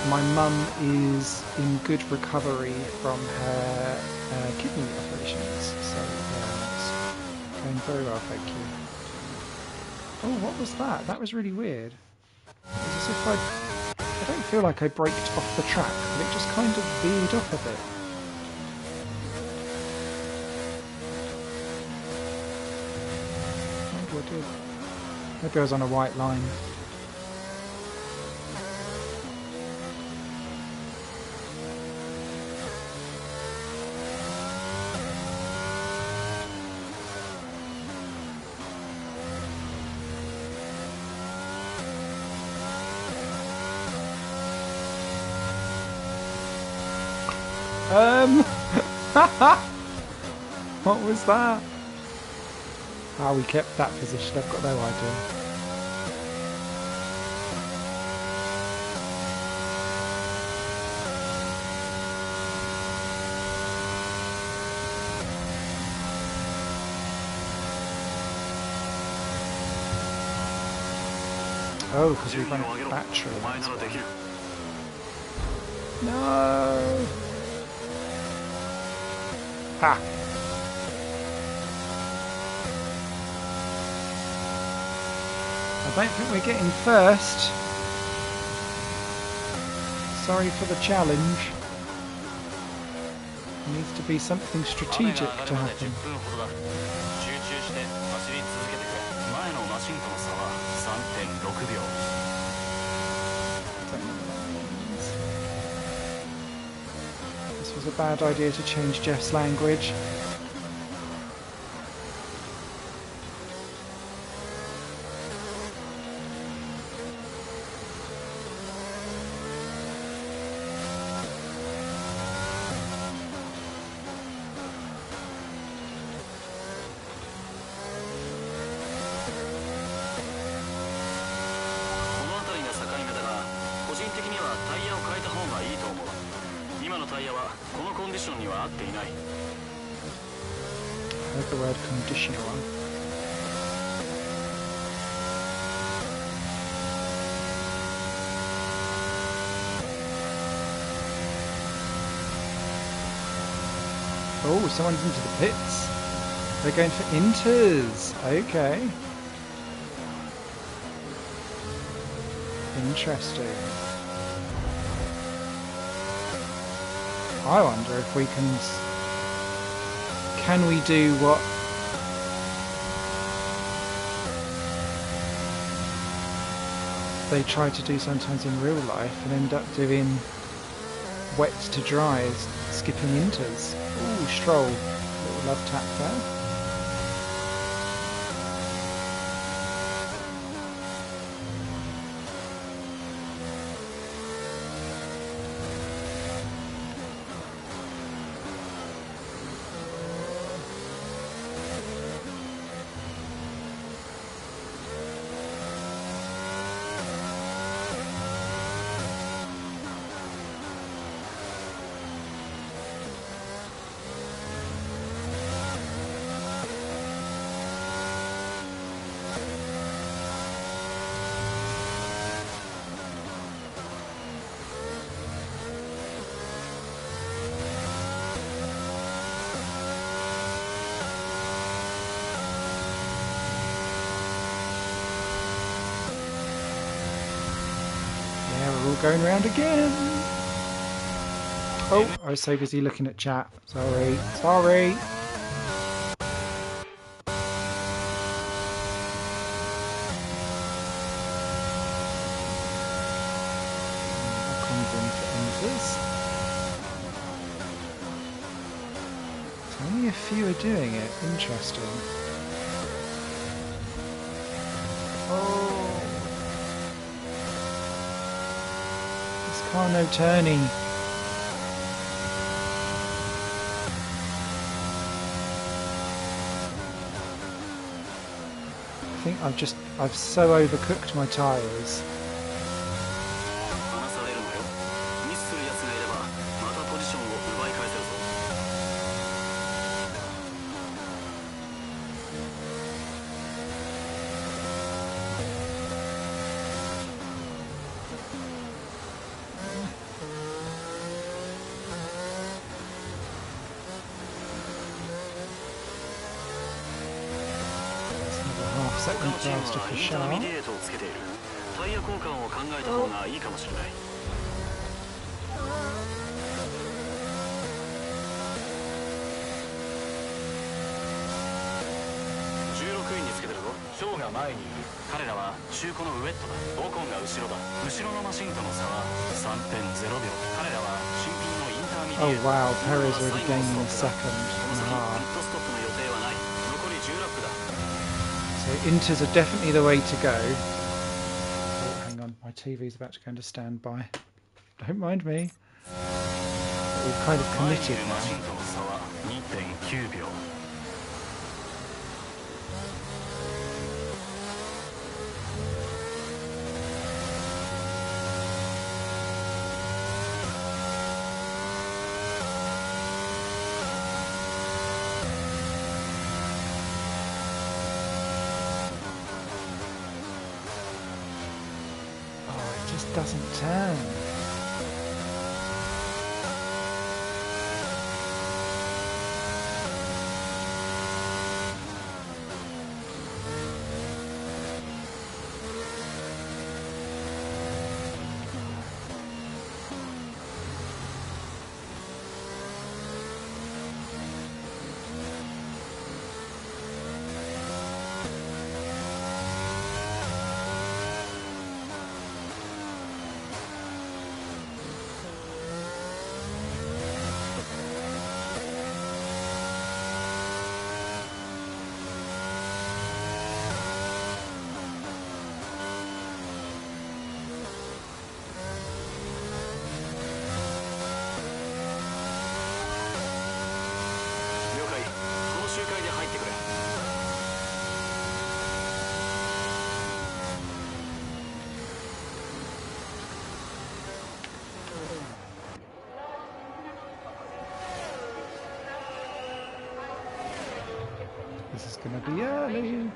my mum is in good recovery from her kidney operations, so it's going very well, thank you. Oh, what was that? That was really weird. It was as if I don't feel like I braked off the track, but it just kind of veered off a bit. Maybe I did. Maybe I was on a white line. What was that? How we kept that position, I've got no idea. Oh, because we run a battery. No! Ha! I don't think we're getting first. Sorry for the challenge. There needs to be something strategic to happen. This was a bad idea to change Jeff's language. I heard the word conditional. Oh, someone's into the pits. They're going for inters. Okay. Interesting. I wonder if we can we do what they try to do sometimes in real life and end up doing wet to dries, skipping inters. Ooh, Stroll. Little love tap there. Going round again. Oh, I was so busy looking at chat. Sorry. Sorry. So only a few are doing it. Interesting. Oh. Car no turning. I think I've so overcooked my tyres. Second faster for Sharp. Oh wow, Perez already gaining a second and a half. So inters are definitely the way to go. Oh, hang on, my TV's about to go into standby. Don't mind me. We've kind of committed now. just doesn't turn. This is going to be early.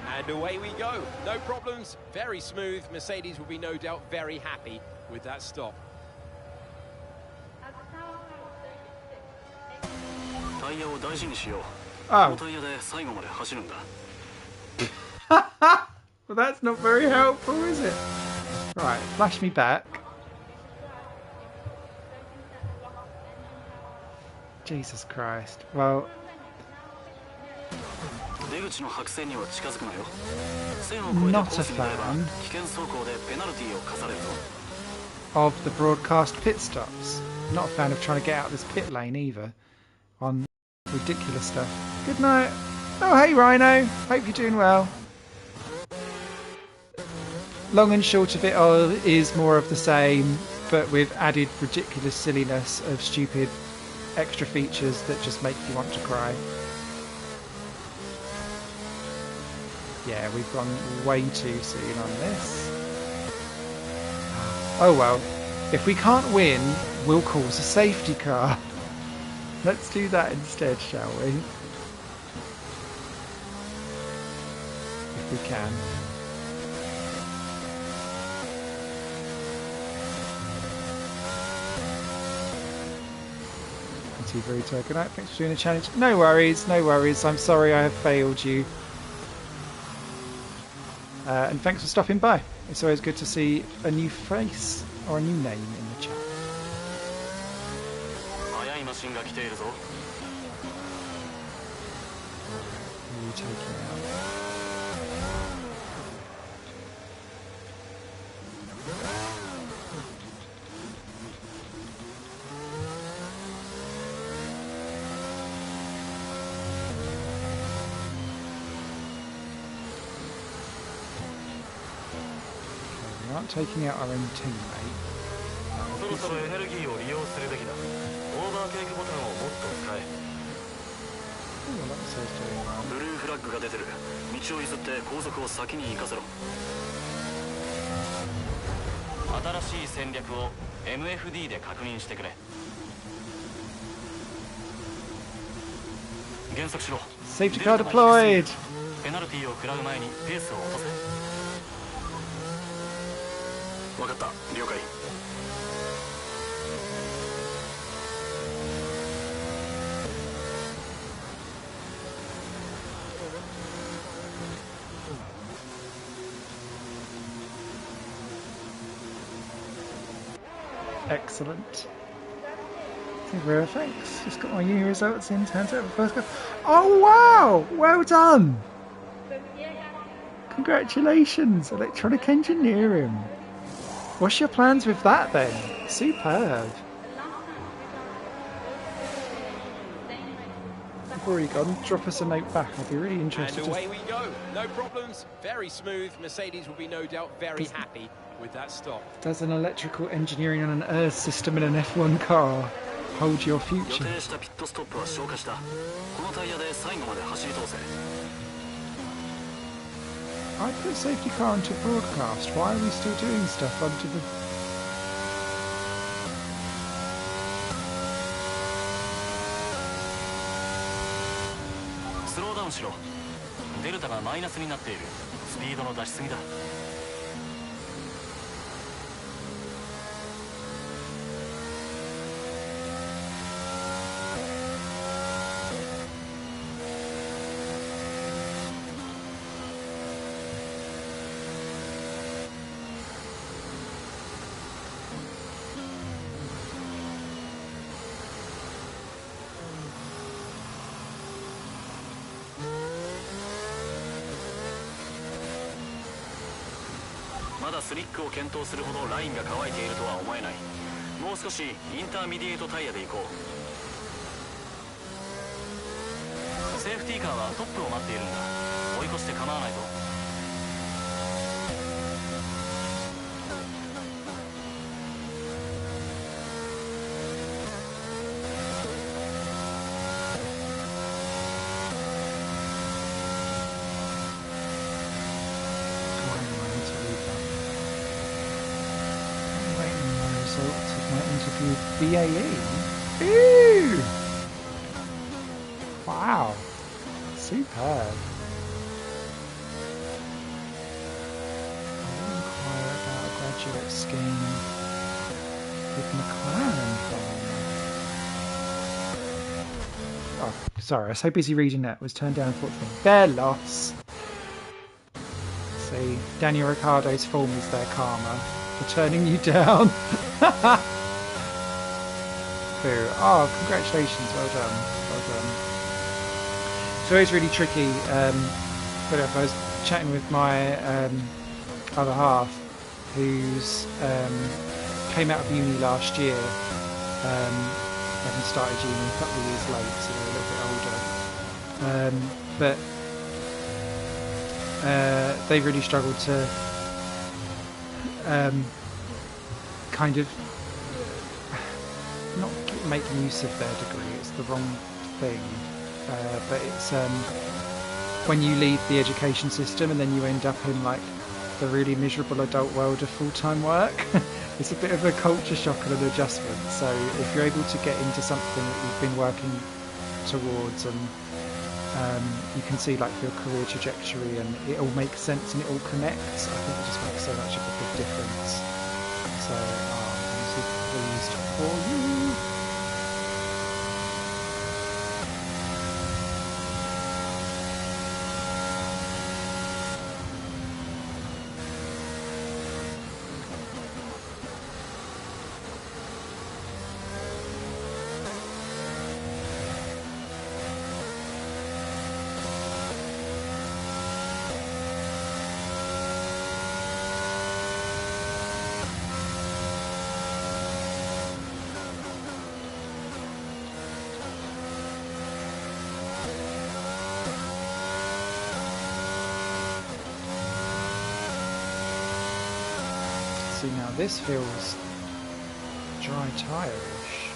And away we go. No problems. Very smooth. Mercedes will be no doubt very happy with that stop. Oh. Well, that's not very helpful, is it? Right, flash me back. Jesus Christ. Well, not a fan of the broadcast pit stops. Not a fan of trying to get out of this pit lane either on ridiculous stuff. Good night. Oh, hey Rhino. Hope you're doing well. Long and short of it all is more of the same, but with added ridiculous silliness of stupid extra features that just make you want to cry. Yeah, we've gone way too soon on this. Oh well, if we can't win, we'll cause a safety car. Let's do that instead, shall we? If we can. Very token out. Thanks for doing the challenge. No worries, no worries. I'm sorry I have failed you. And thanks for stopping by. It's always good to see a new face or a new name in the chat. Who are you taking out? Aren't taking out our own teammate. Oh, that says doing well. Safety car deployed. Excellent. Thanks. Just got my uni results in. Turns out the first go. Oh wow! Well done. Congratulations, electronic engineering. What's your plans with that then? Superb. Before you gone, drop us a note back. I'd be really interested. And away we go. No problems. Very smooth. Mercedes will be no doubt very happy with that stop. Does an electrical engineering on an Earth system in an F1 car hold your future? I put safety car into broadcast. Why are we still doing stuff onto the... デルタがマイナスになっている。スピードの出しすぎだ。まだスリックを検討するほどラインが乾いているとは思えない。もう少しインターミディエイトタイヤで行こう。セーフティーカーはトップを待っているんだ。追い越して構わないぞ。BAE. Ooh! Wow. Superb. I'll inquire about a graduate scheme with McLaren Farm. Oh, sorry, I was so busy reading that. It was turned down unfortunately. Their loss. See, Daniel Ricciardo's form is their karma for turning you down. Oh, congratulations, well done, well done. It's always really tricky, but if I was chatting with my other half, who's came out of uni last year, having started uni a couple of years late, so they're a little bit older, but they really struggled to kind of not making use of their degree, it's the wrong thing, but it's when you leave the education system and then you end up in like the really miserable adult world of full-time work. It's a bit of a culture shock and an adjustment, so if you're able to get into something that you've been working towards and you can see like your career trajectory and it all makes sense and it all connects, I think it just makes so much of a big difference. So I'm super pleased for you. Now this feels dry tire-ish.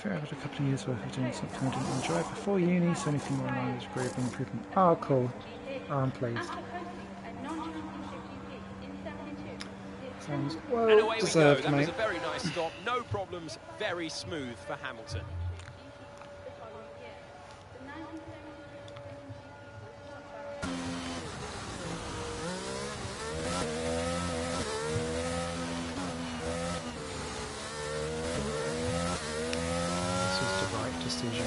I had a couple of years worth of doing something I didn't enjoy before uni, so anything more along this degree of improvement. Oh, cool. Oh, I'm pleased. Sounds well and away deserved, we go. That mate. was a very nice stop. No problems. Very smooth for Hamilton. Decision.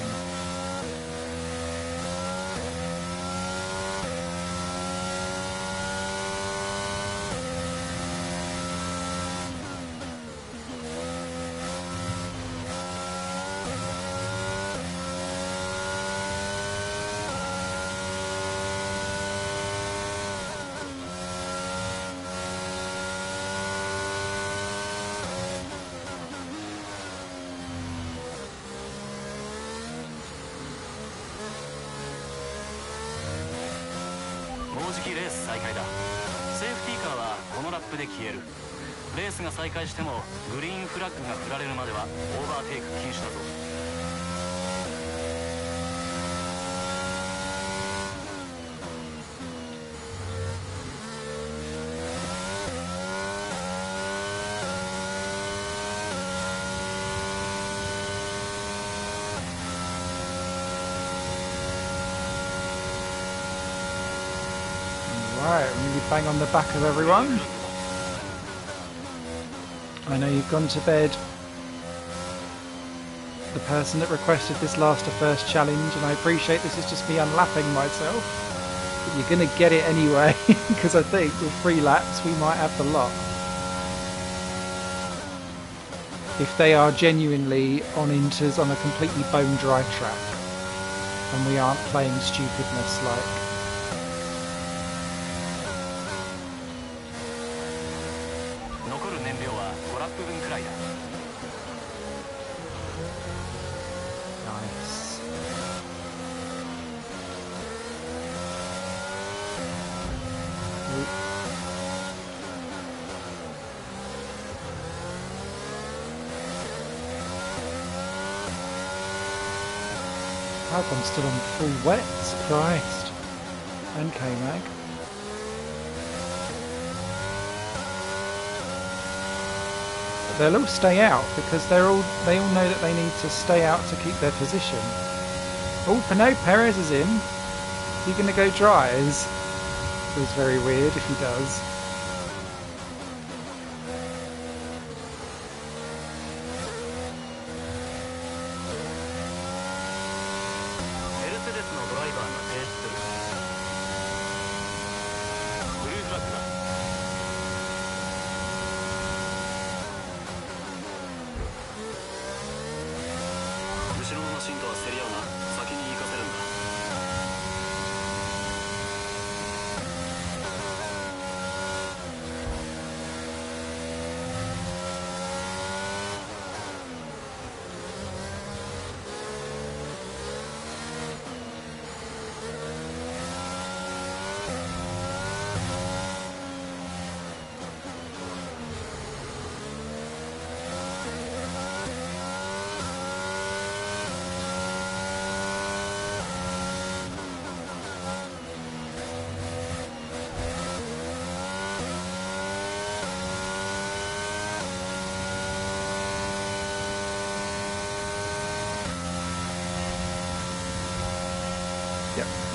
直レース再開だ。セーフティーカーはこのラップで消える。レースが再開してもグリーンフラッグが振られるまではオーバーテイク禁止だぞ。Right, I'm really bang on the back of everyone. I know you've gone to bed, the person that requested this last to first challenge, and I appreciate this is just me unlapping myself, but you're going to get it anyway, because I think with 3 laps we might have the lot. If they are genuinely on inters on a completely bone dry track, and we aren't playing stupidness like I'm still on full wets, Christ, and K-Mag. They'll all stay out because they all know that they need to stay out to keep their position. Oh, no, Perez is in. Is he going to go dries? Feels very weird if he does.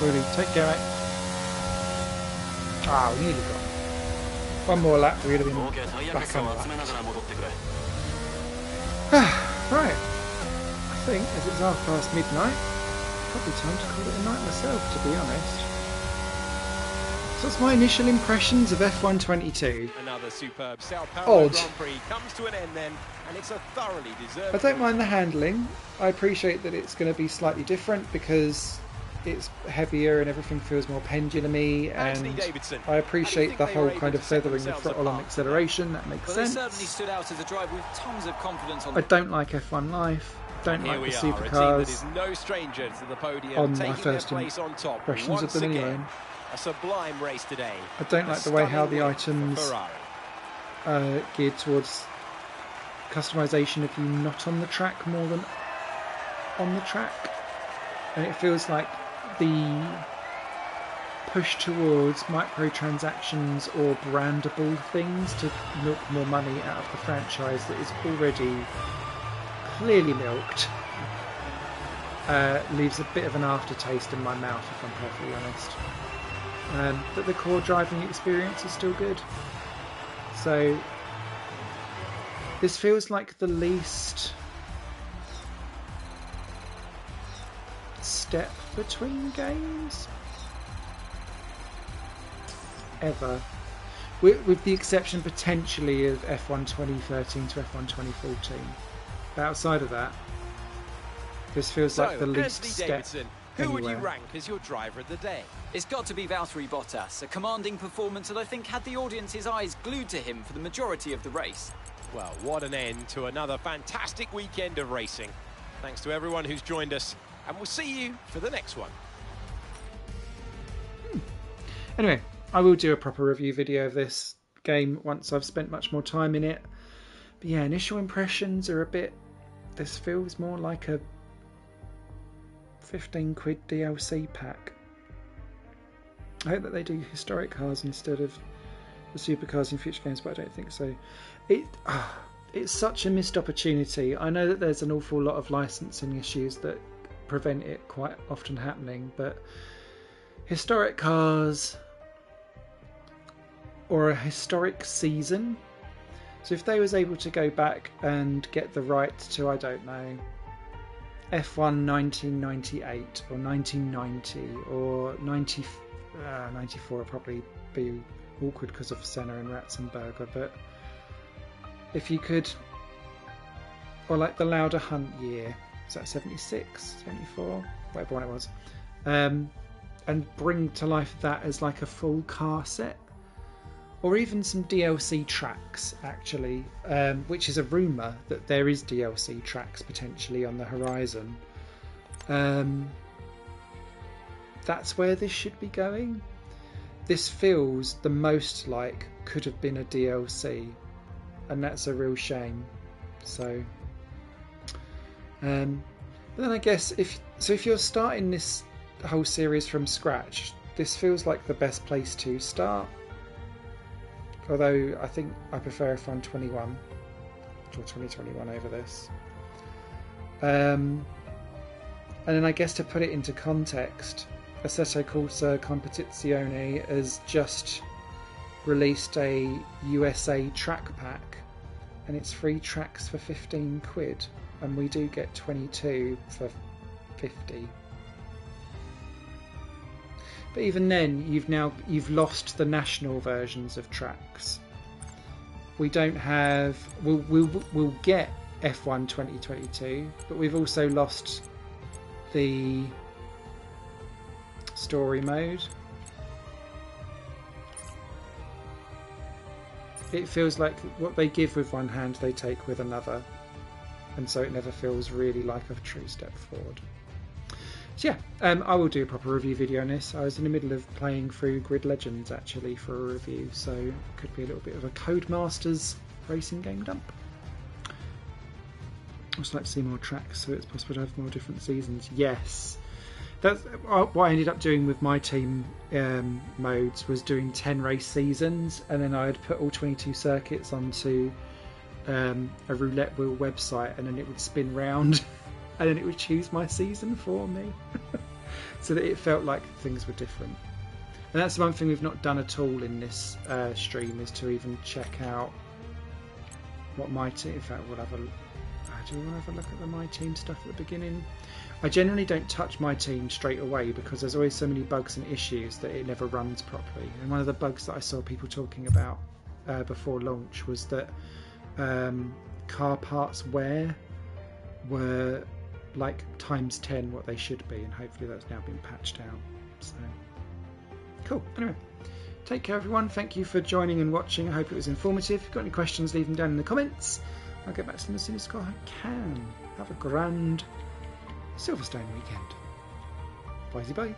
Really, take care, mate. Ah, we nearly got one more lap. We would have been back on the Right. I think, as it's midnight, probably time to call it a night myself, to be honest. So that's my initial impressions of F1 22. Another superb Sao Paulo Odd. Grand Prix comes to an end then, and it's a thoroughly deserved. I don't mind the handling. I appreciate that it's going to be slightly different because it's heavier and everything feels more pendulum-y, and I appreciate the whole kind of feathering the throttle on acceleration. That makes sense. They certainly stood out as a drive with tons of confidence on. I don't like F1 Live. Don't like the supercars. No stranger to the podium, on my first impressions of them anyway. A sublime race today. I don't like the way how the items geared towards customization of you not on the track more than on the track, and it feels like the push towards microtransactions or brandable things to milk more money out of the franchise that is already clearly milked leaves a bit of an aftertaste in my mouth, if I'm perfectly honest. But the core driving experience is still good. So this feels like the least step between games ever, with the exception potentially of F1 2013 to F1 2014. But outside of that, this feels like the least Anthony step Davidson, who would you anywhere. rank as your driver of the day? It's got to be Valtteri Bottas, a commanding performance that I think had the audience's eyes glued to him for the majority of the race. Well, what an end to another fantastic weekend of racing. Thanks to everyone who's joined us, and we'll see you for the next one. Anyway, I will do a proper review video of this game once I've spent much more time in it. But yeah, initial impressions are a bit... This feels more like a 15 quid DLC pack. I hope that they do historic cars instead of the supercars in future games, but I don't think so. It's such a missed opportunity. I know that there's an awful lot of licensing issues that prevent it quite often happening, but historic cars or a historic season. So if they was able to go back and get the rights to, I don't know, F1 1998 or 1990 or 94 would probably be awkward because of Senna and Ratzenberger, but if you could, or like the Lauda Hunt year, is that 76, 74, whatever one it was, and bring to life that as like a full car set, or even some DLC tracks actually, which is a rumour that there is DLC tracks potentially on the horizon. That's where this should be going. This feels the most like could have been a DLC, and that's a real shame. So but then I guess if you're starting this whole series from scratch, this feels like the best place to start. Although I think I prefer F1 21 or 2021 over this. And then I guess to put it into context, Assetto Corsa Competizione has just released a USA track pack, and it's 3 tracks for 15 quid, and we do get 22 for 50. But even then, you've lost the national versions of tracks. We don't have. We'll get F1 2022, but we've also lost the story mode. It feels like what they give with one hand, they take with another, and so it never feels really like a true step forward. So yeah, I will do a proper review video on this. I was in the middle of playing through Grid Legends actually for a review, so it could be a little bit of a Codemasters racing game dump. I'd also like to see more tracks, so it's possible to have more different seasons. Yes, that's what I ended up doing with my team modes, was doing 10 race seasons, and then I'd put all 22 circuits onto a roulette wheel website, and then it would spin round. And then it would choose my season for me, so that it felt like things were different. And that's one thing we've not done at all in this stream, is to even check out what my team. In fact, we'll have a. Do we want to have a look at the my team stuff at the beginning? I generally don't touch my team straight away because there's always so many bugs and issues that it never runs properly. And one of the bugs that I saw people talking about before launch was that car parts wear were like times 10 what they should be, and hopefully that's now been patched out. So cool. Anyway, take care everyone, thank you for joining and watching. I hope it was informative. If you've got any questions, leave them down in the comments. I'll get back to them as soon as I can. Have a grand Silverstone weekend. Bye bye.